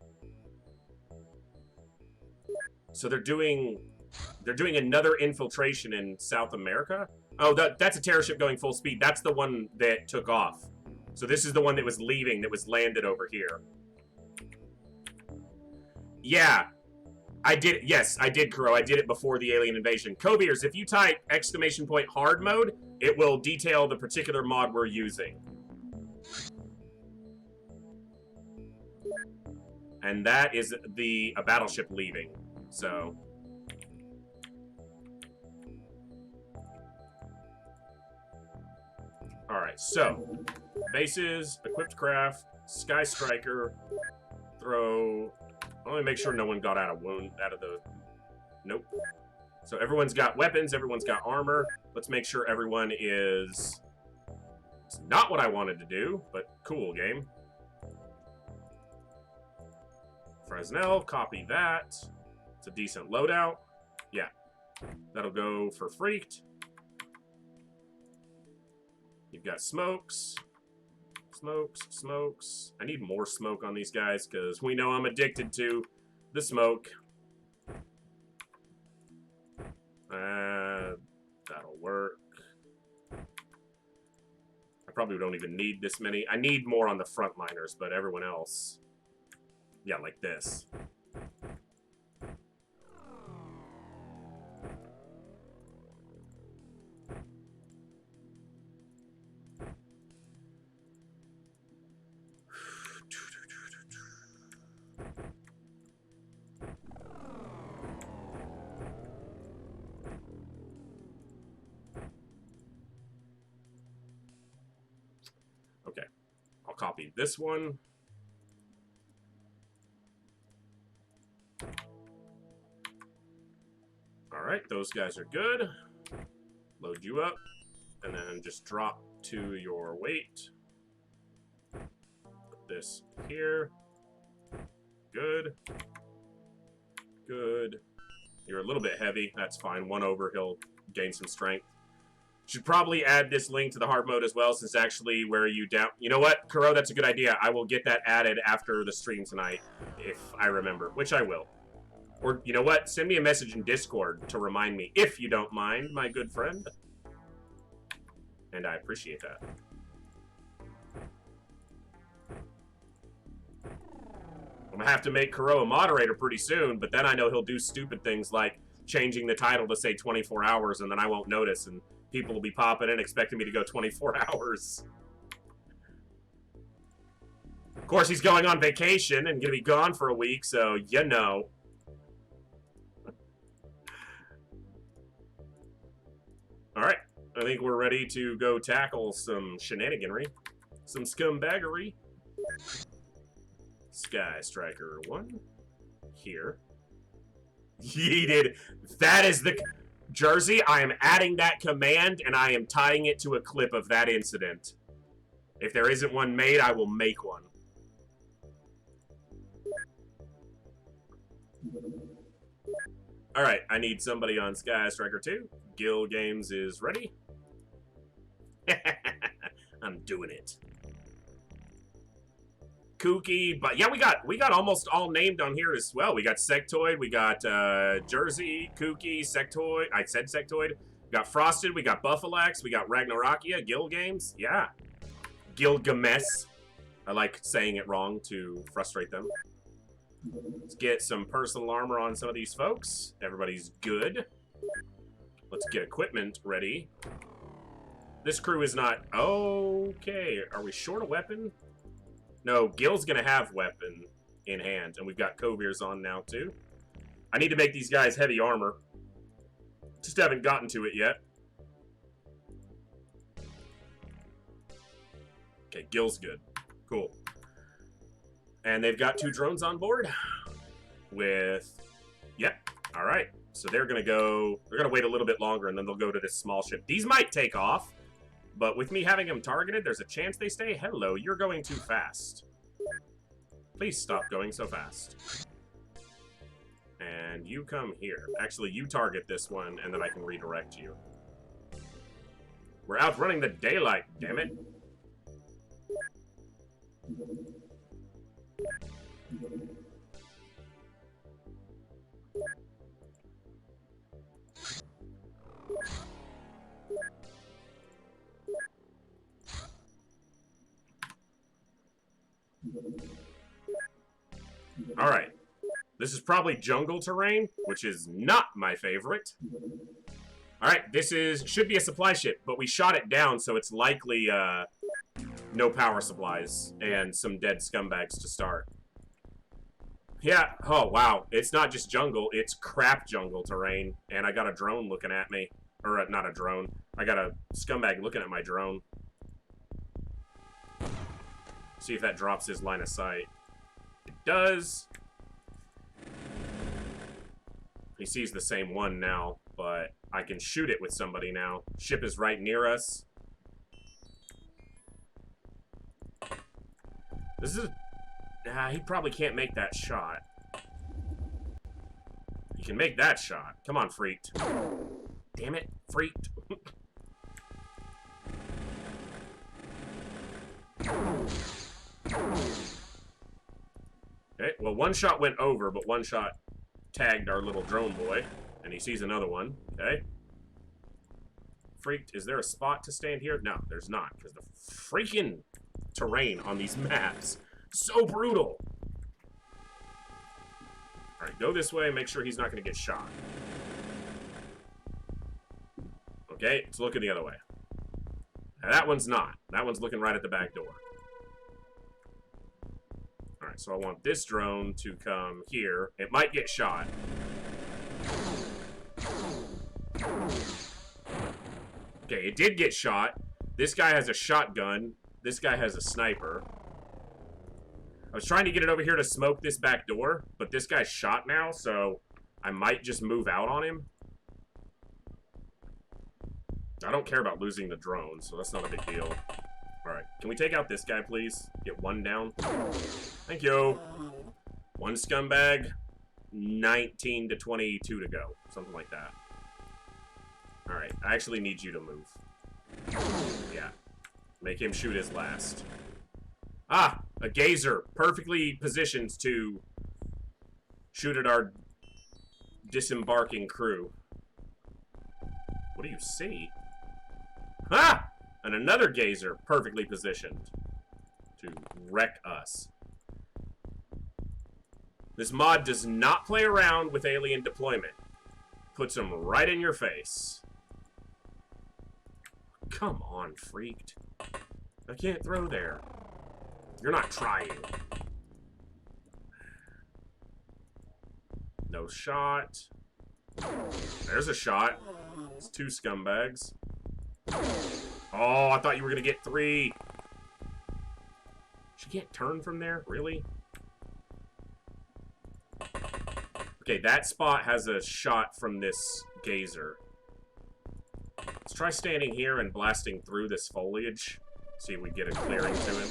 So they're doing another infiltration in South America? Oh, that's a terror ship going full speed. That's the one that took off. So this is the one that was leaving, that was landed over here. Yeah. I did, yes, I did, Kuro. I did it before the alien invasion. Cobiers, if you type ! hard mode, it will detail the particular mod we're using. And that is a battleship leaving. So... Alright, so... Bases, equipped craft, Sky Striker, throw... Let me make sure no one got out of the... Nope. So everyone's got weapons, everyone's got armor. Let's make sure everyone is... It's not what I wanted to do, but cool, game. Fresnel, copy that. It's a decent loadout. Yeah. That'll go for Freaked. You've got smokes. Smokes. I need more smoke on these guys, because we know I'm addicted to the smoke. That'll work. I probably don't even need this many. I need more on the frontliners, but everyone else... Yeah, like this. Okay, I'll copy this one. Alright, those guys are good. Load you up, and then just drop to your weight. Put this here. Good. Good. You're a little bit heavy. That's fine. 1 over, he'll gain some strength. Should probably add this link to the hard mode as well, since actually where you down... You know what, Kuro, that's a good idea. I will get that added after the stream tonight, if I remember, which I will. Or, you know what, send me a message in Discord to remind me, if you don't mind, my good friend. And I appreciate that. I'm gonna have to make Kuro a moderator pretty soon, but then I know he'll do stupid things like changing the title to say 24 hours, and then I won't notice, and people will be popping in expecting me to go 24 hours. Of course, he's going on vacation and gonna be gone for a week, so you know. Alright, I think we're ready to go tackle some shenaniganry. Some scumbaggery. Sky Striker 1. Here. Yeeted. That is the... Jersey, I am adding that command, and I am tying it to a clip of that incident. If there isn't one made, I will make one. Alright, I need somebody on Sky Striker 2. Gil Games is ready. I'm doing it. Kooky, but yeah, we got almost all named on here as well. We got Sectoid, we got Jersey, Kooky, Sectoid. I said Sectoid. We got Frosted, we got Buffalax, we got Ragnarokia, Gil Games. Yeah. Gilgamesh. I like saying it wrong to frustrate them. Let's get some personal armor on some of these folks. Everybody's good. Let's get equipment ready. This crew is not... Okay, are we short a weapon? No, Gil's gonna have weapon in hand, and we've got Kovir's on now, too. I need to make these guys heavy armor. Just haven't gotten to it yet. Okay, Gil's good. Cool. And they've got 2 drones on board. With... Yep, alright. So they're gonna go... They're gonna wait a little bit longer, and then they'll go to this small ship. These might take off. But with me having them targeted, there's a chance they stay. Hello, you're going too fast. Please stop going so fast. And you come here. Actually, you target this one, and then I can redirect you. We're outrunning the daylight, damn it. Alright. This is probably jungle terrain, which is not my favorite. Alright, this should be a supply ship, but we shot it down, so it's likely no power supplies and some dead scumbags to start. Yeah, oh wow. It's not just jungle, it's crap jungle terrain. And I got a drone looking at me. Or not a drone. I got a scumbag looking at my drone. See if that drops his line of sight. It does. He sees the same one now, but I can shoot it with somebody now. Ship is right near us. This is... he probably can't make that shot. He can make that shot. Come on, freaked. Damn it, freaked. Okay, well, one shot went over, but one shot tagged our little drone boy. And he sees another one. Okay. Freaked. Is there a spot to stand here? No, there's not. Because the freaking terrain on these maps, so brutal. Alright, go this way and make sure he's not going to get shot. Okay, it's looking the other way. Now, that one's not. That one's looking right at the back door. Alright, so I want this drone to come here. It might get shot. Okay, it did get shot. This guy has a shotgun. This guy has a sniper. I was trying to get it over here to smoke this back door, but this guy's shot now, so I might just move out on him. I don't care about losing the drone, so that's not a big deal. Alright, can we take out this guy, please? Get one down. Thank you. One scumbag. 19 to 22 to go. Something like that. Alright, I actually need you to move. Yeah. Make him shoot his last. Ah! A gazer. Perfectly positioned to shoot at our disembarking crew. What do you see? Ah! And another gazer perfectly positioned to wreck us. This mod does not play around with alien deployment. Puts them right in your face. Come on, freaked. I can't throw there. You're not trying. No shot. There's a shot. It's two scumbags. Oh, I thought you were going to get three. She can't turn from there? Really? Okay, that spot has a shot from this gazer. Let's try standing here and blasting through this foliage. See if we get a clearing to him.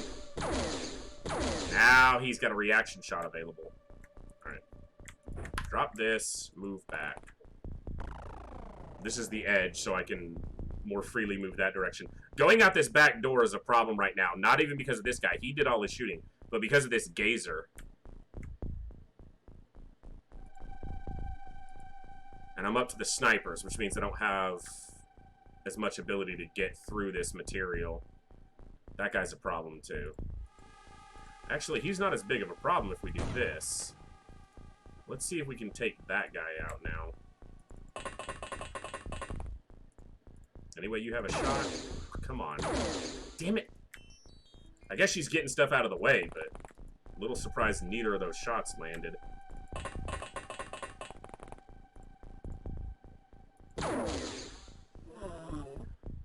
Now he's got a reaction shot available. Alright. Drop this, move back. This is the edge, so I can more freely move that direction. Going out this back door is a problem right now. Not even because of this guy. He did all his shooting. But because of this gazer. And I'm up to the snipers, which means I don't have as much ability to get through this material. That guy's a problem, too. Actually, he's not as big of a problem if we do this. Let's see if we can take that guy out now. Anyway, you have a shot? Come on. Damn it. I guess she's getting stuff out of the way, but a little surprised neither of those shots landed.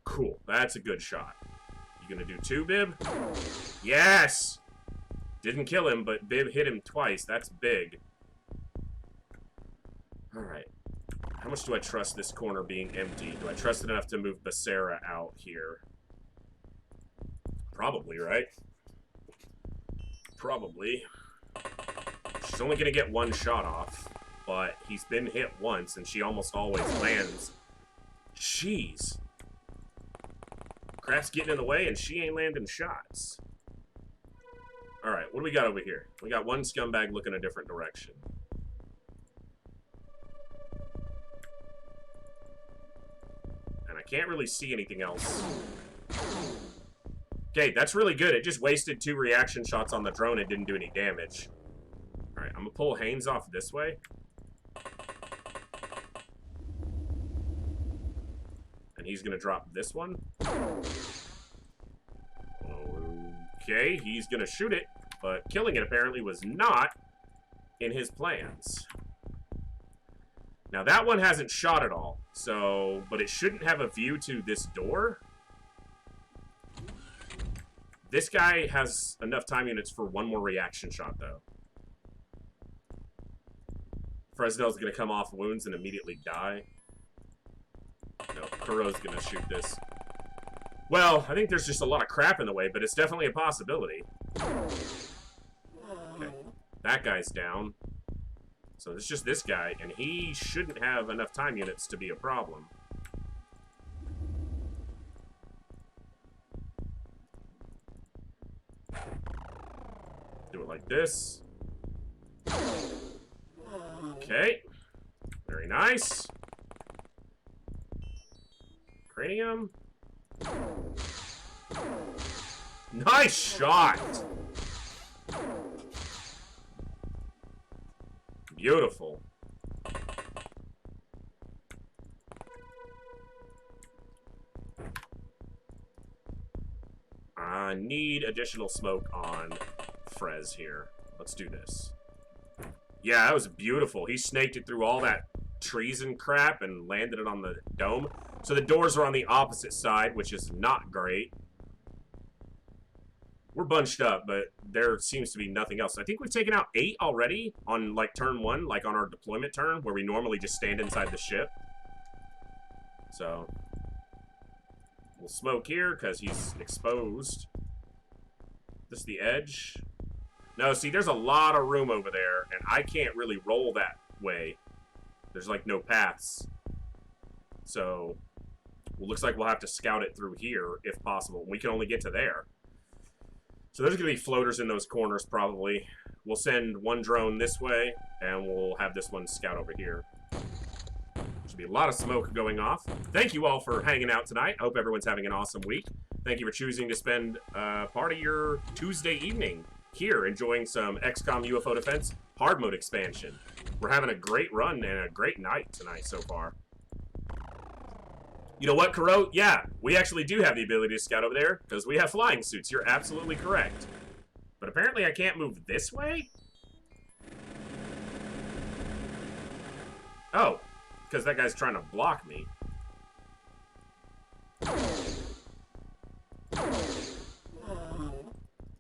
Cool. That's a good shot. You gonna do two, Bib? Yes! Didn't kill him, but Bib hit him twice. That's big. Alright. How much do I trust this corner being empty? Do I trust it enough to move Becerra out here? Probably, right? Probably. She's only gonna get one shot off, but he's been hit once, and she almost always lands. Jeez. Crap's getting in the way, and she ain't landing shots. Alright, what do we got over here? We got one scumbag looking a different direction. And I can't really see anything else. Okay, that's really good. It just wasted 2 reaction shots on the drone and didn't do any damage. Alright, I'm gonna pull Haynes off this way. And he's gonna drop this one. Okay, he's gonna shoot it, but killing it apparently was not in his plans. Now, that one hasn't shot at all, so... But it shouldn't have a view to this door. This guy has enough time units for one more reaction shot, though. Fresnel's going to come off wounds and immediately die. No, Kuro's going to shoot this. Well, I think there's just a lot of crap in the way, but it's definitely a possibility. Okay, that guy's down. So it's just this guy, and he shouldn't have enough time units to be a problem. Do it like this. Okay. Very nice. Cranium. Nice shot! Beautiful. I need additional smoke on Frez here. Let's do this. Yeah, that was beautiful. He snaked it through all that trees and crap and landed it on the dome. So the doors are on the opposite side, which is not great. We're bunched up, but there seems to be nothing else. I think we've taken out 8 already on, like, turn 1, like on our deployment turn, where we normally just stand inside the ship. So, we'll smoke here, because he's exposed. This the edge? No, see, there's a lot of room over there, and I can't really roll that way. There's, like, no paths. So, well, looks like we'll have to scout it through here, if possible. We can only get to there. So there's going to be floaters in those corners, probably. We'll send one drone this way, and we'll have this one scout over here. Should be a lot of smoke going off. Thank you all for hanging out tonight. I hope everyone's having an awesome week. Thank you for choosing to spend part of your Tuesday evening here enjoying some XCOM UFO Defense Hardmode Expansion. We're having a great run and a great night tonight so far. You know what, Kuro? Yeah, we actually do have the ability to scout over there, because we have flying suits. You're absolutely correct. But apparently I can't move this way? Oh, because that guy's trying to block me.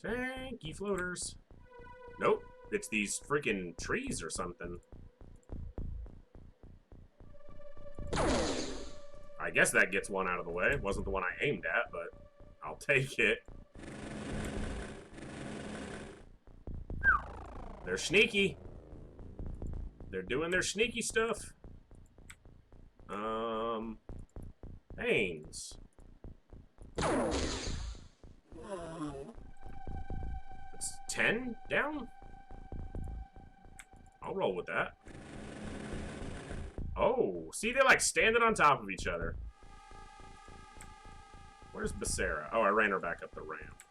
Tanky floaters. Nope, it's these freaking trees or something. I guess that gets one out of the way. It wasn't the one I aimed at, but I'll take it. They're sneaky. They're doing their sneaky stuff. Haynes. It's 10 down? I'll roll with that. Oh, see, they're like standing on top of each other. Where's Becerra? Oh, I ran her back up the ramp.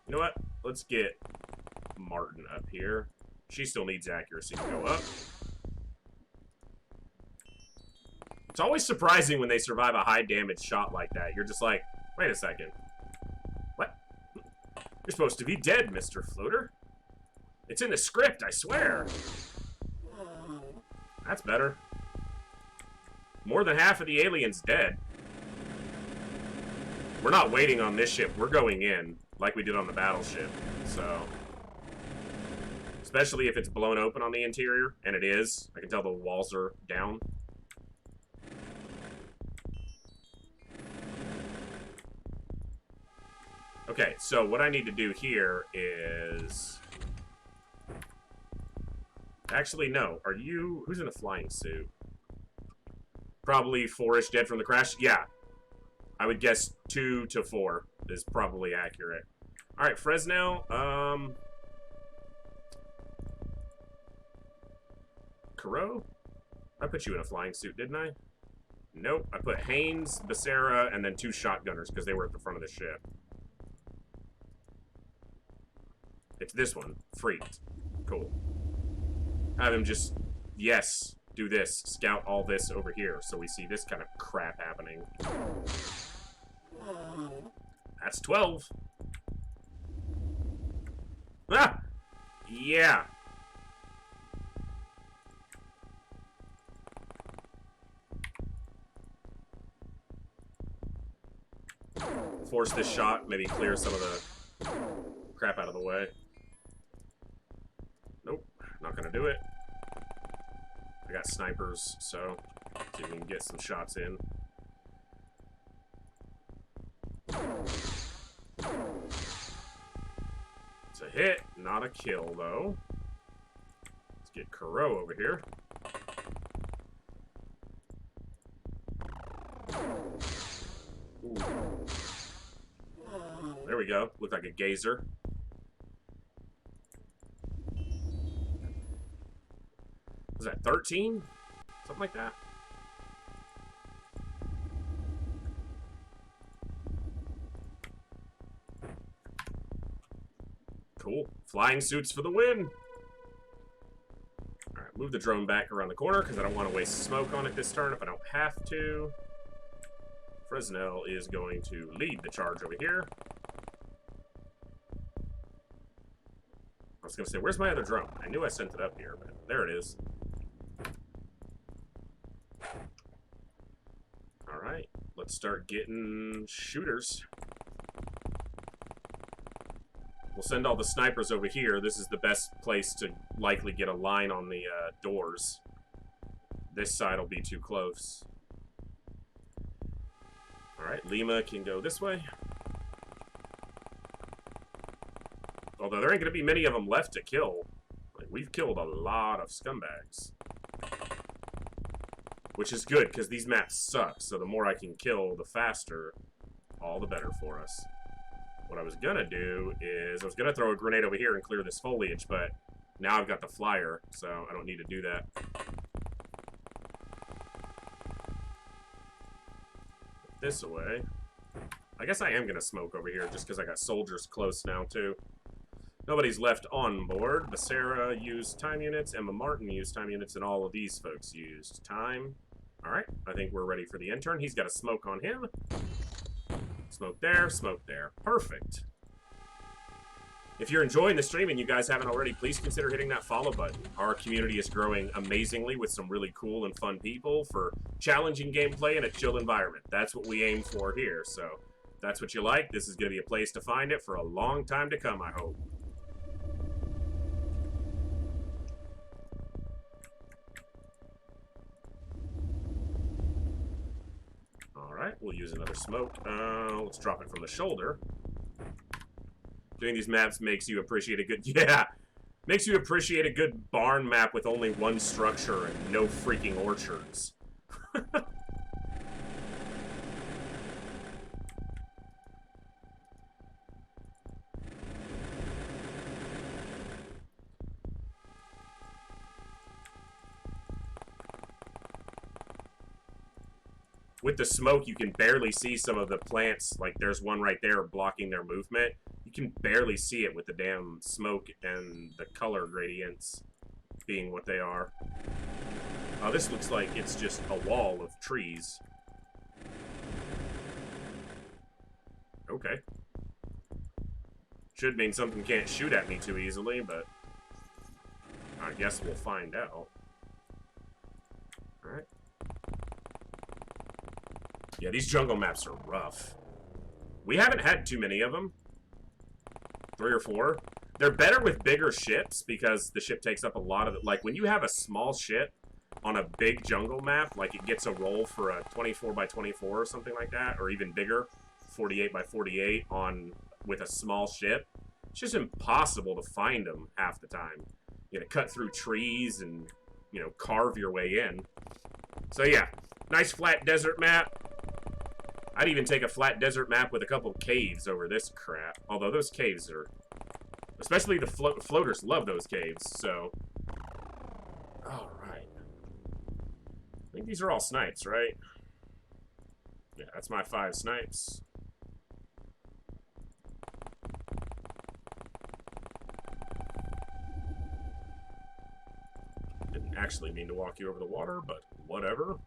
You know what? Let's get Martin up here. She still needs accuracy to go up. It's always surprising when they survive a high damage shot like that. You're just like, wait a second. What? You're supposed to be dead, Mr. Floater. It's in the script, I swear. That's better. More than half of the aliens dead. We're not waiting on this ship. We're going in, like we did on the Battleship. So, especially if it's blown open on the interior, and it is. I can tell the walls are down. Okay, so what I need to do here is... Actually, no. Are you... Who's in a flying suit? Probably 4-ish dead from the crash? Yeah. I would guess 2 to 4 is probably accurate. Alright, Fresnel. Kuro? I put you in a flying suit, didn't I? Nope. I put Haynes, Becerra, and then 2 shotgunners because they were at the front of the ship. It's this one. Freaked. Cool. Have him just, yes, do this. Scout all this over here so we see this kind of crap happening. That's 12. Ah! Yeah. force this shot, maybe clear some of the crap out of the way. Nope, not gonna do it. I got snipers, so see if we can get some shots in. It's a hit, not a kill, though. Let's get Kuro over here. Ooh. There we go. Looked like a gazer. Was that 13? Something like that? Cool. Flying suits for the win! Alright, move the drone back around the corner because I don't want to waste smoke on it this turn if I don't have to. Fresnel is going to lead the charge over here. I was going to say, where's my other drone? I knew I sent it up here, but there it is. Alright, let's start getting shooters. We'll send all the snipers over here. This is the best place to likely get a line on the doors. This side will be too close. Alright, Lima can go this way. Although there ain't going to be many of them left to kill. Like, we've killed a lot of scumbags. Which is good, because these maps suck. So the more I can kill, the faster, all the better for us. What I was going to do is, I was going to throw a grenade over here and clear this foliage, but now I've got the flyer, so I don't need to do that. Put this away. I guess I am going to smoke over here, just because I got soldiers close now, too. Nobody's left on board. Becerra used time units, Emma Martin used time units, and all of these folks used time. Alright, I think we're ready for the intern. He's got a smoke on him. Smoke there, smoke there. Perfect. If you're enjoying the stream and you guys haven't already, please consider hitting that follow button. Our community is growing amazingly with some really cool and fun people for challenging gameplay in a chill environment. That's what we aim for here, so if that's what you like, this is going to be a place to find it for a long time to come, I hope. Alright, we'll use another smoke. Let's drop it from the shoulder. Doing these maps makes you appreciate a good... Yeah! Makes you appreciate a good barn map with only one structure and no freaking orchards. With the smoke, you can barely see some of the plants. Like, there's one right there blocking their movement. You can barely see it with the damn smoke and the color gradients being what they are. This looks like it's just a wall of trees. Okay. Should mean something can't shoot at me too easily, but I guess we'll find out. Alright. Yeah, these jungle maps are rough. We haven't had too many of them. 3 or 4. They're better with bigger ships because the ship takes up a lot of it. Like, when you have a small ship on a big jungle map, like it gets a roll for a 24 by 24 or something like that, or even bigger, 48 by 48 with a small ship. It's just impossible to find them half the time. You gotta cut through trees and, you know, carve your way in. So yeah, nice flat desert map. I'd even take a flat desert map with a couple caves over this crap. Although those caves are... Especially the floaters love those caves, so... Alright. I think these are all snipes, right? Yeah, that's my 5 snipes. Didn't actually mean to walk you over the water, but whatever.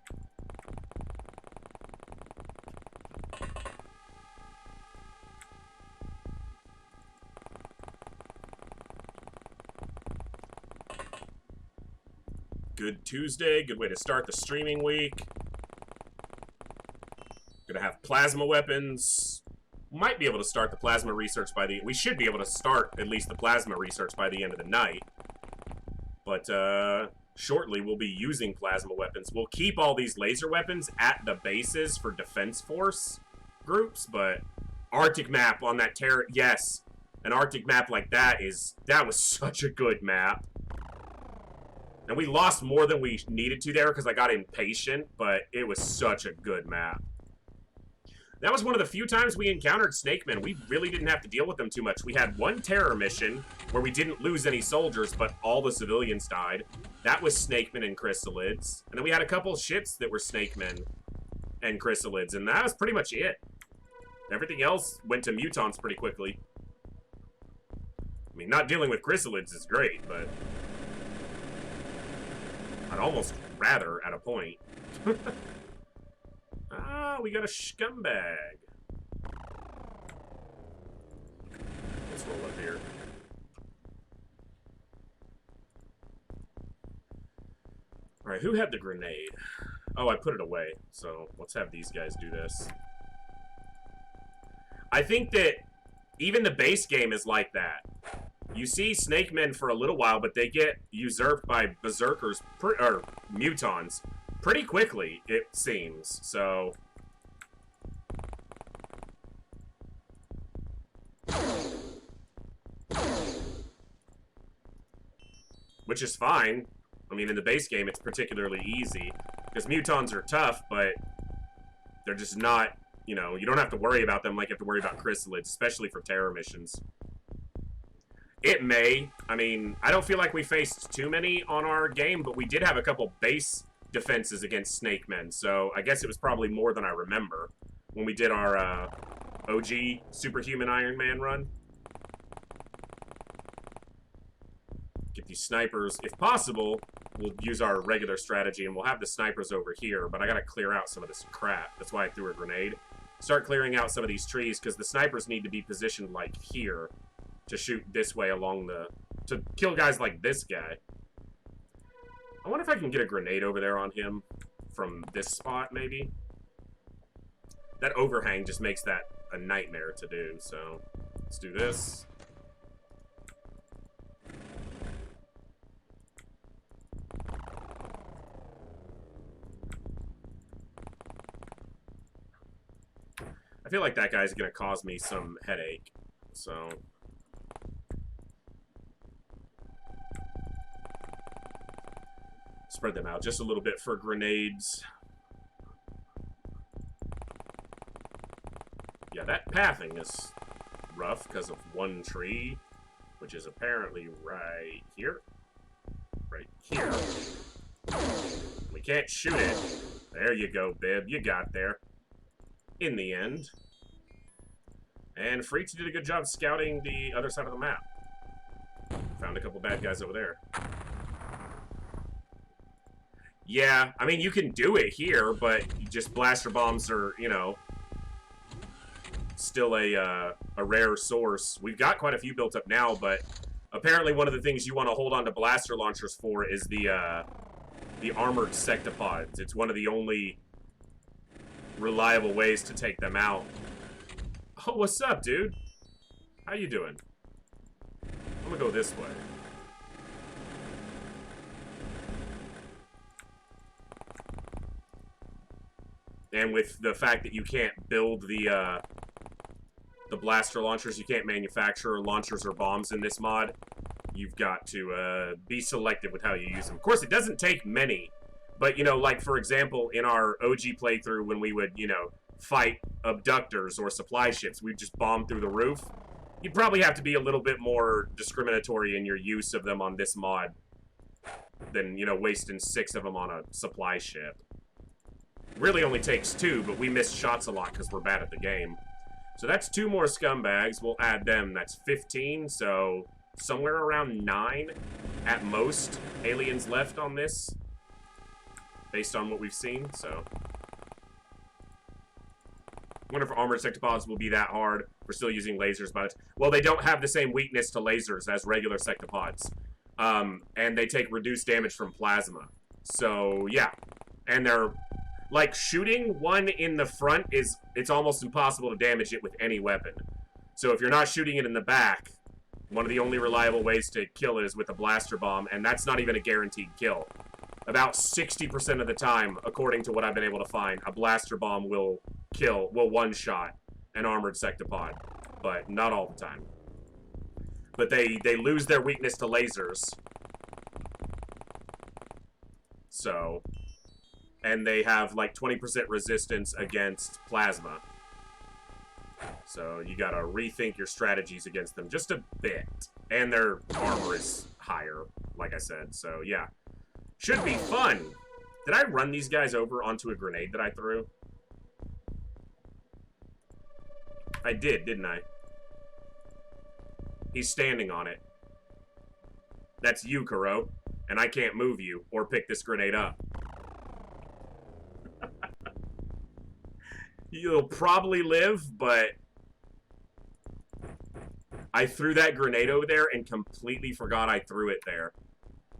Good Tuesday, good way to start the streaming week. Gonna have plasma weapons, might be able to start the plasma research by the... We should be able to start at least the plasma research by the end of the night. But, shortly we'll be using plasma weapons. We'll keep all these laser weapons at the bases for defense force groups, but Arctic map on that terror... Yes, an Arctic map like that is... That was such a good map. And we lost more than we needed to there because I got impatient, but it was such a good map. That was one of the few times we encountered snakemen. We really didn't have to deal with them too much. We had one terror mission where we didn't lose any soldiers, but all the civilians died. That was snakemen and chrysalids. And then we had a couple ships that were snakemen and chrysalids, and that was pretty much it. Everything else went to mutants pretty quickly. I mean, not dealing with chrysalids is great, but I'd almost rather at a point. Ah, we got a scumbag. Let's roll up here. Alright, who had the grenade? Oh, I put it away. So, let's have these guys do this. I think that even the base game is like that. You see snakemen for a little while, but they get usurped by berserkers, or mutons, pretty quickly, it seems. So, which is fine. I mean, in the base game, it's particularly easy because mutons are tough, but they're just not, you know, you don't have to worry about them like you have to worry about chrysalids, especially for terror missions. It may. I mean, I don't feel like we faced too many on our game, but we did have a couple base defenses against snakemen, so I guess it was probably more than I remember when we did our OG Superhuman Ironman run. Get these snipers. If possible, we'll use our regular strategy, and we'll have the snipers over here, but I gotta clear out some of this crap. That's why I threw a grenade. Start clearing out some of these trees, because the snipers need to be positioned like here to shoot this way along the... to kill guys like this guy. I wonder if I can get a grenade over there on him from this spot, maybe. That overhang just makes that a nightmare to do, so let's do this. I feel like that guy's gonna cause me some headache, so... Spread them out just a little bit for grenades. Yeah, that pathing is rough because of one tree, which is apparently right here. Right here. We can't shoot it. There you go, Bib. You got there. In the end. And Freaks did a good job scouting the other side of the map. Found a couple bad guys over there. Yeah, I mean, you can do it here, but just blaster bombs are, you know, still a rare source. We've got quite a few built up now, but apparently one of the things you want to hold on to blaster launchers for is the armored sectopods. It's one of the only reliable ways to take them out. Oh, what's up, dude? How you doing? I'm gonna go this way. And with the fact that you can't build the blaster launchers, you can't manufacture launchers or bombs in this mod, you've got to be selective with how you use them. Of course, it doesn't take many, but, you know, like, for example, in our OG playthrough when we would, you know, fight abductors or supply ships, we'd just bomb through the roof. You'd probably have to be a little bit more discriminatory in your use of them on this mod than, you know, wasting 6 of them on a supply ship. Really only takes 2, but we miss shots a lot because we're bad at the game. So that's 2 more scumbags. We'll add them. That's 15, so somewhere around 9 at most aliens left on this, based on what we've seen, so. I wonder if armored sectopods will be that hard. We're still using lasers, but, well, they don't have the same weakness to lasers as regular sectopods. And they take reduced damage from plasma. So, yeah. And they're Like, shooting one in the front it's almost impossible to damage it with any weapon. So if you're not shooting it in the back, one of the only reliable ways to kill it is with a blaster bomb, and that's not even a guaranteed kill. About 60% of the time, according to what I've been able to find, a blaster bomb will one-shot an armored sectopod, but not all the time. But they lose their weakness to lasers. So, and they have like 20% resistance against plasma. So you gotta rethink your strategies against them just a bit. And their armor is higher, like I said, so yeah. Should be fun! Did I run these guys over onto a grenade that I threw? I did, didn't I? He's standing on it. That's you, Kuro. And I can't move you or pick this grenade up. You'll probably live, but I threw that grenade over there and completely forgot I threw it there.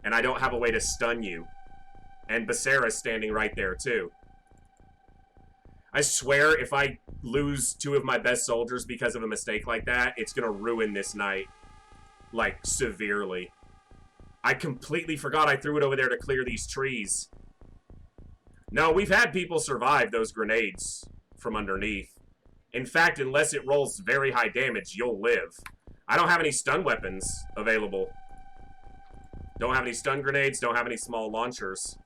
And I don't have a way to stun you. And Becerra's standing right there, too. I swear, if I lose 2 of my best soldiers because of a mistake like that, it's gonna ruin this night. Like, severely. I completely forgot I threw it over there to clear these trees. No, we've had people survive those grenades from underneath. In fact, unless it rolls very high damage, you'll live. I don't have any stun weapons available. Don't have any stun grenades, don't have any small launchers.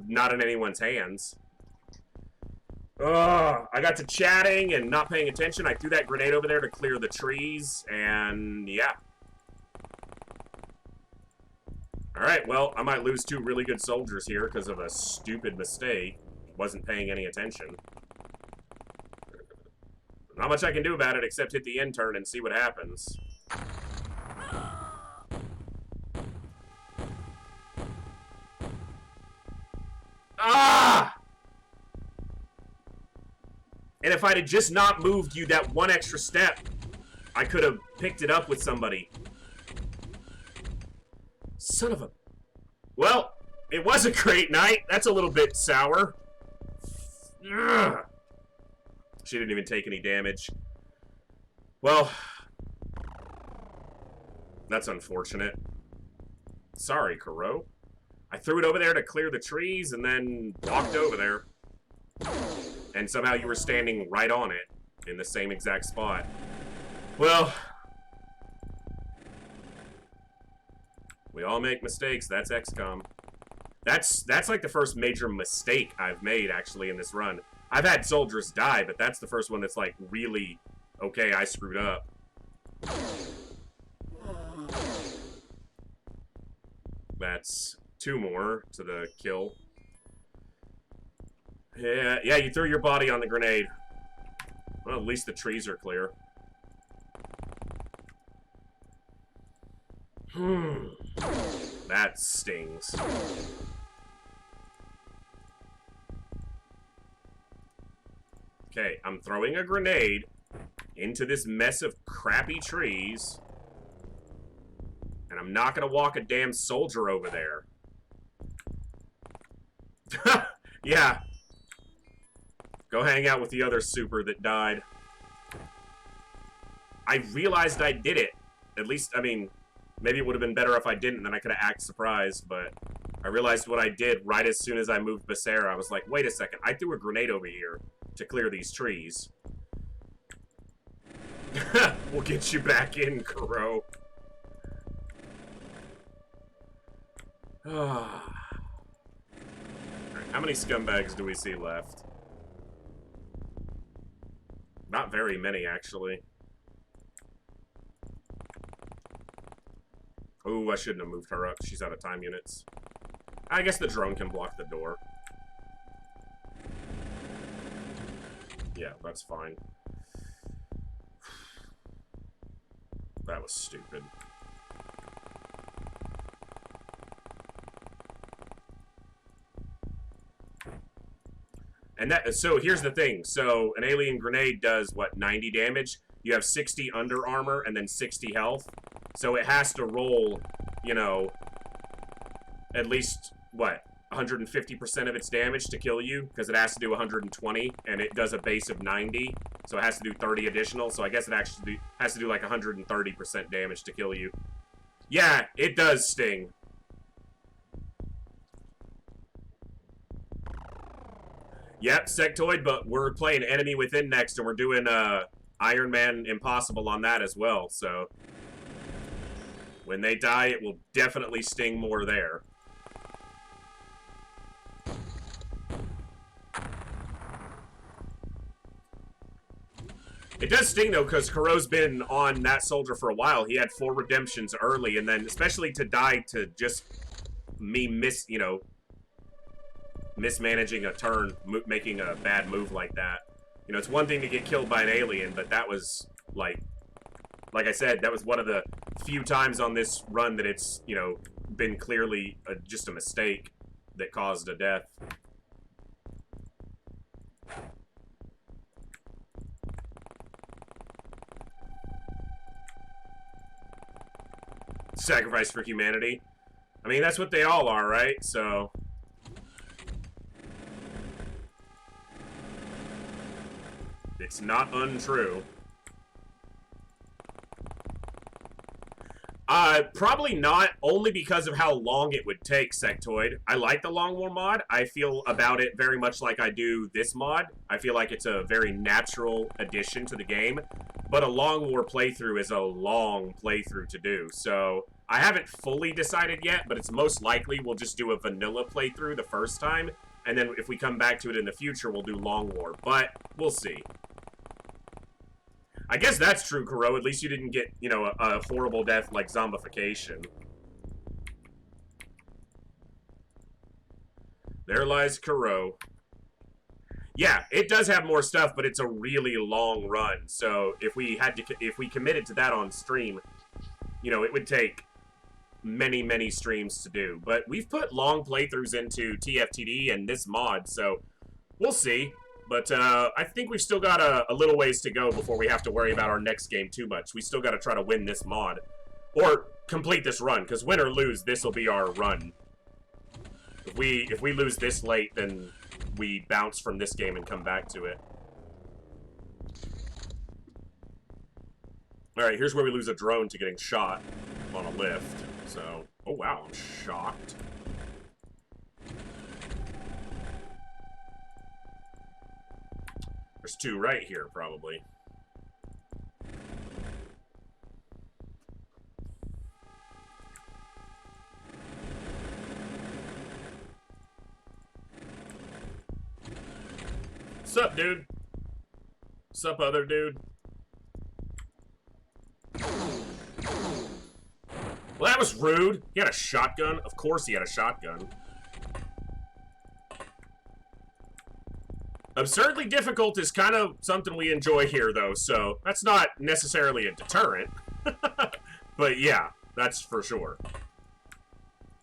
Not in anyone's hands. Ugh, I got to chatting and not paying attention. I threw that grenade over there to clear the trees, and yeah. Alright, well, I might lose 2 really good soldiers here because of a stupid mistake. Wasn't paying any attention. Not much I can do about it except hit the end turn and see what happens. Ah! And if I'd have just not moved you that 1 extra step, I could have picked it up with somebody. Son of a... Well, it was a great night. That's a little bit sour. Ugh. She didn't even take any damage. Well, that's unfortunate. Sorry, Kuro. I threw it over there to clear the trees and then walked over there. And somehow you were standing right on it in the same exact spot. Well, we all make mistakes. That's XCOM. That's like the first major mistake I've made, actually, in this run. I've had soldiers die, but that's the first one that's like, really, okay, I screwed up. That's 2 more to the kill. Yeah, you threw your body on the grenade. Well, at least the trees are clear. That stings. Okay, I'm throwing a grenade into this mess of crappy trees. And I'm not gonna walk a damn soldier over there. Yeah. Go hang out with the other super that died. I realized I did it. At least, I mean, maybe it would have been better if I didn't, then I could have acted surprised, but I realized what I did right as soon as I moved Becerra. I was like, wait a second, I threw a grenade over here to clear these trees. We'll get you back in, Kuro. How many scumbags do we see left? Not very many, actually. Ooh, I shouldn't have moved her up. She's out of time units. I guess the drone can block the door. Yeah, that's fine. That was stupid. And that, so here's the thing. So an alien grenade does, what, 90 damage? You have 60 under armor and then 60 health. So it has to roll, you know, at least, what, 150% of its damage to kill you, because it has to do 120, and it does a base of 90, so it has to do 30 additional, so I guess it actually has to do like 130% damage to kill you. Yeah, it does sting. Yep, Sectoid, but we're playing Enemy Within next, and we're doing Iron Man Impossible on that as well, so when they die, it will definitely sting more there. It does sting, though, because Kuro's been on that soldier for a while. He had 4 redemptions early, and then especially to die to just me mismanaging a turn, making a bad move like that. You know, it's one thing to get killed by an alien, but that was, like I said, that was one of the few times on this run that it's, you know, been clearly just a mistake that caused a death. Sacrifice for humanity. I mean, that's what they all are, right? So it's not untrue. Probably not, only because of how long it would take, Sectoid. I like the Long War mod. I feel about it very much like I do this mod. I feel like it's a very natural addition to the game. But a Long War playthrough is a long playthrough to do, so I haven't fully decided yet, but it's most likely we'll just do a vanilla playthrough the first time, and then if we come back to it in the future, we'll do Long War, but we'll see. I guess that's true, Kuro. At least you didn't get, you know, a horrible death like zombification. There lies Kuro. Yeah, it does have more stuff, but it's a really long run. So if we committed to that on stream, you know, it would take many, many streams to do. But we've put long playthroughs into TFTD and this mod, so we'll see. But I think we've still got a little ways to go before we have to worry about our next game too much. We still got to try to win this mod. Or complete this run, because win or lose, this will be our run. If we lose this late, then we bounce from this game and come back to it. Alright, here's where we lose a drone to getting shot on a lift. So, oh wow, I'm shocked. There's 2 right here, probably. Sup, dude? Sup, other dude? Well, that was rude. He had a shotgun. Of course he had a shotgun. Absurdly difficult is kind of something we enjoy here, though, so that's not necessarily a deterrent. But yeah, that's for sure.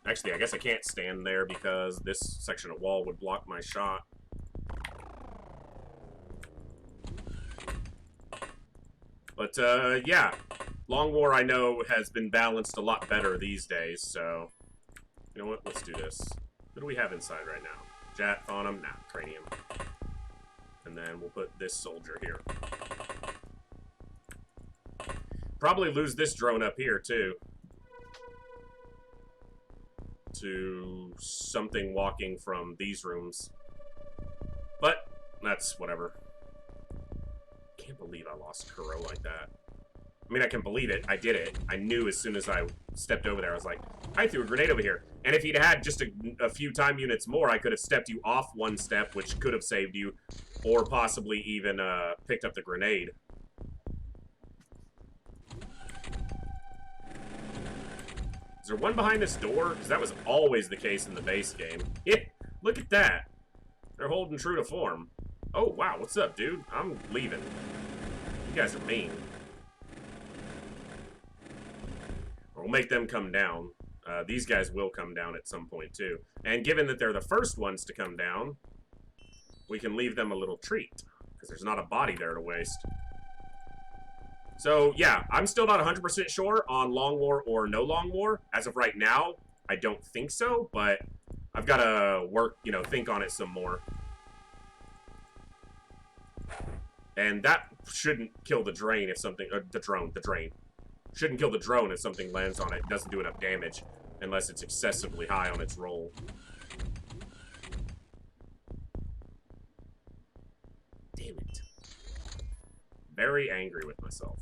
Actually, I guess I can't stand there because this section of wall would block my shot. But, yeah. Long War, I know, has been balanced a lot better these days, so... You know what? Let's do this. What do we have inside right now? Jet, Phantom? Nah, Cranium. And then we'll put this soldier here. Probably lose this drone up here, too. To something walking from these rooms. But, that's whatever. Can't believe I lost Kuro like that. I mean, I can believe it. I did it. I knew as soon as I stepped over there. I was like, I threw a grenade over here. And if he'd had just a few time units more, I could have stepped you off 1 step, which could have saved you. Or possibly even picked up the grenade. Is there one behind this door? Because that was always the case in the base game. Yeah, look at that. They're holding true to form. Oh, wow. What's up, dude? I'm leaving. You guys are mean. We'll make them come down. These guys will come down at some point, too. And given that they're the first ones to come down, we can leave them a little treat. Because there's not a body there to waste. So, yeah, I'm still not 100% sure on Long War or no Long War. As of right now, I don't think so, but I've got to work, you know, think on it some more. And that shouldn't kill the drain if something... the drain. Shouldn't kill the drone if something lands on it. It doesn't do enough damage unless it's excessively high on its roll. Damn it. Very angry with myself.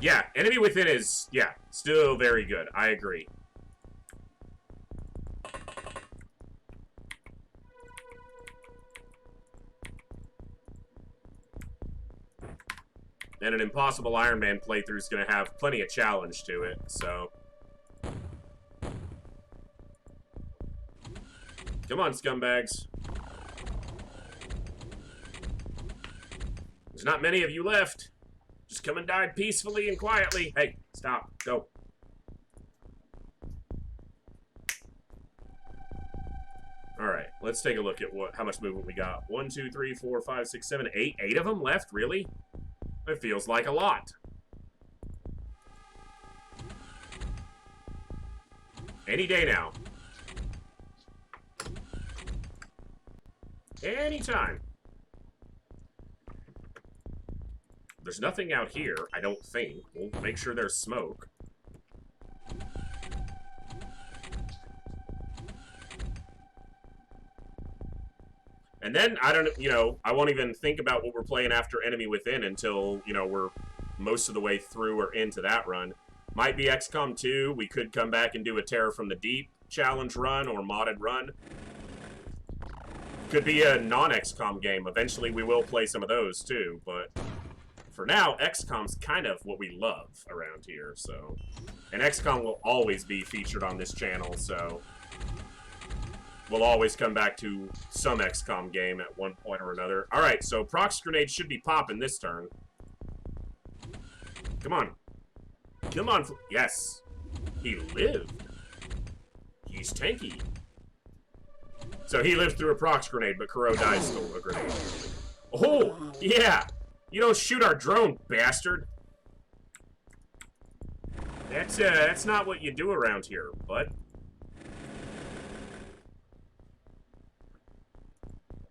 Yeah, Enemy Within is, yeah, still very good. I agree. And an Impossible Ironman playthrough is going to have plenty of challenge to it, so... Come on, scumbags. There's not many of you left. Just come and die peacefully and quietly. Hey, stop. Go. Alright, let's take a look at how much movement we got. 1, 2, 3, 4, 5, 6, 7, 8. 8 of them left? Really? It feels like a lot. Any day now. Anytime. There's nothing out here, I don't think. We'll make sure there's smoke. And then, I don't, you know, I won't even think about what we're playing after Enemy Within until, you know, we're most of the way through or into that run. Might be XCOM 2. We could come back and do a Terror from the Deep challenge run or modded run. Could be a non-XCOM game. Eventually we will play some of those too, but for now, XCOM's kind of what we love around here, so... And XCOM will always be featured on this channel, so... We'll always come back to some XCOM game at one point or another. Alright, so Prox Grenade should be popping this turn. Come on. Come on. Yes. He lived. He's tanky. So he lived through a Prox Grenade, but Kuro dies through a grenade. Oh, yeah. You don't shoot our drone, bastard. That's not what you do around here, bud.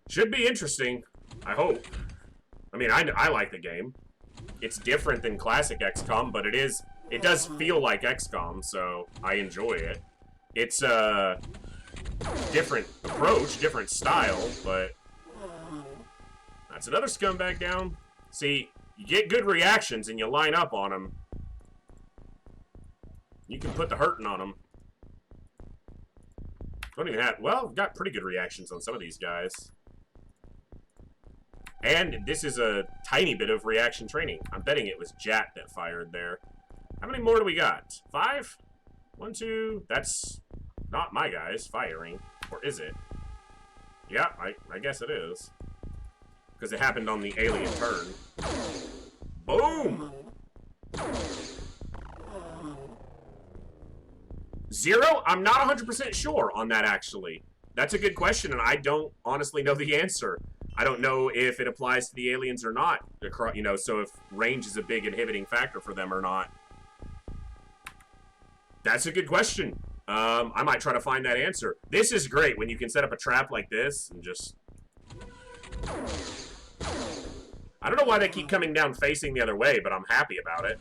Should be interesting, I hope. I mean, I like the game. It's different than classic XCOM, but it does feel like XCOM, so I enjoy it. It's a different approach, different style, but that's another scumbag down. See, you get good reactions and you line up on them. You can put the hurting on them. Don't even have, well, we've got pretty good reactions on some of these guys. And this is a tiny bit of reaction training. I'm betting it was Jat that fired there. How many more do we got? 5? 1, 2. That's not my guys firing. Or is it? Yeah, I guess it is. Because it happened on the alien turn. Boom! 0? I'm not 100% sure on that, actually. That's a good question, and I don't honestly know the answer. I don't know if it applies to the aliens or not. You know, so if range is a big inhibiting factor for them or not. That's a good question. I might try to find that answer. This is great when you can set up a trap like this and just... I don't know why they keep coming down facing the other way, but I'm happy about it.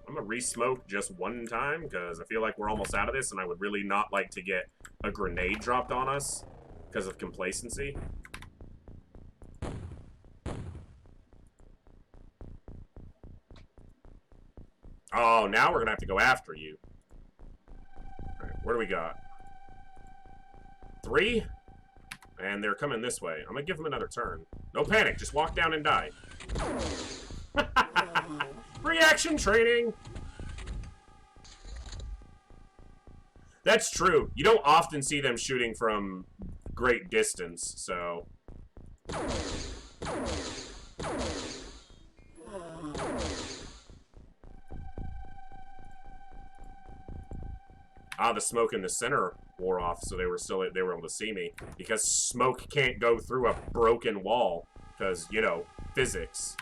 I'm gonna re-smoke just one time, because I feel like we're almost out of this, and I would really not like to get a grenade dropped on us because of complacency. Oh, now we're gonna have to go after you. Alright, where do we got? 3? And they're coming this way. I'm gonna give them another turn. No panic, just walk down and die. Reaction training! That's true. You don't often see them shooting from great distance, so... Ah, the smoke in the center wore off, so they were able to see me. Because smoke can't go through a broken wall. Because, you know, physics.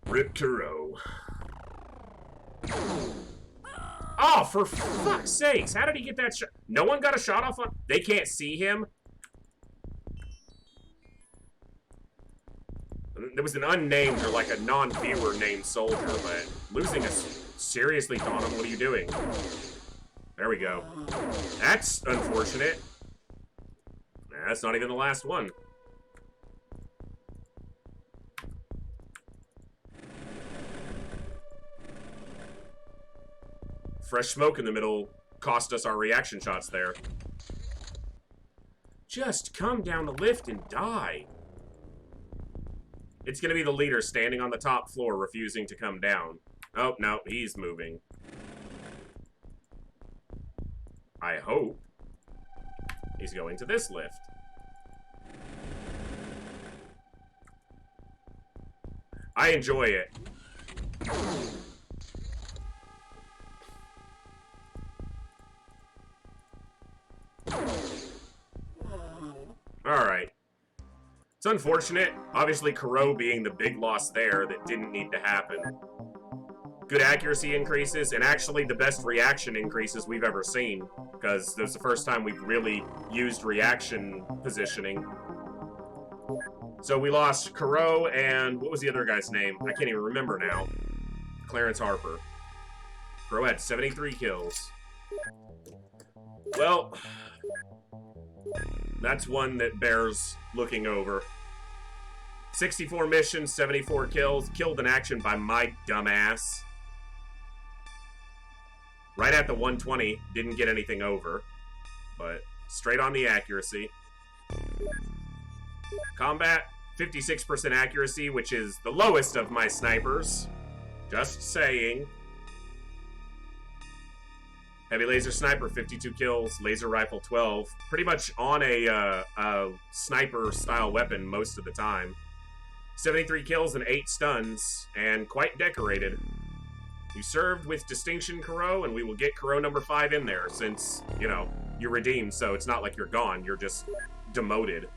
Rip Kuro. Oh, for fuck's sakes. How did he get that shot? No one got a shot off on... They can't see him? There was an unnamed or like a non-viewer named soldier, but losing a... Seriously, Donham, what are you doing? There we go. That's unfortunate. That's not even the last one. Fresh smoke in the middle cost us our reaction shots there. Just come down the lift and die. It's gonna be the leader standing on the top floor refusing to come down. Oh, no, he's moving. I hope he's going to this lift. I enjoy it. Alright. It's unfortunate. Obviously, Kuro being the big loss there that didn't need to happen. Good accuracy increases, and actually the best reaction increases we've ever seen, because this is the first time we've really used reaction positioning. So we lost Kuro and... what was the other guy's name? I can't even remember now. Clarence Harper. Kuro had 73 kills. Well... that's one that bears looking over. 64 missions, 74 kills. Killed in action by my dumbass. Right at the 120. Didn't get anything over. But straight on the accuracy. Combat, 56% accuracy, which is the lowest of my snipers. Just saying. Heavy laser sniper, 52 kills. Laser rifle, 12. Pretty much on a sniper-style weapon most of the time. 73 kills and 8 stuns, and quite decorated. You served with distinction, Kuro, and we will get Kuro number 5 in there, since, you know, you're redeemed, so it's not like you're gone, you're just demoted.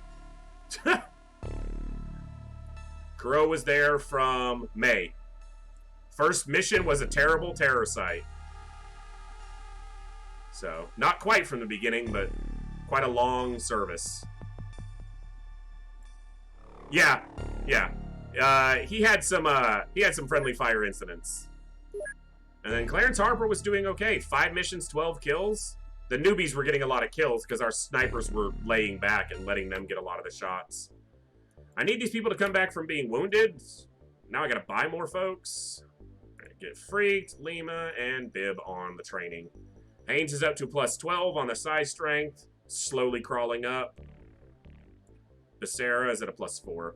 Kuro was there from May. First mission was a terrible terror site. So, not quite from the beginning, but quite a long service. Yeah. He had some friendly fire incidents. And then Clarence Harper was doing okay. 5 missions, 12 kills. The newbies were getting a lot of kills because our snipers were laying back and letting them get a lot of the shots. I need these people to come back from being wounded. Now I gotta buy more folks. Get Freaked, Lima, and Bib on the training. Haynes is up to plus 12 on the size strength. Slowly crawling up. Becerra is at a plus 4.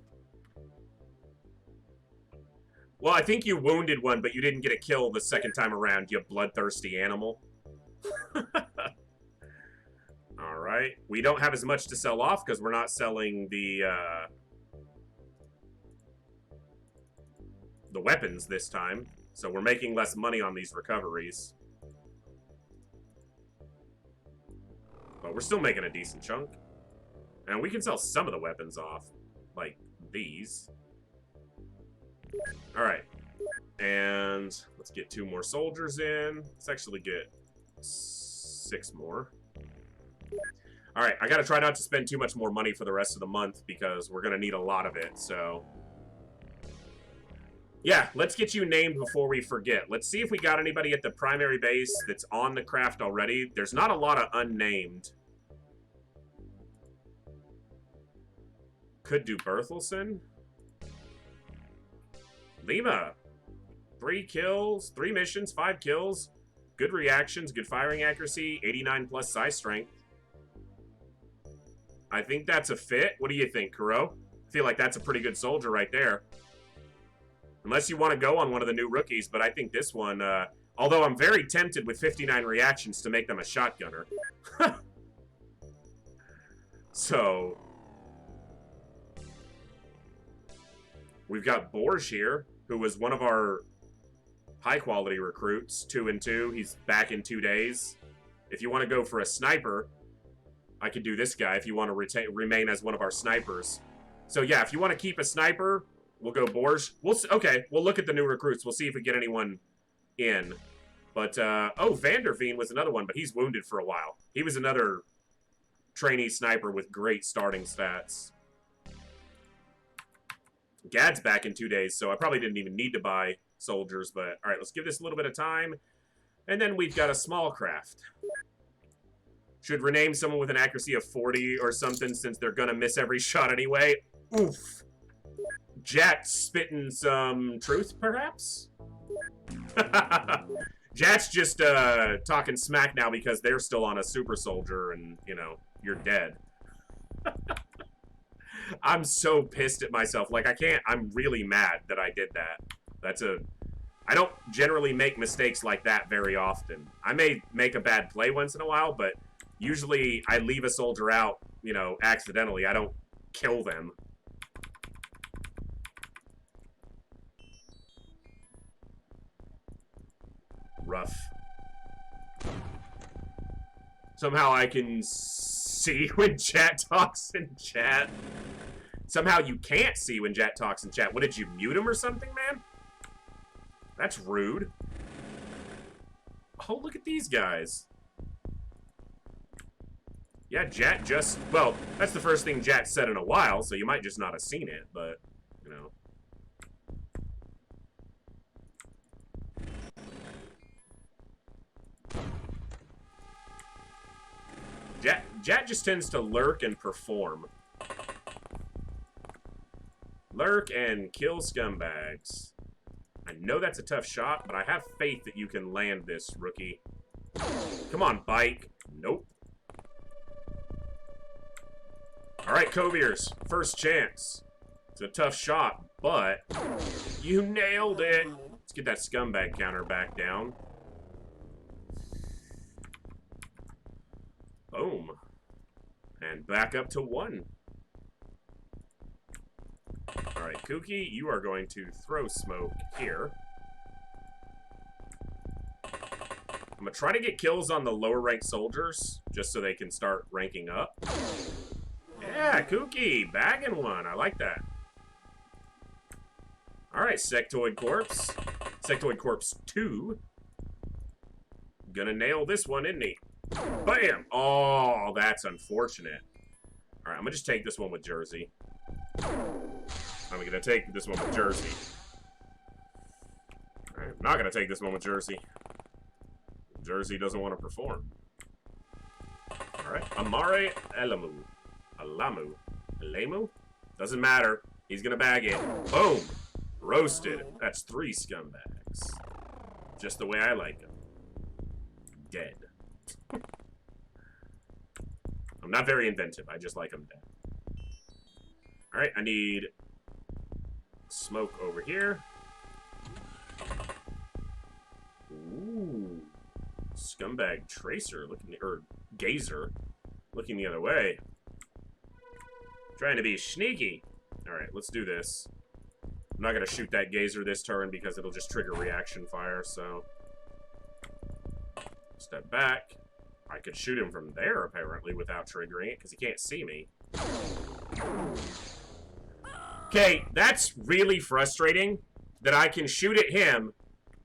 Well, I think you wounded one, but you didn't get a kill the second time around, you bloodthirsty animal. Alright. We don't have as much to sell off because we're not selling the weapons this time. So we're making less money on these recoveries. But we're still making a decent chunk. And we can sell some of the weapons off. Like these. Alright. And let's get 2 more soldiers in. Let's actually get 6 more. Alright, I gotta try not to spend too much more money for the rest of the month because we're gonna need a lot of it, so... yeah, let's get you named before we forget. Let's see if we got anybody at the primary base that's on the craft already. There's not a lot of unnamed. Could do Berthelsen. Lima. 3 kills, 3 missions, 5 kills. Good reactions, good firing accuracy, 89 plus size strength. I think that's a fit. What do you think, Kuro? I feel like that's a pretty good soldier right there. Unless you want to go on one of the new rookies, but I think this one, although I'm very tempted with 59 reactions to make them a shotgunner. So, we've got Borge here, who was one of our high-quality recruits, 2 and 2. He's back in 2 days. If you want to go for a sniper, I could do this guy if you want to remain as one of our snipers. So yeah, if you want to keep a sniper, We'll go Borge. Okay, we'll look at the new recruits. We'll see if we get anyone in. But, oh, Vanderveen was another one, but he's wounded for a while. He was another trainee sniper with great starting stats. Gad's back in 2 days, so I probably didn't even need to buy soldiers, but all right, let's give this a little bit of time. And then we've got a small craft. Should rename someone with an accuracy of 40 or something, since they're gonna miss every shot anyway. Oof. Jack spitting some truth, perhaps? Jack's just talking smack now because they're still on a super soldier and, you know, you're dead. I'm so pissed at myself. Like, I'm really mad that I did that. I don't generally make mistakes like that very often. I may make a bad play once in a while, but usually I leave a soldier out, you know, accidentally. I don't kill them. Rough. Somehow I can see when chat talks in chat. Somehow you can't see when chat talks in chat. What, did you mute him or something, man? That's rude. Oh, look at these guys. Yeah, Jat just... Well, that's the first thing Jat said in a while, so you might just not have seen it, but, you know. Jat just tends to lurk and perform. Lurk and kill scumbags. I know that's a tough shot, but I have faith that you can land this, rookie. Come on, bike. Nope. Alright, Coviers. First chance. It's a tough shot, but you nailed it. Let's get that scumbag counter back down. Boom. And back up to 1. Alright, Kooky, you are going to throw smoke here. I'm going to try to get kills on the lower ranked soldiers, just so they can start ranking up. Yeah, Kooky, bagging one. I like that. Alright, Sectoid Corpse. Sectoid Corpse 2. Gonna nail this one, isn't he? Bam! Oh, that's unfortunate. Alright, I'm gonna just take this one with Jersey. I'm gonna take this one with Jersey. Alright, I'm not gonna take this one with Jersey. Jersey doesn't want to perform. Alright, Amare Elamu. Alamu? Doesn't matter. He's gonna bag it. Boom! Roasted. That's 3 scumbags. Just the way I like them. Dead. I'm not very inventive. I just like them dead. Alright, I need smoke over here. Ooh. Scumbag Tracer looking, or Gazer looking the other way. Trying to be sneaky. Alright, let's do this. I'm not gonna shoot that Gazer this turn because it'll just trigger reaction fire, so. Step back. I could shoot him from there, apparently, without triggering it, because he can't see me. Okay, that's really frustrating, that I can shoot at him,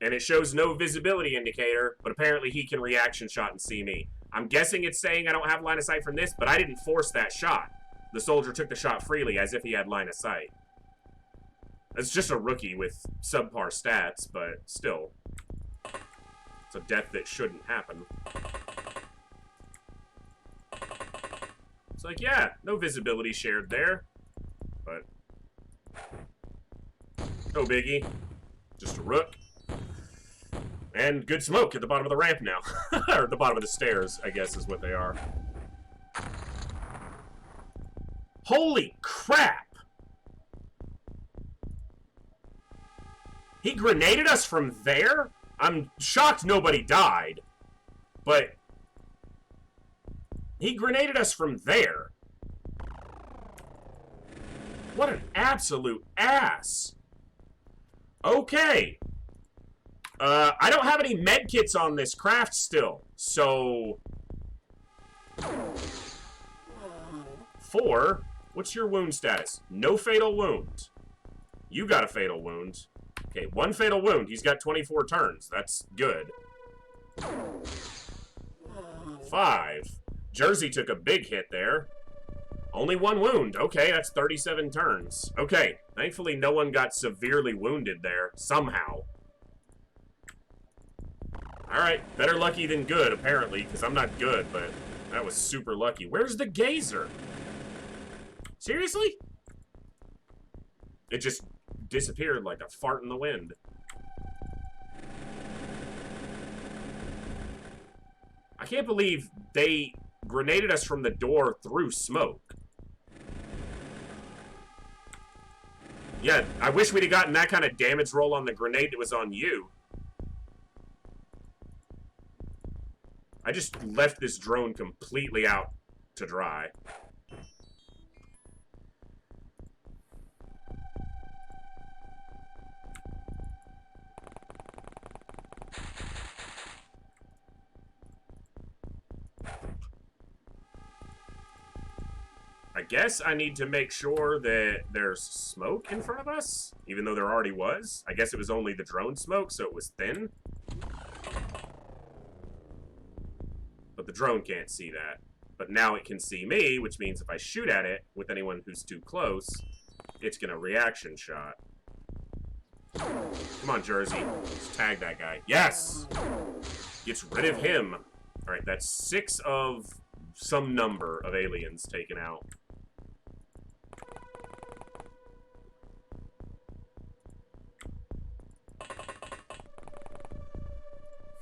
and it shows no visibility indicator, but apparently he can reaction shot and see me. I'm guessing it's saying I don't have line of sight from this, but I didn't force that shot. The soldier took the shot freely, as if he had line of sight. It's just a rookie with subpar stats, but still. It's a death that shouldn't happen. It's like, yeah, no visibility shared there. But no biggie. Just a rook. And good smoke at the bottom of the ramp now. Or the bottom of the stairs, I guess is what they are. Holy crap! He grenaded us from there? I'm shocked nobody died. But he grenaded us from there. What an absolute ass. Okay. I don't have any medkits on this craft still, so 4. What's your wound status? No fatal wound. You got a fatal wound. Okay, 1 fatal wound. He's got 24 turns. That's good. 5. Jersey took a big hit there. Only 1 wound. Okay, that's 37 turns. Okay, thankfully no one got severely wounded there, somehow. Alright, better lucky than good, apparently, because I'm not good, but that was super lucky. Where's the gazer? Seriously? It just disappeared like a fart in the wind. I can't believe they grenaded us from the door through smoke. Yeah, I wish we'd have gotten that kind of damage roll on the grenade that was on you. I just left this drone completely out to dry. I guess I need to make sure that there's smoke in front of us, even though there already was. I guess it was only the drone smoke, so it was thin. But the drone can't see that. But now it can see me, which means if I shoot at it with anyone who's too close, it's gonna reaction shot. Come on, Jersey. Let's tag that guy. Yes! Gets rid of him. Alright, that's 6 of some number of aliens taken out.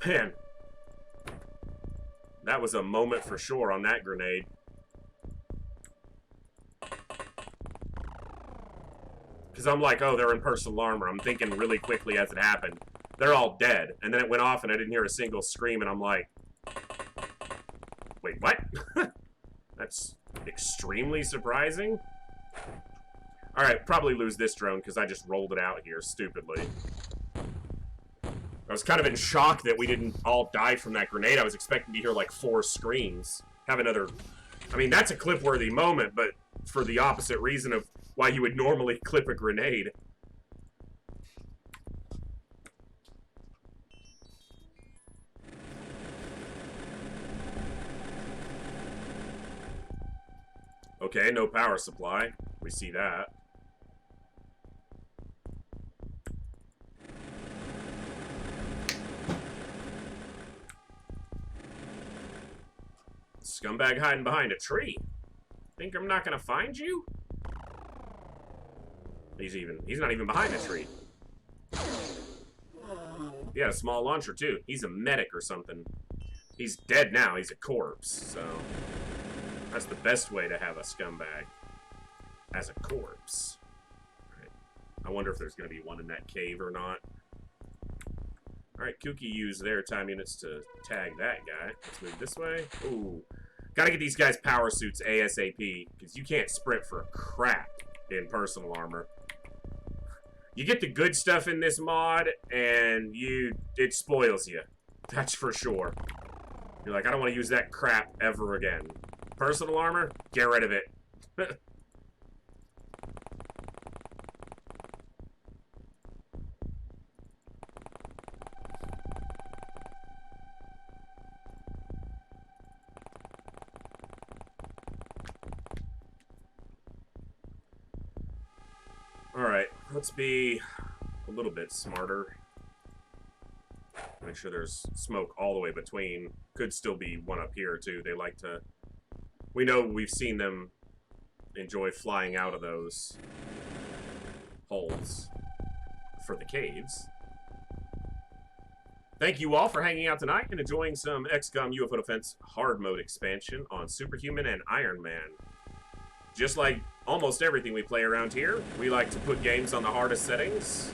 Man. That was a moment for sure on that grenade. Because I'm like, oh, they're in personal armor. I'm thinking really quickly as it happened. They're all dead. And then it went off and I didn't hear a single scream and I'm like, wait, what? That's extremely surprising. Alright, probably lose this drone because I just rolled it out here stupidly. I was kind of in shock that we didn't all die from that grenade. I was expecting to hear like 4 screams. Have another... I mean, that's a clip-worthy moment, but for the opposite reason of why you would normally clip a grenade. Okay, no power supply. We see that. Scumbag hiding behind a tree. Think I'm not gonna find you? He's not even behind a tree. He had a small launcher too. He's a medic or something. He's dead now. He's a corpse, so that's the best way to have a scumbag. As a corpse. Right. I wonder if there's gonna be one in that cave or not. Alright, Kooky used their time units to tag that guy. Let's move this way. Ooh. Gotta get these guys power suits ASAP, because you can't sprint for crap in personal armor. You get the good stuff in this mod, and it spoils you. That's for sure. You're like, I don't want to use that crap ever again. Personal armor? Get rid of it. Alright, let's be a little bit smarter. Make sure there's smoke all the way between. Could still be one up here, too. They like to... We know we've seen them enjoy flying out of those holes for the caves. Thank you all for hanging out tonight and enjoying some XCOM UFO Defense Hardmode Expansion on Superhuman and Ironman. Just like almost everything we play around here, we like to put games on the hardest settings,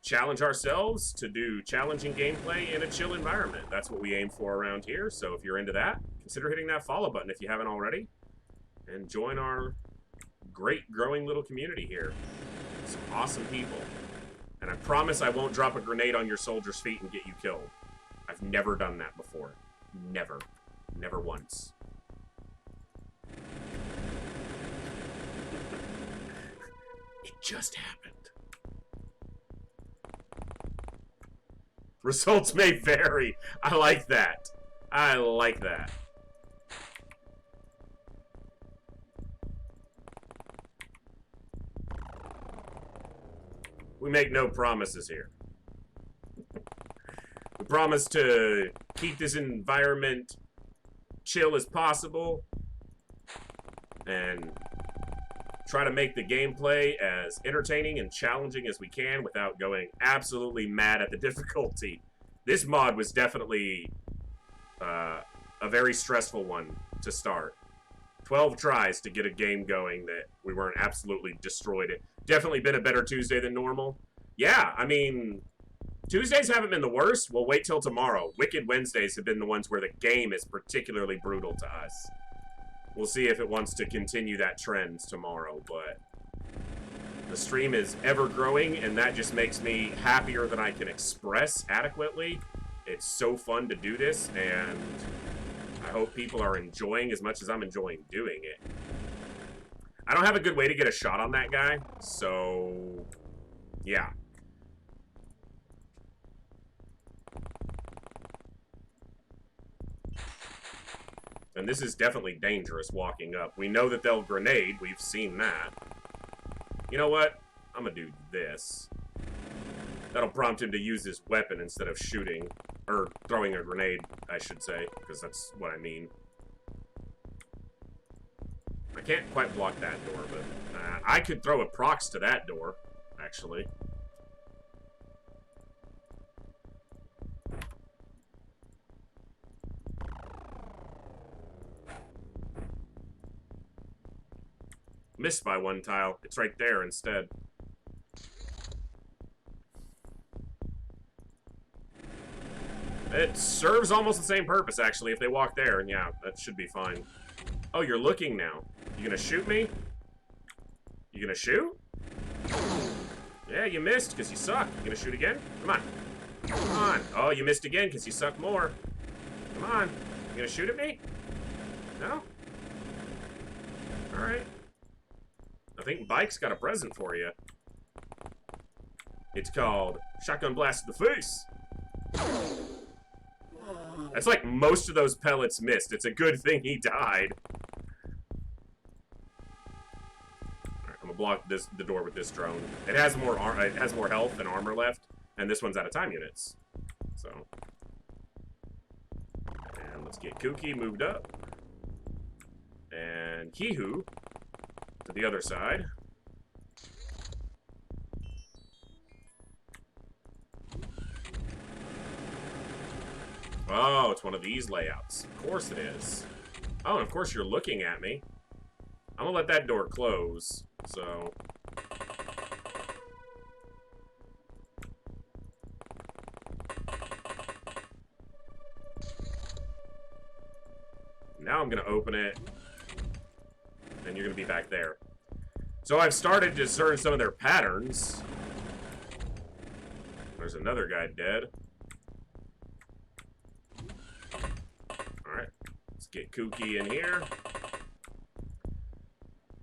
challenge ourselves to do challenging gameplay in a chill environment. That's what we aim for around here, so if you're into that, consider hitting that follow button if you haven't already, and join our great growing little community here. Some awesome people. And I promise I won't drop a grenade on your soldier's feet and get you killed. I've never done that before. Never. Never once. It just happened. Results may vary. I like that. I like that. We make no promises here. We promise to keep this environment chill as possible and try to make the gameplay as entertaining and challenging as we can without going absolutely mad at the difficulty. This mod was definitely a very stressful one to start. 12 tries to get a game going that we weren't absolutely destroyed. It definitely been a better Tuesday than normal. Yeah, I mean, Tuesdays haven't been the worst. We'll wait till tomorrow. Wicked Wednesdays have been the ones where the game is particularly brutal to us. We'll see if it wants to continue that trend tomorrow, but the stream is ever growing, and that just makes me happier than I can express adequately. It's so fun to do this, and I hope people are enjoying as much as I'm enjoying doing it. I don't have a good way to get a shot on that guy, so yeah. And this is definitely dangerous walking up. We know that they'll grenade. We've seen that. You know what? I'm gonna do this. That'll prompt him to use his weapon instead of shooting. Or throwing a grenade, I should say. Because that's what I mean. I can't quite block that door, but I could throw a prox to that door, actually. Missed by one tile. It's right there instead. It serves almost the same purpose, actually, if they walk there, and yeah, that should be fine. Oh, you're looking now. You gonna shoot me? You gonna shoot? Yeah, you missed, because you suck. You gonna shoot again? Come on. Come on. Oh, you missed again, because you suck more. Come on. You gonna shoot at me? No? Alright. I think Bike's got a present for you. It's called Shotgun Blast to the Face. That's like most of those pellets missed. It's a good thing he died. Alright, I'm gonna block the door with this drone. It has more health and armor left, and this one's out of time units. So, and let's get Kooky moved up, and Kihu to the other side. Oh, it's one of these layouts. Of course it is. Oh, and of course you're looking at me. I'm gonna let that door close, so... Now I'm gonna open it, and you're gonna be back there. So I've started to discern some of their patterns. There's another guy dead. Alright, let's get Kooky in here.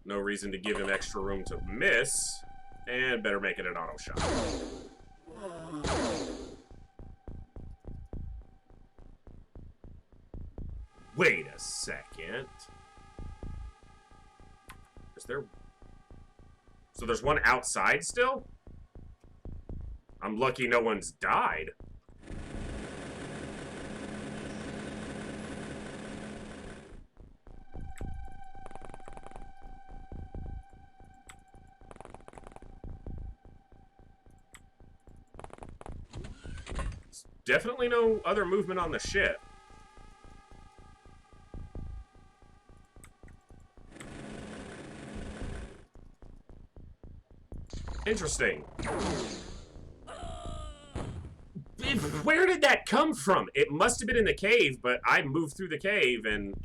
No reason to give him extra room to miss. And better make it an auto shot. Wait a second. Is there... So there's one outside still? I'm lucky no one's died. Definitely no other movement on the ship. Interesting. Where did that come from? It must have been in the cave, but I moved through the cave and...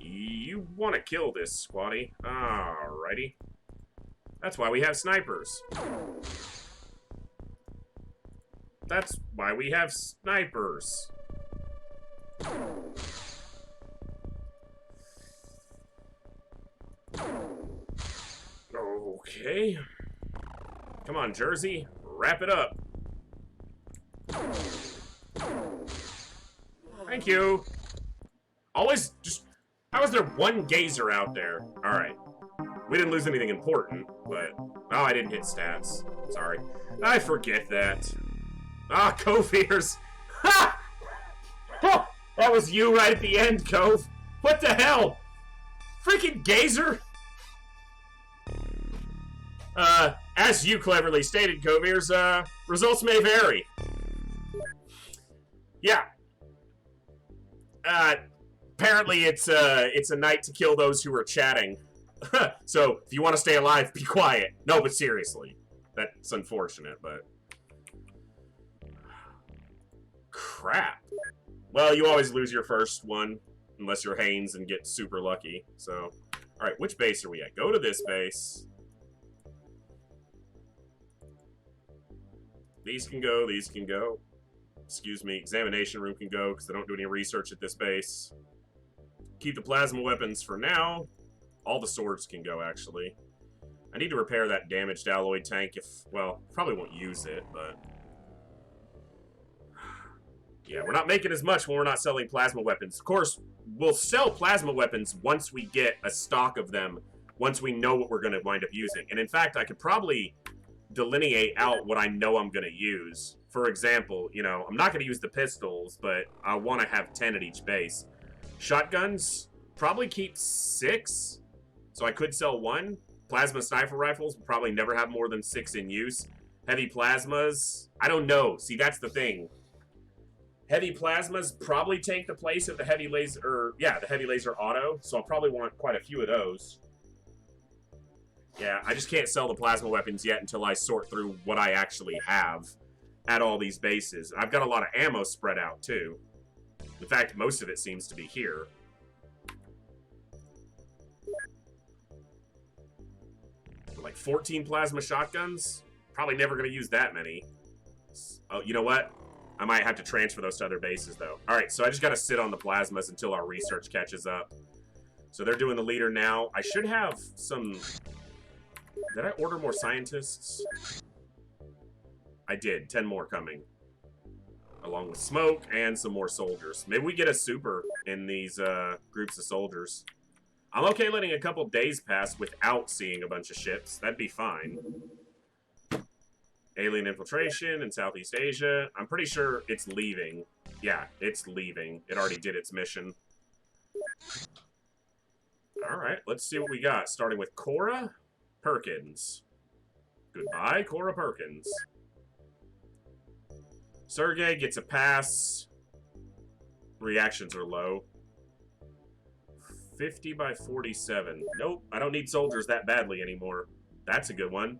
You want to kill this, squatty. Alrighty. That's why we have snipers. That's why we have snipers. Okay. Come on, Jersey. Wrap it up. Thank you. Always just... How is there one gazer out there? Alright. We didn't lose anything important, but... Oh, I didn't hit stats. Sorry. I forget that. Ah, Cove ears. Ha! Oh, that was you right at the end, Cove. What the hell? Freaking gazer? As you cleverly stated, Cove ears, results may vary. Yeah. Apparently it's a night to kill those who are chatting. So, if you want to stay alive, be quiet. No, but seriously. That's unfortunate, but... Crap. Well, you always lose your first one, unless you're Haynes and get super lucky, so... Alright, which base are we at? Go to this base. These can go, these can go. Excuse me, examination room can go, because I don't do any research at this base. Keep the plasma weapons for now. All the swords can go, actually. I need to repair that damaged alloy tank if... Well, probably won't use it, but... Yeah, we're not making as much when we're not selling plasma weapons. Of course, we'll sell plasma weapons once we get a stock of them, once we know what we're going to wind up using. And in fact, I could probably delineate out what I know I'm going to use. For example, you know, I'm not going to use the pistols, but I want to have 10 at each base. Shotguns, probably keep 6, so I could sell 1. Plasma sniper rifles will probably never have more than 6 in use. Heavy plasmas, I don't know. See, that's the thing. Heavy plasmas probably take the place of the heavy laser, the heavy laser auto, so I'll probably want quite a few of those. Yeah, I just can't sell the plasma weapons yet until I sort through what I actually have at all these bases. I've got a lot of ammo spread out, too. In fact, most of it seems to be here. Like 14 plasma shotguns? Probably never going to use that many. Oh, you know what? I might have to transfer those to other bases, though. Alright, so I just got to sit on the plasmas until our research catches up. So they're doing the leader now. I should have some... Did I order more scientists? I did. 10 more coming. Along with smoke and some more soldiers. Maybe we get a super in these groups of soldiers. I'm okay letting a couple days pass without seeing a bunch of ships. That'd be fine. Alien infiltration in Southeast Asia. I'm pretty sure it's leaving. Yeah, it's leaving. It already did its mission. Alright, let's see what we got. Starting with Cora Perkins. Goodbye, Cora Perkins. Sergey gets a pass. Reactions are low. 50 by 47. Nope, I don't need soldiers that badly anymore. That's a good one.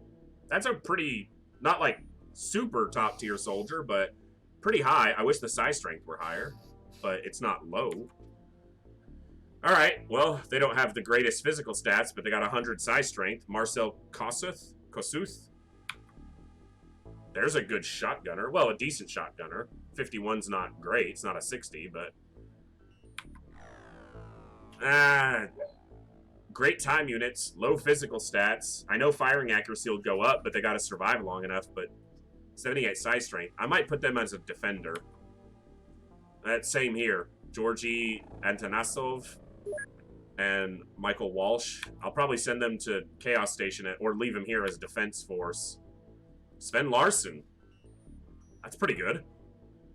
That's a pretty, not like super top tier soldier, but pretty high. I wish the psi strength were higher, but it's not low. Alright, well, they don't have the greatest physical stats, but they got 100 psi strength. Marcel Kossuth? There's a good shotgunner. Well, a decent shotgunner. 51's not great. It's not a 60, but... great time units. Low physical stats. I know firing accuracy will go up, but they gotta survive long enough, but... 78 psi strength. I might put them as a defender. Same here. Georgy Antonasov and Michael Walsh. I'll probably send them to Chaos Station or leave them here as defense force. Sven Larson. That's pretty good.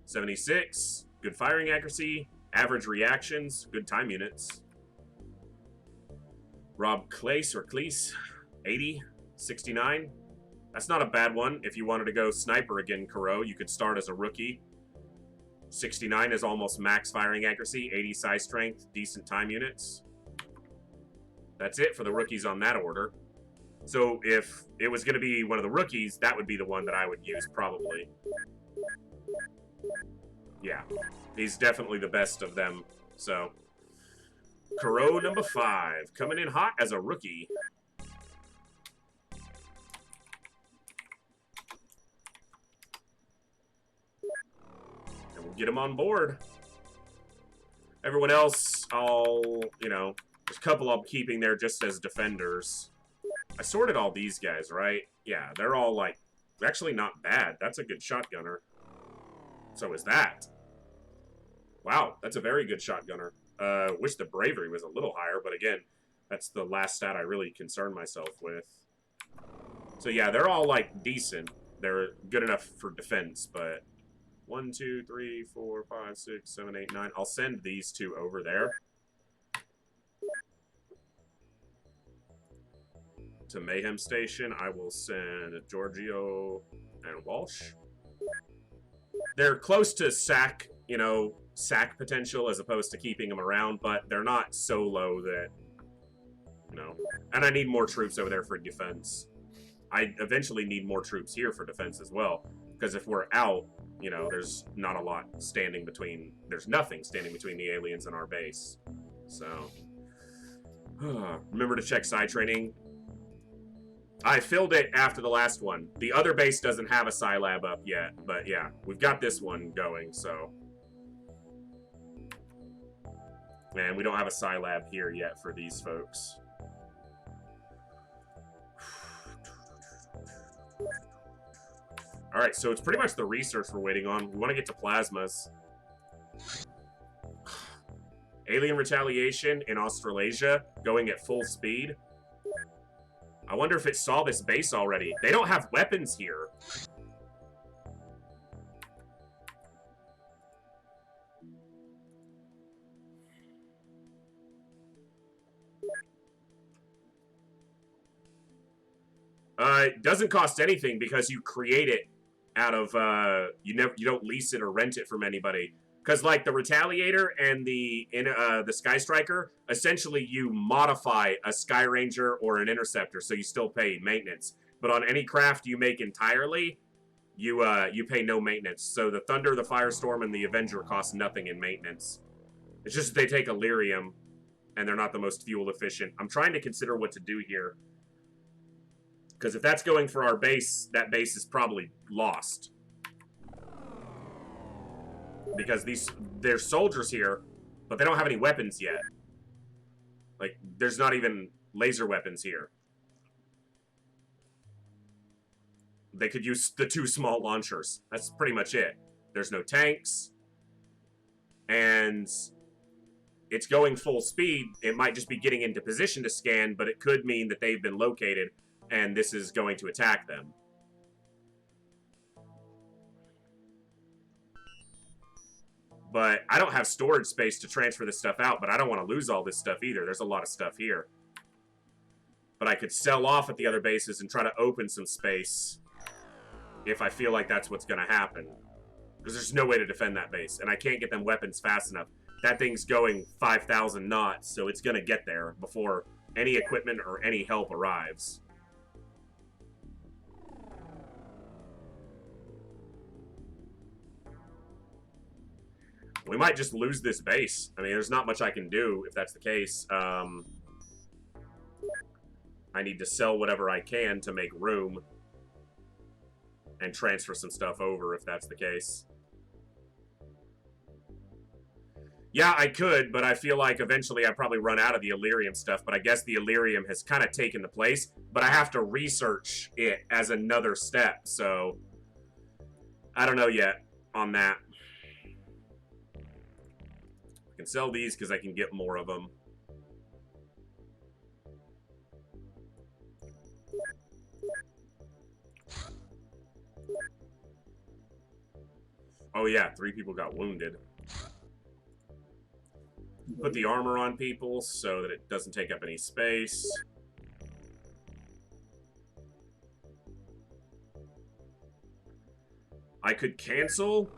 76. Good firing accuracy. Average reactions. Good time units. Rob Clace or Cleese. 80. 69. That's not a bad one. If you wanted to go sniper again, Kuro, you could start as a rookie. 69 is almost max firing accuracy. 80 psi strength. Decent time units. That's it for the rookies on that order. So if it was going to be one of the rookies, that would be the one that I would use, probably. Yeah. He's definitely the best of them. So, Kuro number 5. Coming in hot as a rookie. And we'll get him on board. Everyone else, there's a couple I'm keeping there just as defenders. I sorted all these guys, right? Yeah, they're all, like, actually not bad. That's a good shotgunner. So is that. Wow, that's a very good shotgunner. Wish the bravery was a little higher, but again, that's the last stat I really concern myself with. So yeah, they're all, like, decent. They're good enough for defense, but 1, 2, 3, 4, 5, 6, 7, 8, 9. I'll send these two over there. To Mayhem Station, I will send Giorgio and Walsh. They're close to sack, you know, sack potential as opposed to keeping them around, but they're not so low that, you know. And I need more troops over there for defense. I eventually need more troops here for defense as well, because if we're out, you know, there's not a lot standing between, there's nothing standing between the aliens and our base. So, remember to check side training. I filled it after the last one. The other base doesn't have a Scilab up yet, but yeah, we've got this one going, so. And we don't have a Scilab here yet for these folks. Alright, so it's pretty much the research we're waiting on. We want to get to plasmas. Alien retaliation in Australasia going at full speed. I wonder if it saw this base already. They don't have weapons here. It doesn't cost anything because you create it out of you don't lease it or rent it from anybody. Because like the Retaliator and the Sky Striker, essentially you modify a Sky Ranger or an Interceptor, so you still pay maintenance. But on any craft you make entirely, you pay no maintenance. So the Thunder, the Firestorm, and the Avenger cost nothing in maintenance. It's just that they take Illyrium, and they're not the most fuel efficient. I'm trying to consider what to do here. Because if that's going for our base, that base is probably lost. Because there's soldiers here, but they don't have any weapons yet. Like, there's not even laser weapons here. They could use the 2 small launchers. That's pretty much it. There's no tanks. And it's going full speed. It might just be getting into position to scan, but it could mean that they've been located and this is going to attack them. But I don't have storage space to transfer this stuff out, but I don't want to lose all this stuff either. There's a lot of stuff here. But I could sell off at the other bases and try to open some space if I feel like that's what's going to happen. Because there's no way to defend that base, and I can't get them weapons fast enough. That thing's going 5,000 knots, so it's going to get there before any equipment or any help arrives. We might just lose this base. I mean, there's not much I can do if that's the case. I need to sell whatever I can to make room and transfer some stuff over if that's the case. Yeah, I could, but I feel like eventually I'd probably run out of the Illyrium stuff, but I guess the Illyrium has kind of taken the place, but I have to research it as another step, so I don't know yet on that. I can sell these because I can get more of them. Oh yeah, 3 people got wounded. Put the armor on people so that it doesn't take up any space. I could cancel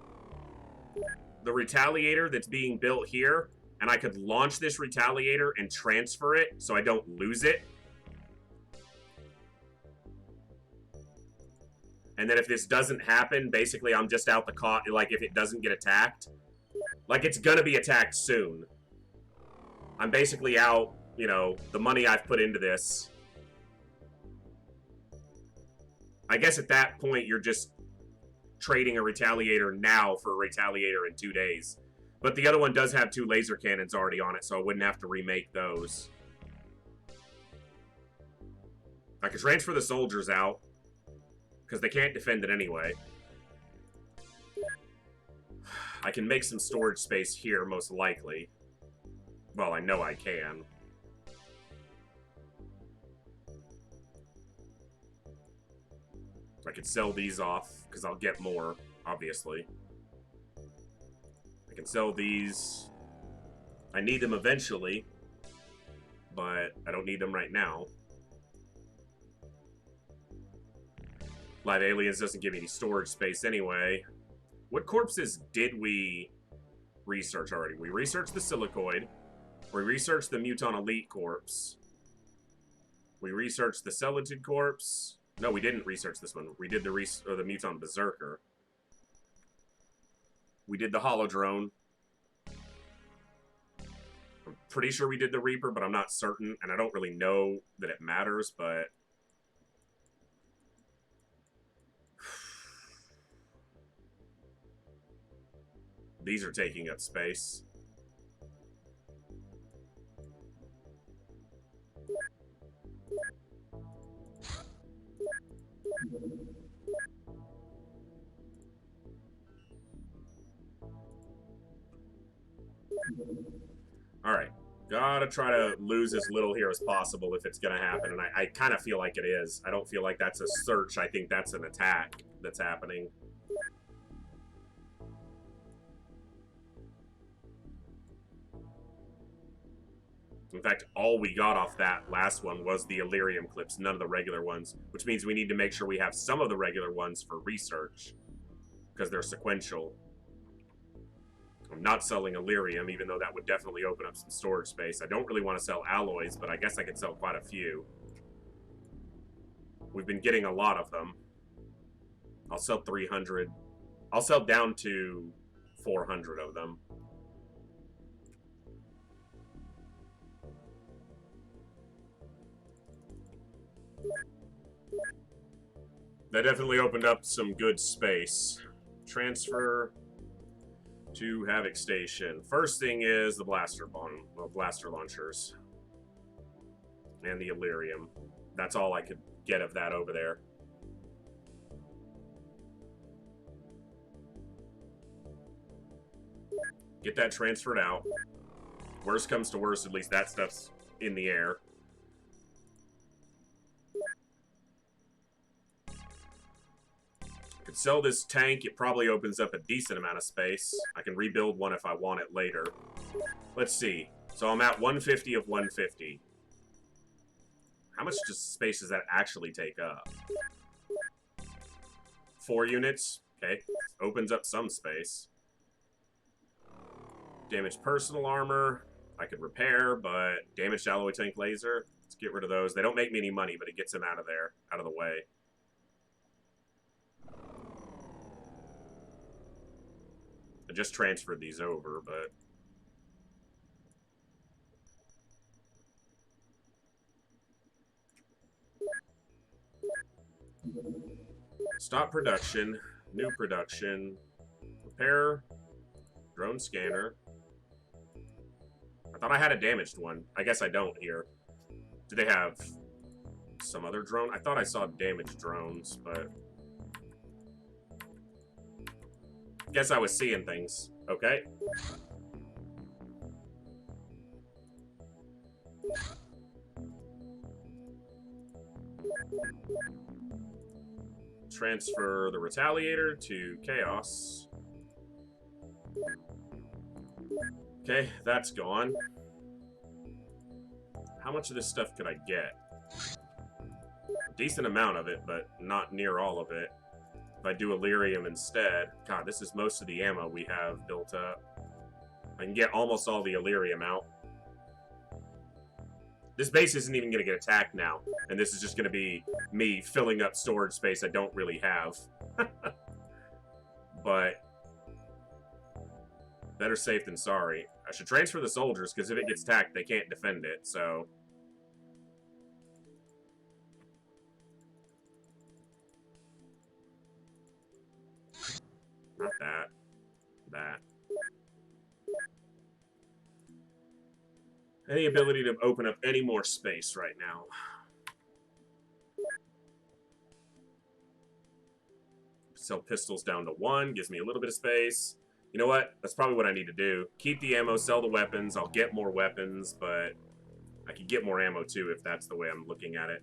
the Retaliator that's being built here, and I could launch this Retaliator and transfer it so I don't lose it. And then if this doesn't happen, basically I'm just out the like if it doesn't get attacked. Like it's gonna be attacked soon. I'm basically out, you know, the money I've put into this. I guess at that point you're just trading a Retaliator now for a Retaliator in 2 days. But the other one does have 2 laser cannons already on it, so I wouldn't have to remake those. I could transfer the soldiers out, because they can't defend it anyway. I can make some storage space here, most likely. Well, I know I can. I could sell these off, because I'll get more, obviously. I can sell these. I need them eventually, but I don't need them right now. Live Aliens doesn't give me any storage space anyway. What corpses did we research already? We researched the Silicoid. We researched the Muton Elite corpse. We researched the Celatid corpse. No, we didn't research this one. We did the Muton Berserker. We did the Holodrone. I'm pretty sure we did the Reaper, but I'm not certain, and I don't really know that it matters, but... These are taking up space. Alright. Gotta try to lose as little here as possible if it's gonna happen, and I kind of feel like it is. I don't feel like that's a search. I think that's an attack that's happening. In fact, all we got off that last one was the Illyrium clips, none of the regular ones, which means we need to make sure we have some of the regular ones for research, because they're sequential. I'm not selling Illyrium, even though that would definitely open up some storage space. I don't really want to sell alloys, but I guess I could sell quite a few. We've been getting a lot of them. I'll sell 300. I'll sell down to 400 of them. That definitely opened up some good space. Transfer to Havoc Station. First thing is the blaster bomb, well, blaster launchers. And the Illyrium. That's all I could get of that over there. Get that transferred out. Worst comes to worst, at least that stuff's in the air. Could sell this tank. It probably opens up a decent amount of space. I can rebuild one if I want it later. Let's see. So I'm at 150 of 150. How much space does that actually take up? 4 units. Okay. Opens up some space. Damaged personal armor. I could repair, but damaged alloy tank laser. Let's get rid of those. They don't make me any money, but it gets them out of there, out of the way. I just transferred these over, but... Stop production. New production. Repair. Drone scanner. I thought I had a damaged one. I guess I don't here. Do they have some other drone? I thought I saw damaged drones, but... Guess I was seeing things. Okay. Transfer the Retaliator to Chaos. Okay, that's gone. How much of this stuff could I get? A decent amount of it, but not near all of it. If I do Illyrium instead... God, this is most of the ammo we have built up. I can get almost all the Illyrium out. This base isn't even going to get attacked now. And this is just going to be me filling up storage space I don't really have. But... better safe than sorry. I should transfer the soldiers, because if it gets attacked, they can't defend it, so... Not that. That. Any ability to open up any more space right now. Sell pistols down to 1. Gives me a little bit of space. You know what? That's probably what I need to do. Keep the ammo, sell the weapons. I'll get more weapons, but I could get more ammo too if that's the way I'm looking at it.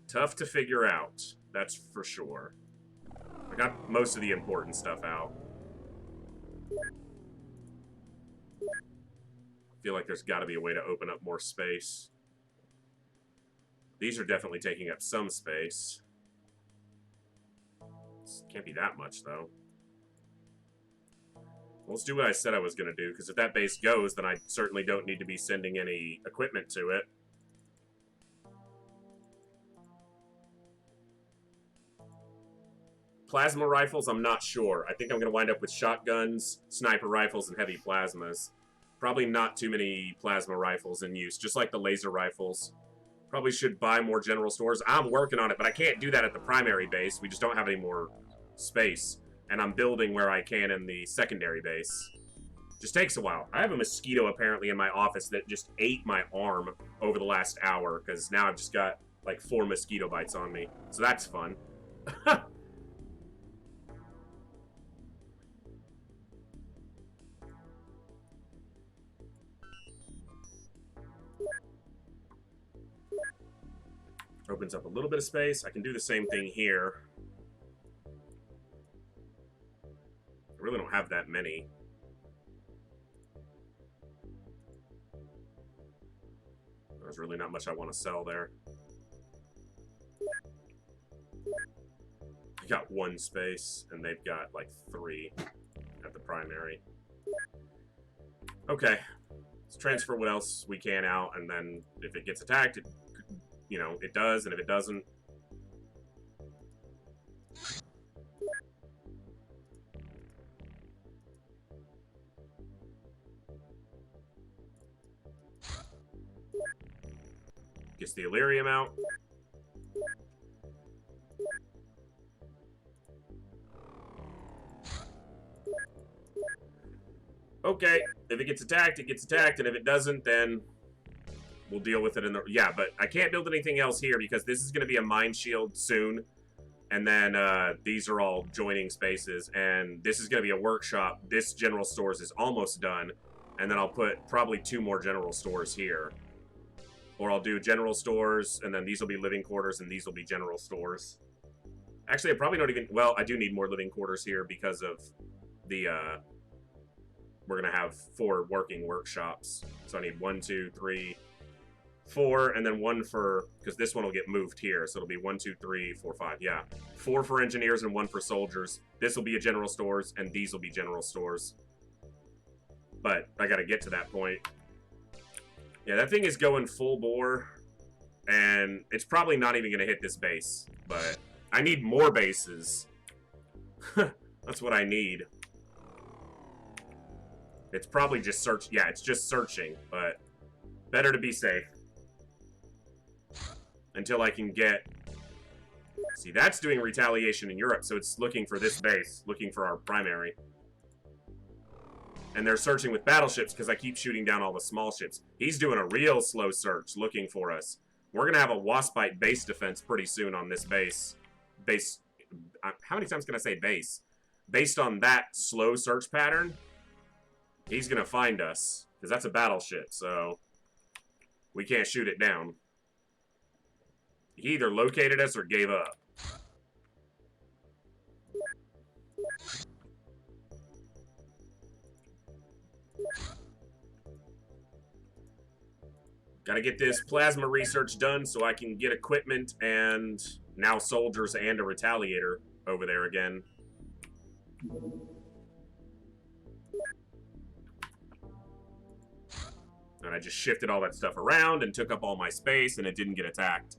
Tough to figure out. That's for sure. I got most of the important stuff out. I feel like there's got to be a way to open up more space. These are definitely taking up some space. Can't be that much, though. Let's do what I said I was going to do, because if that base goes, then I certainly don't need to be sending any equipment to it. Plasma rifles, I'm not sure. I think I'm going to wind up with shotguns, sniper rifles, and heavy plasmas. Probably not too many plasma rifles in use, just like the laser rifles. Probably should buy more general stores. I'm working on it, but I can't do that at the primary base. We just don't have any more space. And I'm building where I can in the secondary base. Just takes a while. I have a mosquito apparently in my office that just ate my arm over the last hour, because now I've just got like 4 mosquito bites on me. So that's fun. Opens up a little bit of space. I can do the same thing here. I really don't have that many. There's really not much I want to sell there. I got 1 space, and they've got like 3 at the primary. Okay. Let's transfer what else we can out, and then if it gets attacked, you know, it does, and if it doesn't... Gets the Illyrium out. Okay, if it gets attacked, it gets attacked, and if it doesn't, then we'll deal with it in the... Yeah, but I can't build anything else here because this is going to be a mine shield soon. And then these are all joining spaces. And this is going to be a workshop. This general stores is almost done. And then I'll put probably 2 more general stores here. Or I'll do general stores, and then these will be living quarters, and these will be general stores. Actually, I probably don't even... Well, I do need more living quarters here because of the... We're going to have 4 working workshops. So I need 1, 2, 3... 4, and then 1 for, because this one will get moved here, so it'll be 1, 2, 3, 4, 5, yeah. 4 for engineers and 1 for soldiers. This will be a general stores, and these will be general stores. But I gotta get to that point. Yeah, that thing is going full bore, and it's probably not even gonna hit this base, but I need more bases. That's what I need. It's probably just search, yeah, it's just searching, but better to be safe. Until I can get... See, that's doing retaliation in Europe, so it's looking for this base, looking for our primary. And they're searching with battleships because I keep shooting down all the small ships. He's doing a real slow search, looking for us. We're going to have a Waspite base defense pretty soon on this base. How many times can I say base? Based on that slow search pattern, he's going to find us. Because that's a battleship, so we can't shoot it down. He either located us or gave up. Gotta get this plasma research done so I can get equipment and now soldiers and a retaliator over there again. And I just shifted all that stuff around and took up all my space and it didn't get attacked.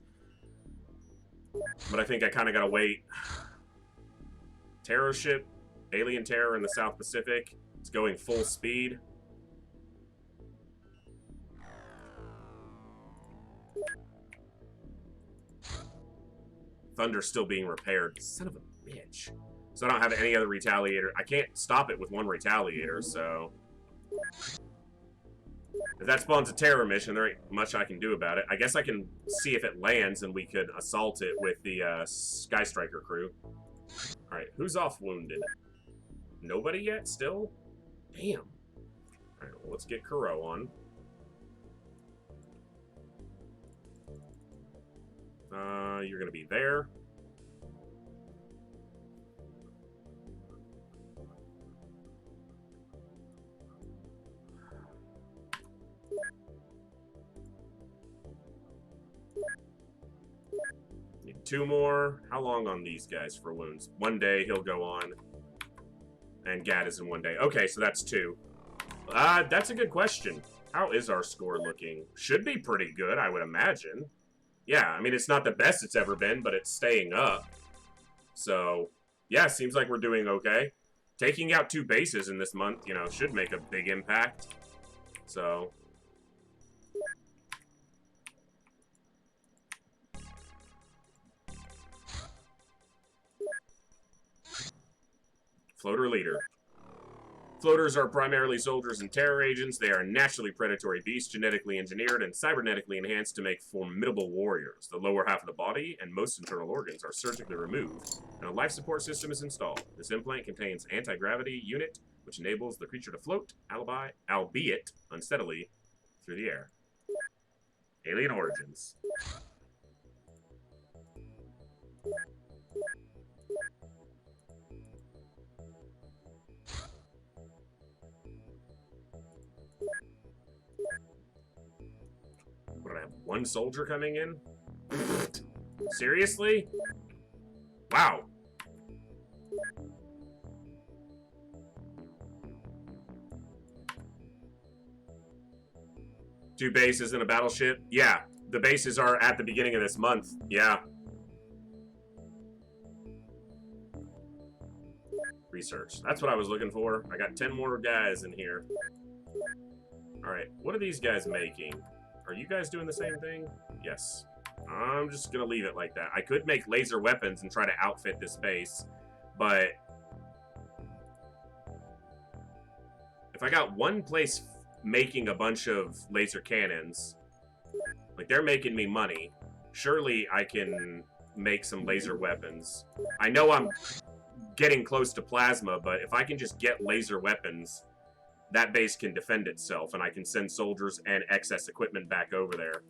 But I think I kind of gotta wait. Terror ship, alien terror in the South Pacific. It's going full speed. Thunder's still being repaired. Son of a bitch. So I don't have any other retaliator. I can't stop it with 1 retaliator, so... If that spawns a terror mission, there ain't much I can do about it. I guess I can see if it lands and we could assault it with the Sky Striker crew. Alright, who's off wounded? Nobody yet, still? Damn. Alright, well, let's get Kuro on. You're gonna be there. Need 2 more. How long on these guys for wounds? 1 day he'll go on. And Gad is in 1 day. Okay, so that's 2. That's a good question. How is our score looking? Should be pretty good, I would imagine. Yeah, I mean, it's not the best it's ever been, but it's staying up. So, yeah, seems like we're doing okay. Taking out 2 bases in this month, you know, should make a big impact. So... Floater leader. Floaters are primarily soldiers and terror agents. They are naturally predatory beasts, genetically engineered and cybernetically enhanced to make formidable warriors. The lower half of the body and most internal organs are surgically removed, and a life support system is installed. This implant contains anti-gravity unit, which enables the creature to float, albeit unsteadily, through the air. Alien origins. What, I have 1 soldier coming in? Seriously? Wow. Two bases in a battleship? Yeah, the bases are at the beginning of this month. Yeah. Research. That's what I was looking for. I got 10 more guys in here. Alright, what are these guys making? Are you guys doing the same thing? Yes. I'm just gonna leave it like that. I could make laser weapons and try to outfit this base, but if I got one place making a bunch of laser cannons, like they're making me money, surely I can make some laser weapons. I know I'm getting close to plasma, but if I can just get laser weapons, that base can defend itself, and I can send soldiers and excess equipment back over there.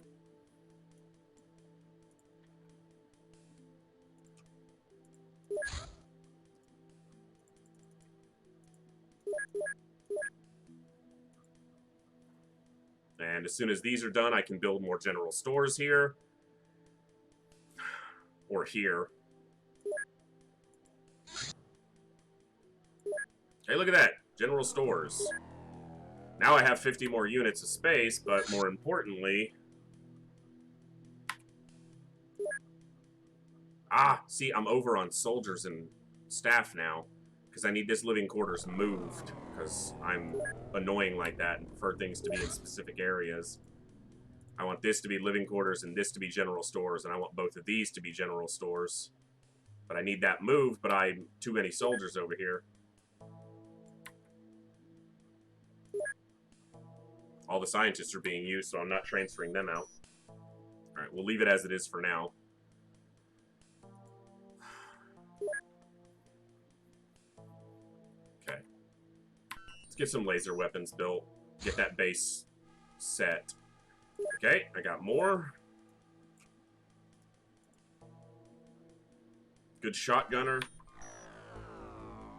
And as soon as these are done, I can build more general stores here. Or here. Hey, look at that. General stores. Now I have 50 more units of space, but more importantly... see, I'm over on soldiers and staff now. Because I need this living quarters moved. Because I'm annoying like that and prefer things to be in specific areas. I want this to be living quarters and this to be general stores. And I want both of these to be general stores. But I need that moved, but I'm too many soldiers over here. All the scientists are being used, so I'm not transferring them out. Alright, we'll leave it as it is for now. Okay. Let's get some laser weapons built. Get that base set. Okay, I got more. Good shotgunner.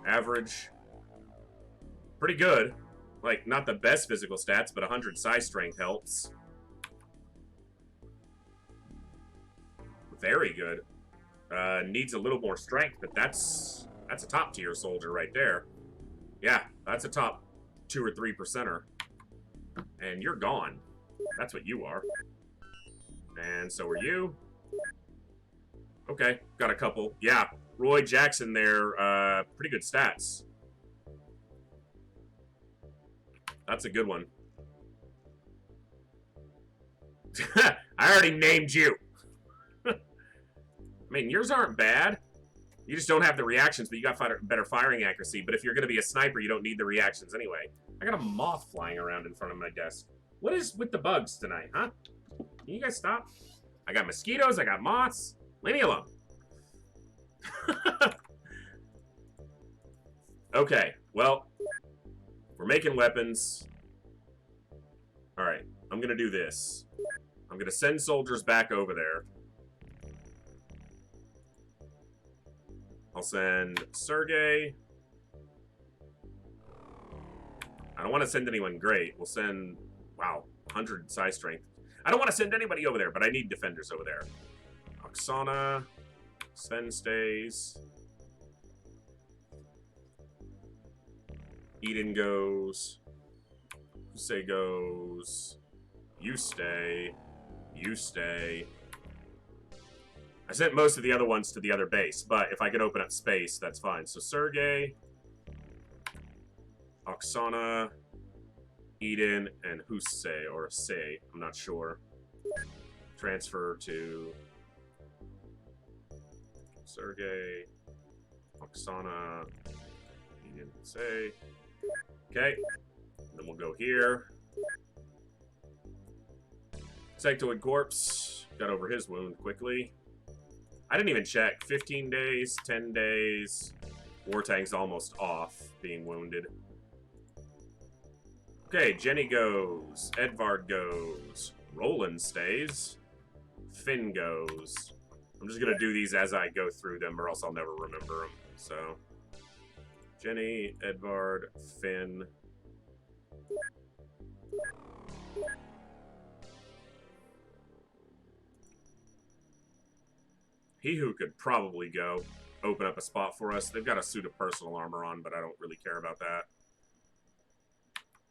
Average. Pretty good. Like, not the best physical stats, but 100 size strength helps. Very good. Needs a little more strength, but that's a top tier soldier right there. Yeah, that's a top 2 or 3%er. And you're gone. That's what you are. And so are you. Okay, got a couple. Yeah, Roy Jackson there, pretty good stats. That's a good one. I already named you. I mean, yours aren't bad. You just don't have the reactions, but you got better firing accuracy. But if you're going to be a sniper, you don't need the reactions anyway. I got a moth flying around in front of my desk. What is with the bugs tonight, huh? Can you guys stop? I got mosquitoes, I got moths. Leave me alone. Okay, well, we're making weapons. Alright, I'm gonna do this. I'm gonna send soldiers back over there. I'll send Sergey. I don't want to send anyone great. We'll send, wow, 100 size strength. I don't want to send anybody over there, but I need defenders over there. Oksana. Sven stays. Eden goes. Husei goes. You stay. You stay. I sent most of the other ones to the other base, but if I could open up space, that's fine. So Sergey, Oksana, Eden, and Husei, or Sei, I'm not sure. Transfer to Sergey, Oksana, Eden, Sei. Okay, and then we'll go here. Sectoid Corpse got over his wound quickly. I didn't even check. 15 days, 10 days. Wartang's almost off, being wounded. Okay, Jenny goes. Edvard goes. Roland stays. Finn goes. I'm just going to do these as I go through them, or else I'll never remember them. So, Jenny, Edvard, Finn. He who could probably go open up a spot for us. They've got a suit of personal armor on, but I don't really care about that.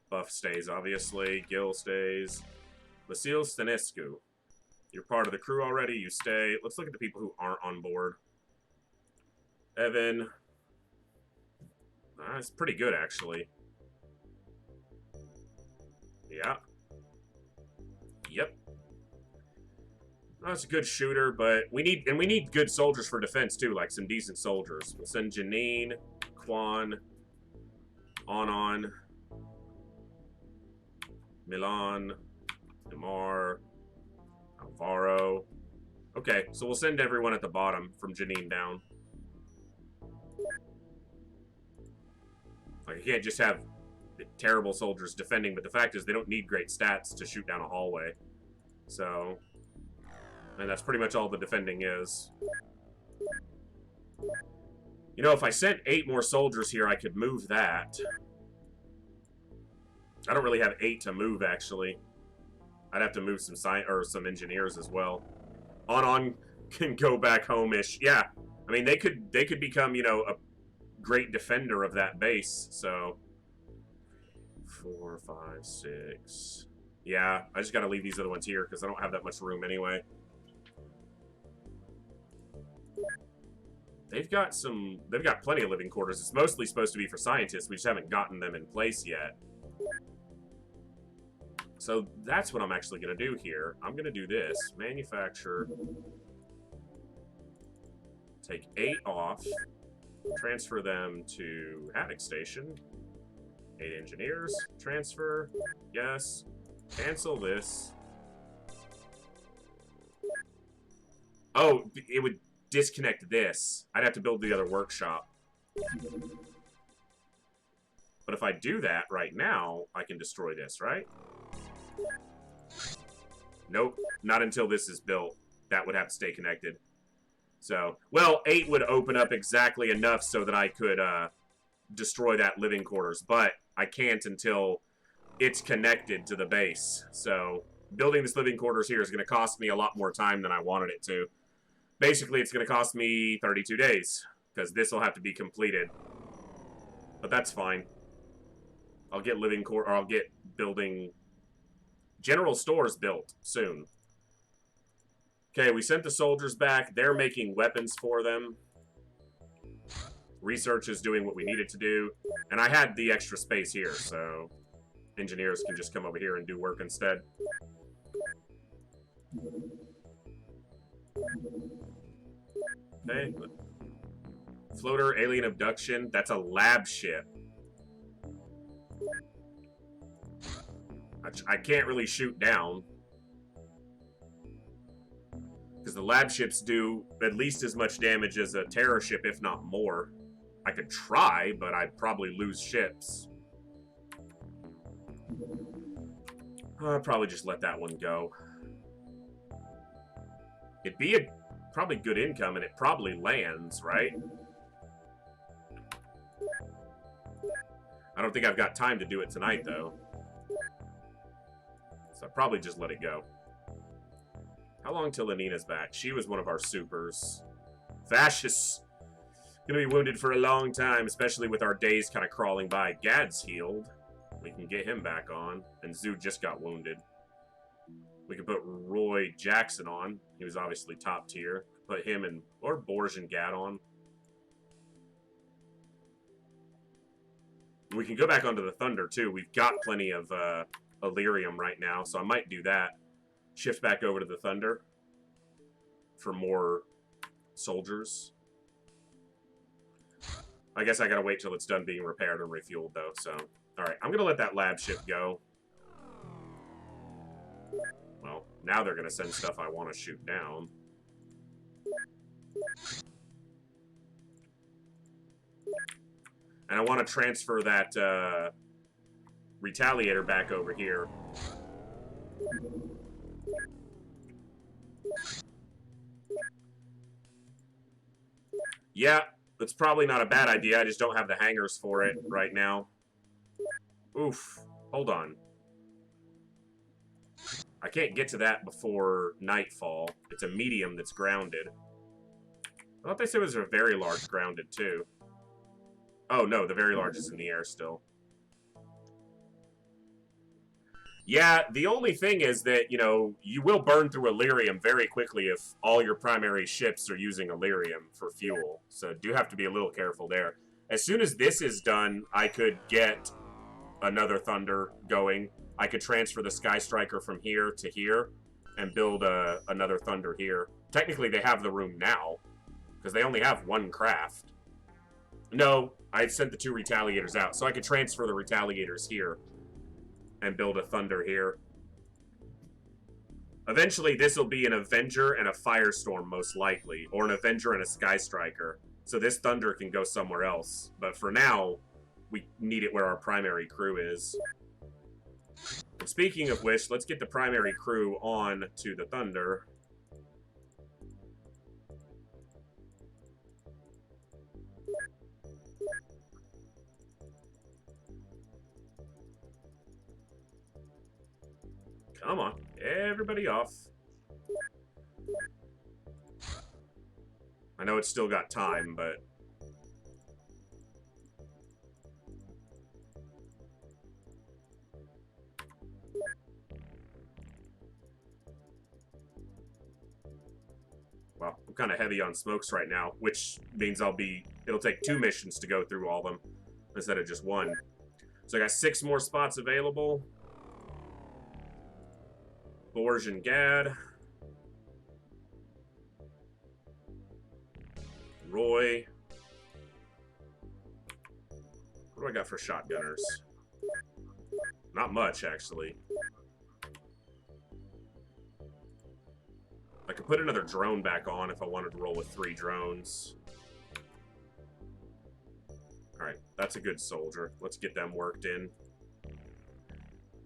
Buff stays, obviously. Gil stays. Vasil Stanescu. You're part of the crew already. You stay. Let's look at the people who aren't on board. Evan. That's pretty good, actually. Yeah. Yep. That's a good shooter, but we need good soldiers for defense too, like some decent soldiers. We'll send Janine, Quan, Anon, Milan, Demar, Alvaro. Okay, so we'll send everyone at the bottom from Janine down. Like, you can't just have terrible soldiers defending, but the fact is they don't need great stats to shoot down a hallway. So, and that's pretty much all the defending is. You know, if I sent 8 more soldiers here, I could move that. I don't really have 8 to move, actually. I'd have to move some engineers as well. On can go back home-ish. Yeah, I mean, they could become, you know, a great defender of that base. So 4, 5, 6. Yeah, I just got to leave these other ones here because I don't have that much room anyway. They've got plenty of living quarters. It's mostly supposed to be for scientists. We just haven't gotten them in place yet. So that's what I'm actually going to do here. I'm going to do this. Manufacture. Take 8 off. Transfer them to Havoc Station. 8 engineers. Transfer. Yes. Cancel this. Oh, it would disconnect this. I'd have to build the other workshop. But if I do that right now, I can destroy this, right? Nope, not until this is built. That would have to stay connected. So, well, 8 would open up exactly enough so that I could destroy that living quarters, but I can't until it's connected to the base. So, building this living quarters here is going to cost me a lot more time than I wanted it to. Basically, it's going to cost me 32 days, because this will have to be completed. But that's fine. I'll get I'll get building general stores built soon. Okay, we sent the soldiers back. They're making weapons for them. Research is doing what we need it to do. And I had the extra space here, so engineers can just come over here and do work instead. Okay. Floater alien abduction. That's a lab ship. I can't really shoot down. Because the lab ships do at least as much damage as a terror ship, if not more. I could try, but I'd probably lose ships. I'd probably just let that one go. It'd be a probably good income, and it probably lands, right? I don't think I've got time to do it tonight, though. So I'd probably just let it go. How long till Anina's back? She was one of our supers. Fascists. Gonna be wounded for a long time, especially with our days kind of crawling by. Gad's healed. We can get him back on. And Zoo just got wounded. We can put Roy Jackson on. He was obviously top tier. Put him and or Borge and Gad on. We can go back onto the Thunder too. We've got plenty of Illyrium right now, so I might do that. Shift back over to the Thunder for more soldiers. I guess I gotta wait till it's done being repaired and refueled though, so. Alright, I'm gonna let that lab ship go. Well, now they're gonna send stuff I want to shoot down. And I want to transfer that Retaliator back over here. Yeah, that's probably not a bad idea. I just don't have the hangars for it right now. Oof. Hold on. I can't get to that before nightfall. It's a medium that's grounded. I thought they said it was a very large grounded, too. Oh, no, the very large is in the air still. Yeah, the only thing is that, you know, you will burn through Illyrium very quickly if all your primary ships are using Illyrium for fuel. So do have to be a little careful there. As soon as this is done, I could get another Thunder going. I could transfer the Sky Striker from here to here and build another Thunder here. Technically, they have the room now because they only have one craft. No, I sent the 2 Retaliators out, so I could transfer the Retaliators here and build a Thunder here. Eventually, this will be an Avenger and a Firestorm, most likely, or an Avenger and a Sky Striker. So this Thunder can go somewhere else. But for now, we need it where our primary crew is. And speaking of which, let's get the primary crew on to the Thunder. Come on, everybody off. I know it's still got time, but... Well, I'm kind of heavy on smokes right now, which means it'll take 2 missions to go through all of them, instead of just 1. So I got 6 more spots available. Borge and Gad. Roy. What do I got for shotgunners? Not much, actually. I could put another drone back on if I wanted to roll with 3 drones. Alright, that's a good soldier. Let's get them worked in.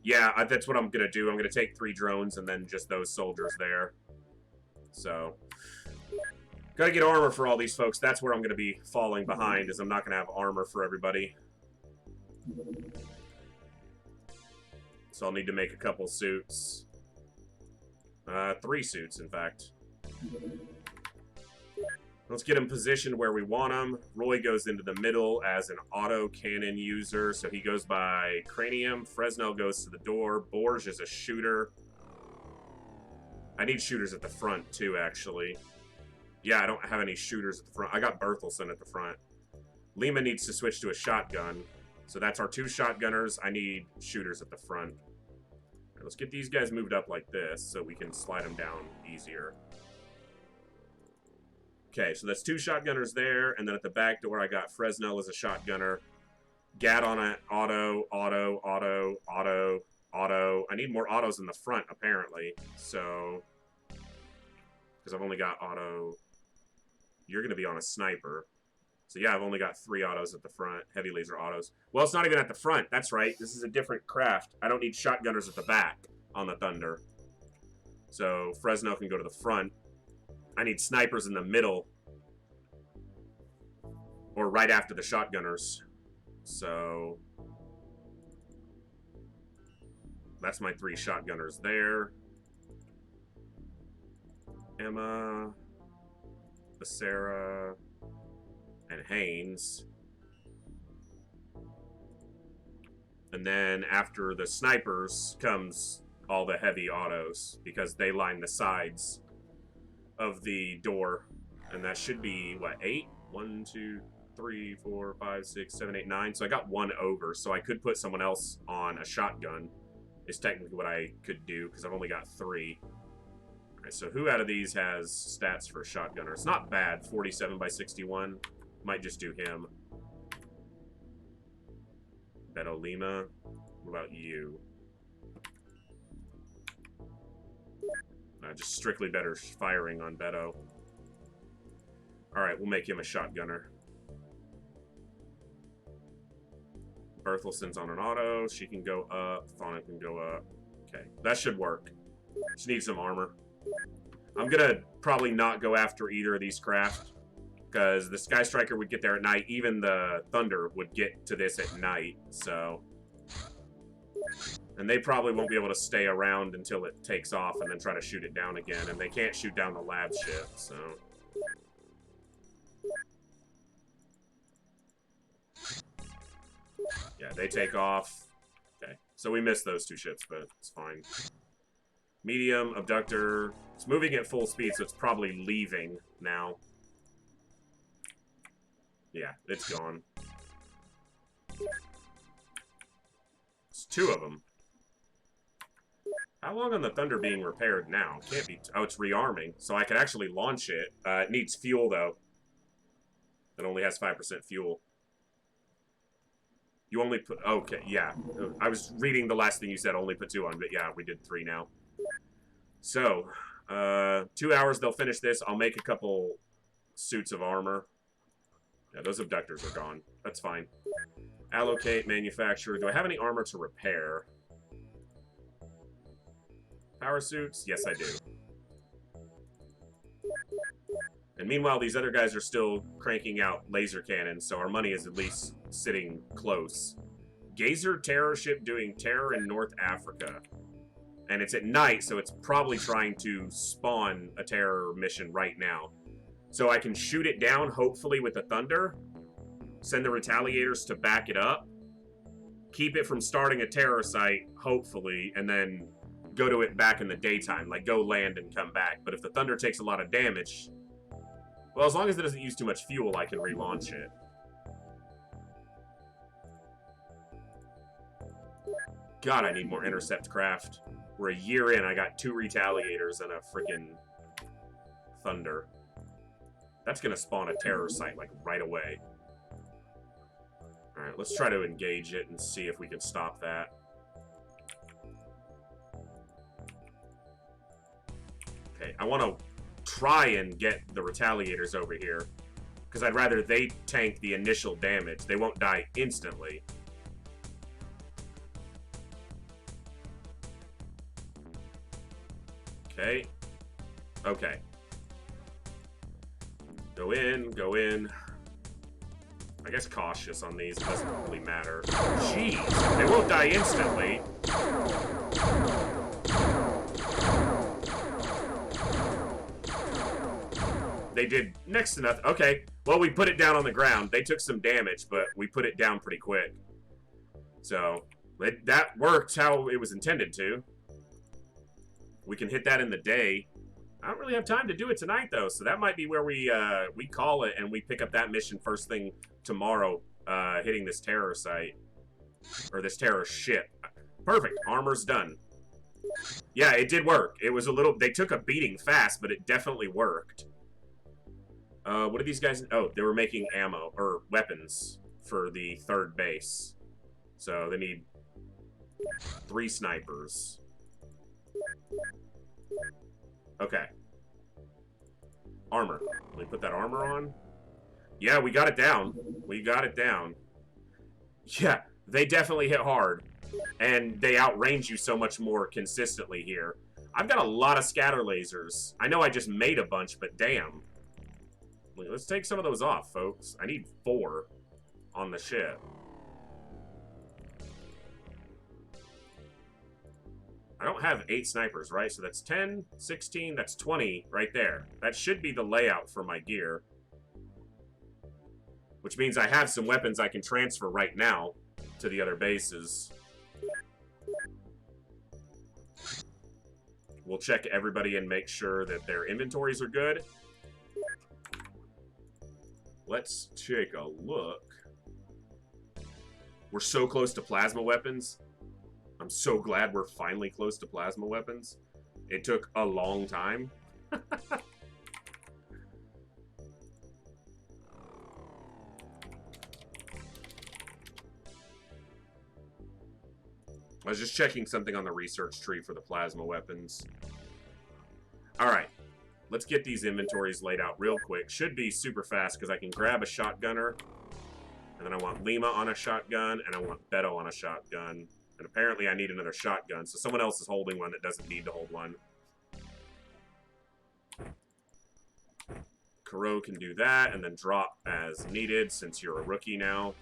Yeah, that's what I'm going to do. I'm going to take 3 drones and then just those soldiers there. So, got to get armor for all these folks. That's where I'm going to be falling behind, is I'm not going to have armor for everybody. So I'll need to make a couple suits. 3 suits, in fact. Let's get him positioned where we want him. Roy goes into the middle as an auto cannon user, so he goes by Cranium. Fresnel goes to the door. Borge is a shooter. I need shooters at the front, too, actually. Yeah, I don't have any shooters at the front. I got Berthelsen at the front. Lima needs to switch to a shotgun. So that's our 2 shotgunners. I need shooters at the front. Right, let's get these guys moved up like this so we can slide them down easier. Okay, so that's 2 shotgunners there, and then at the back door I got Fresnel as a shotgunner. Gad on an auto, auto. I need more autos in the front, apparently. So, because I've only got auto. You're going to be on a sniper. So yeah, I've only got 3 autos at the front. Heavy laser autos. Well, it's not even at the front. That's right. This is a different craft. I don't need shotgunners at the back on the Thunder. So Fresno can go to the front. I need snipers in the middle. Or right after the shotgunners. So that's my 3 shotgunners there. Emma, Becerra, and Haynes. And then after the snipers comes all the heavy autos because they line the sides of the door. And that should be, what, 8? 1, 2, 3, 4, 5, 6, 7, 8, 9. So I got 1 over, so I could put someone else on a shotgun. Is technically what I could do because I've only got 3. All right, so who out of these has stats for a shotgunner? It's not bad. 47 by 61. Might just do him. Beto Lima. What about you? Just strictly better firing on Beto. Alright, we'll make him a shotgunner. Berthelson's on an auto. She can go up. Fauna can go up. Okay, that should work. Just need some armor. I'm gonna probably not go after either of these craft because the Sky Striker would get there at night. Even the Thunder would get to this at night, so... And they probably won't be able to stay around until it takes off and then try to shoot it down again. And they can't shoot down the lab ship, so... Yeah, they take off. Okay, so we missed those 2 ships, but it's fine. Medium, Abductor. It's moving at full speed, so it's probably leaving now. Yeah, it's gone. It's 2 of them. How long on the Thunder being repaired now? Can't be... Oh, it's rearming, so I could actually launch it. It needs fuel, though. It only has 5% fuel. You only put... Okay, yeah. I was reading the last thing you said, only put 2 on, but yeah, we did 3 now. So, 2 hours, they'll finish this. I'll make a couple suits of armor. Yeah, those abductors are gone. That's fine. Allocate, manufacture. Do I have any armor to repair? Power suits? Yes, I do. And meanwhile, these other guys are still cranking out laser cannons, so our money is at least sitting close. Gazer terror ship doing terror in North Africa. And it's at night, so it's probably trying to spawn a terror mission right now. So I can shoot it down, hopefully, with the Thunder. Send the retaliators to back it up. Keep it from starting a terror site, hopefully, and then go to it back in the daytime. Like, go land and come back. But if the Thunder takes a lot of damage... Well, as long as it doesn't use too much fuel, I can relaunch it. God, I need more intercept craft. We're a year in, I got 2 retaliators and a freaking Thunder. That's gonna spawn a terror site, like, right away. Alright, let's try to engage it and see if we can stop that. Okay, I want to try and get the retaliators over here, because I'd rather they tank the initial damage. They won't die instantly. Okay. Okay. Go in, go in. I guess cautious on these, doesn't really matter. Jeez, they won't die instantly. They did next to nothing. Okay, well, we put it down on the ground. They took some damage, but we put it down pretty quick. So, that worked how it was intended to. We can hit that in the day. I don't really have time to do it tonight, though, so that might be where we call it and we pick up that mission first thing tomorrow, hitting this terror site. Or this terror ship. Perfect. Armor's done. Yeah, it did work. It was a little... They took a beating fast, but it definitely worked. What are these guys... Oh, they were making ammo, or weapons, for the 3rd base. So they need 3 snipers. Okay. Armor. Let me put that armor on. Yeah, we got it down. We got it down. Yeah, they definitely hit hard. And they outrange you so much more consistently here. I've got a lot of scatter lasers. I know I just made a bunch, but damn. Let's take some of those off, folks. I need 4 on the ship. I don't have 8 snipers, right? So that's 10, 16, that's 20 right there. That should be the layout for my gear. Which means I have some weapons I can transfer right now to the other bases. We'll check everybody and make sure that their inventories are good. Let's take a look. We're so close to plasma weapons. I'm so glad we're finally close to plasma weapons. It took a long time. I was just checking something on the research tree for the plasma weapons. Alright. Let's get these inventories laid out real quick. Should be super fast because I can grab a shotgunner. And then I want Lima on a shotgun. And I want Beto on a shotgun. And apparently I need another shotgun. So someone else is holding one that doesn't need to hold one. Kuro can do that. And then drop as needed since you're a rookie now.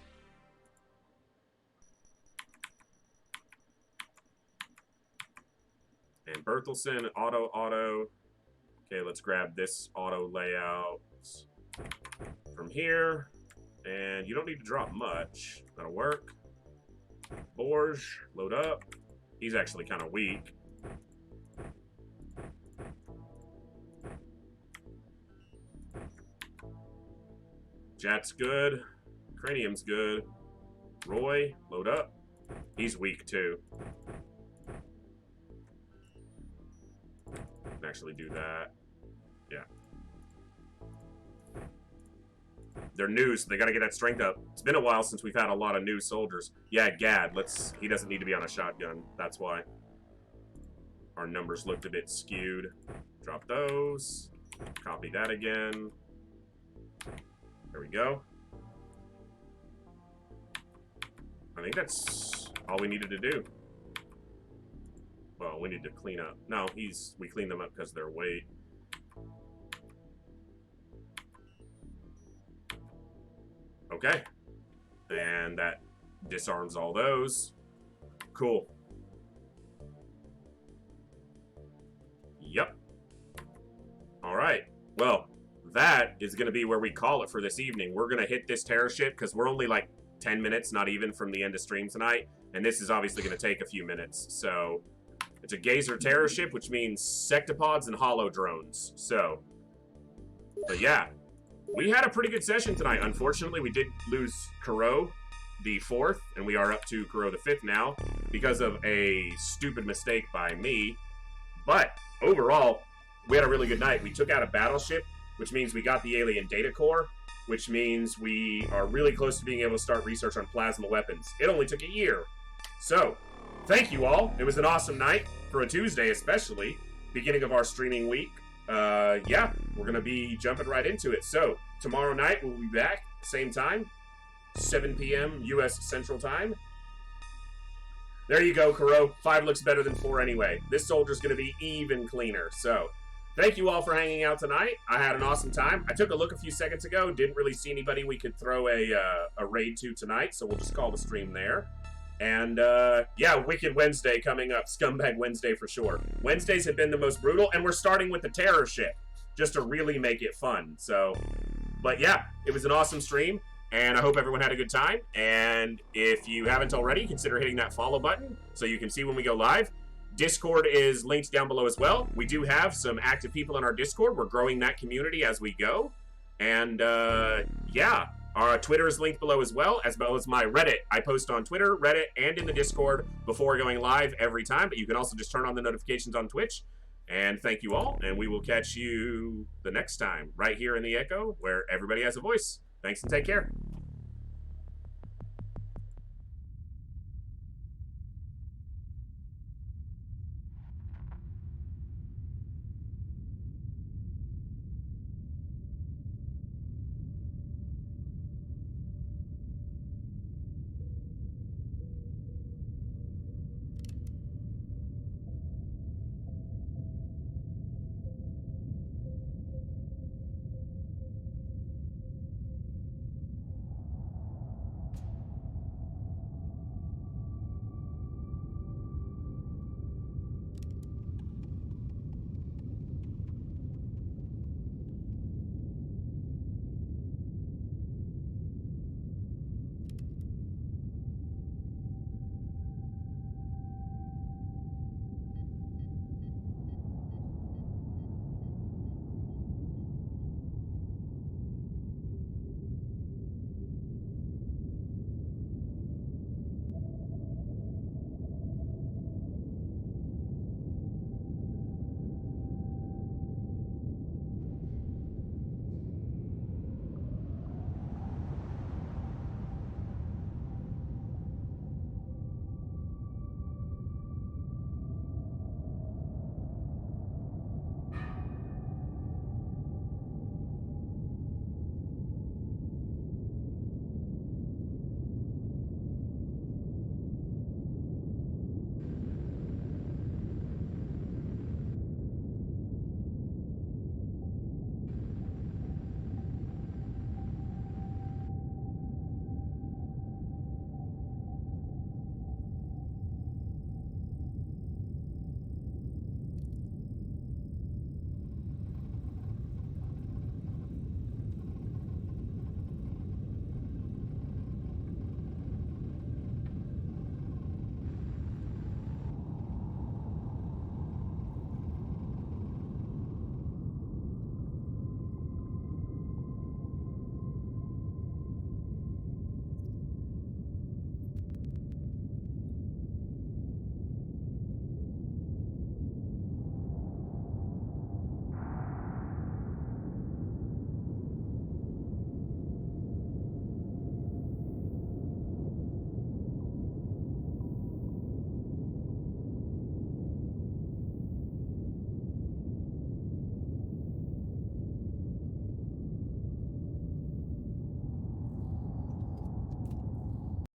And Berthelsen, auto. Okay, let's grab this auto layout from here. And you don't need to drop much. That'll work. Borge, load up. He's actually kind of weak. Jat's good. Cranium's good. Roy, load up. He's weak too. Can actually do that. Yeah. They're new, so they gotta get that strength up. It's been a while since we've had a lot of new soldiers. Yeah, Gad, he doesn't need to be on a shotgun. That's why. Our numbers looked a bit skewed. Drop those. Copy that again. There we go. I think that's all we needed to do. Well, we need to clean up. No, we cleaned them up because of their weight. Okay. And that disarms all those. Cool. Yep. All right. Well, that is going to be where we call it for this evening. We're going to hit this terror ship because we're only like 10 minutes, not even, from the end of stream tonight. And this is obviously going to take a few minutes. So it's a Gazer terror ship, which means sectopods and hollow drones. So, but yeah, we had a pretty good session tonight. Unfortunately, we did lose Kuro the 4th, and we are up to Kuro the 5th now because of a stupid mistake by me. But overall, we had a really good night. We took out a battleship, which means we got the alien data core, which means we are really close to being able to start research on plasma weapons. It only took a year. So, thank you all. It was an awesome night for a Tuesday, especially. Beginning of our streaming week. Yeah, we're going to be jumping right into it. So, tomorrow night we'll be back, same time, 7 p.m. U.S. Central Time. There you go, Kuro. 5 looks better than 4 anyway. This soldier's going to be even cleaner. So, thank you all for hanging out tonight. I had an awesome time. I took a look a few seconds ago. Didn't really see anybody we could throw a raid to tonight, so we'll just call the stream there. And, yeah, Wicked Wednesday coming up. Scumbag Wednesday for sure. Wednesdays have been the most brutal, and we're starting with the terror ship, just to really make it fun. So, but yeah, it was an awesome stream, and I hope everyone had a good time. And if you haven't already, consider hitting that follow button so you can see when we go live. Discord is linked down below as well. We do have some active people in our Discord. We're growing that community as we go. And, yeah. Our Twitter is linked below as well as my Reddit. I post on Twitter, Reddit, and in the Discord before going live every time, but you can also just turn on the notifications on Twitch. And thank you all, and we will catch you the next time right here in the Echo, where everybody has a voice. Thanks and take care.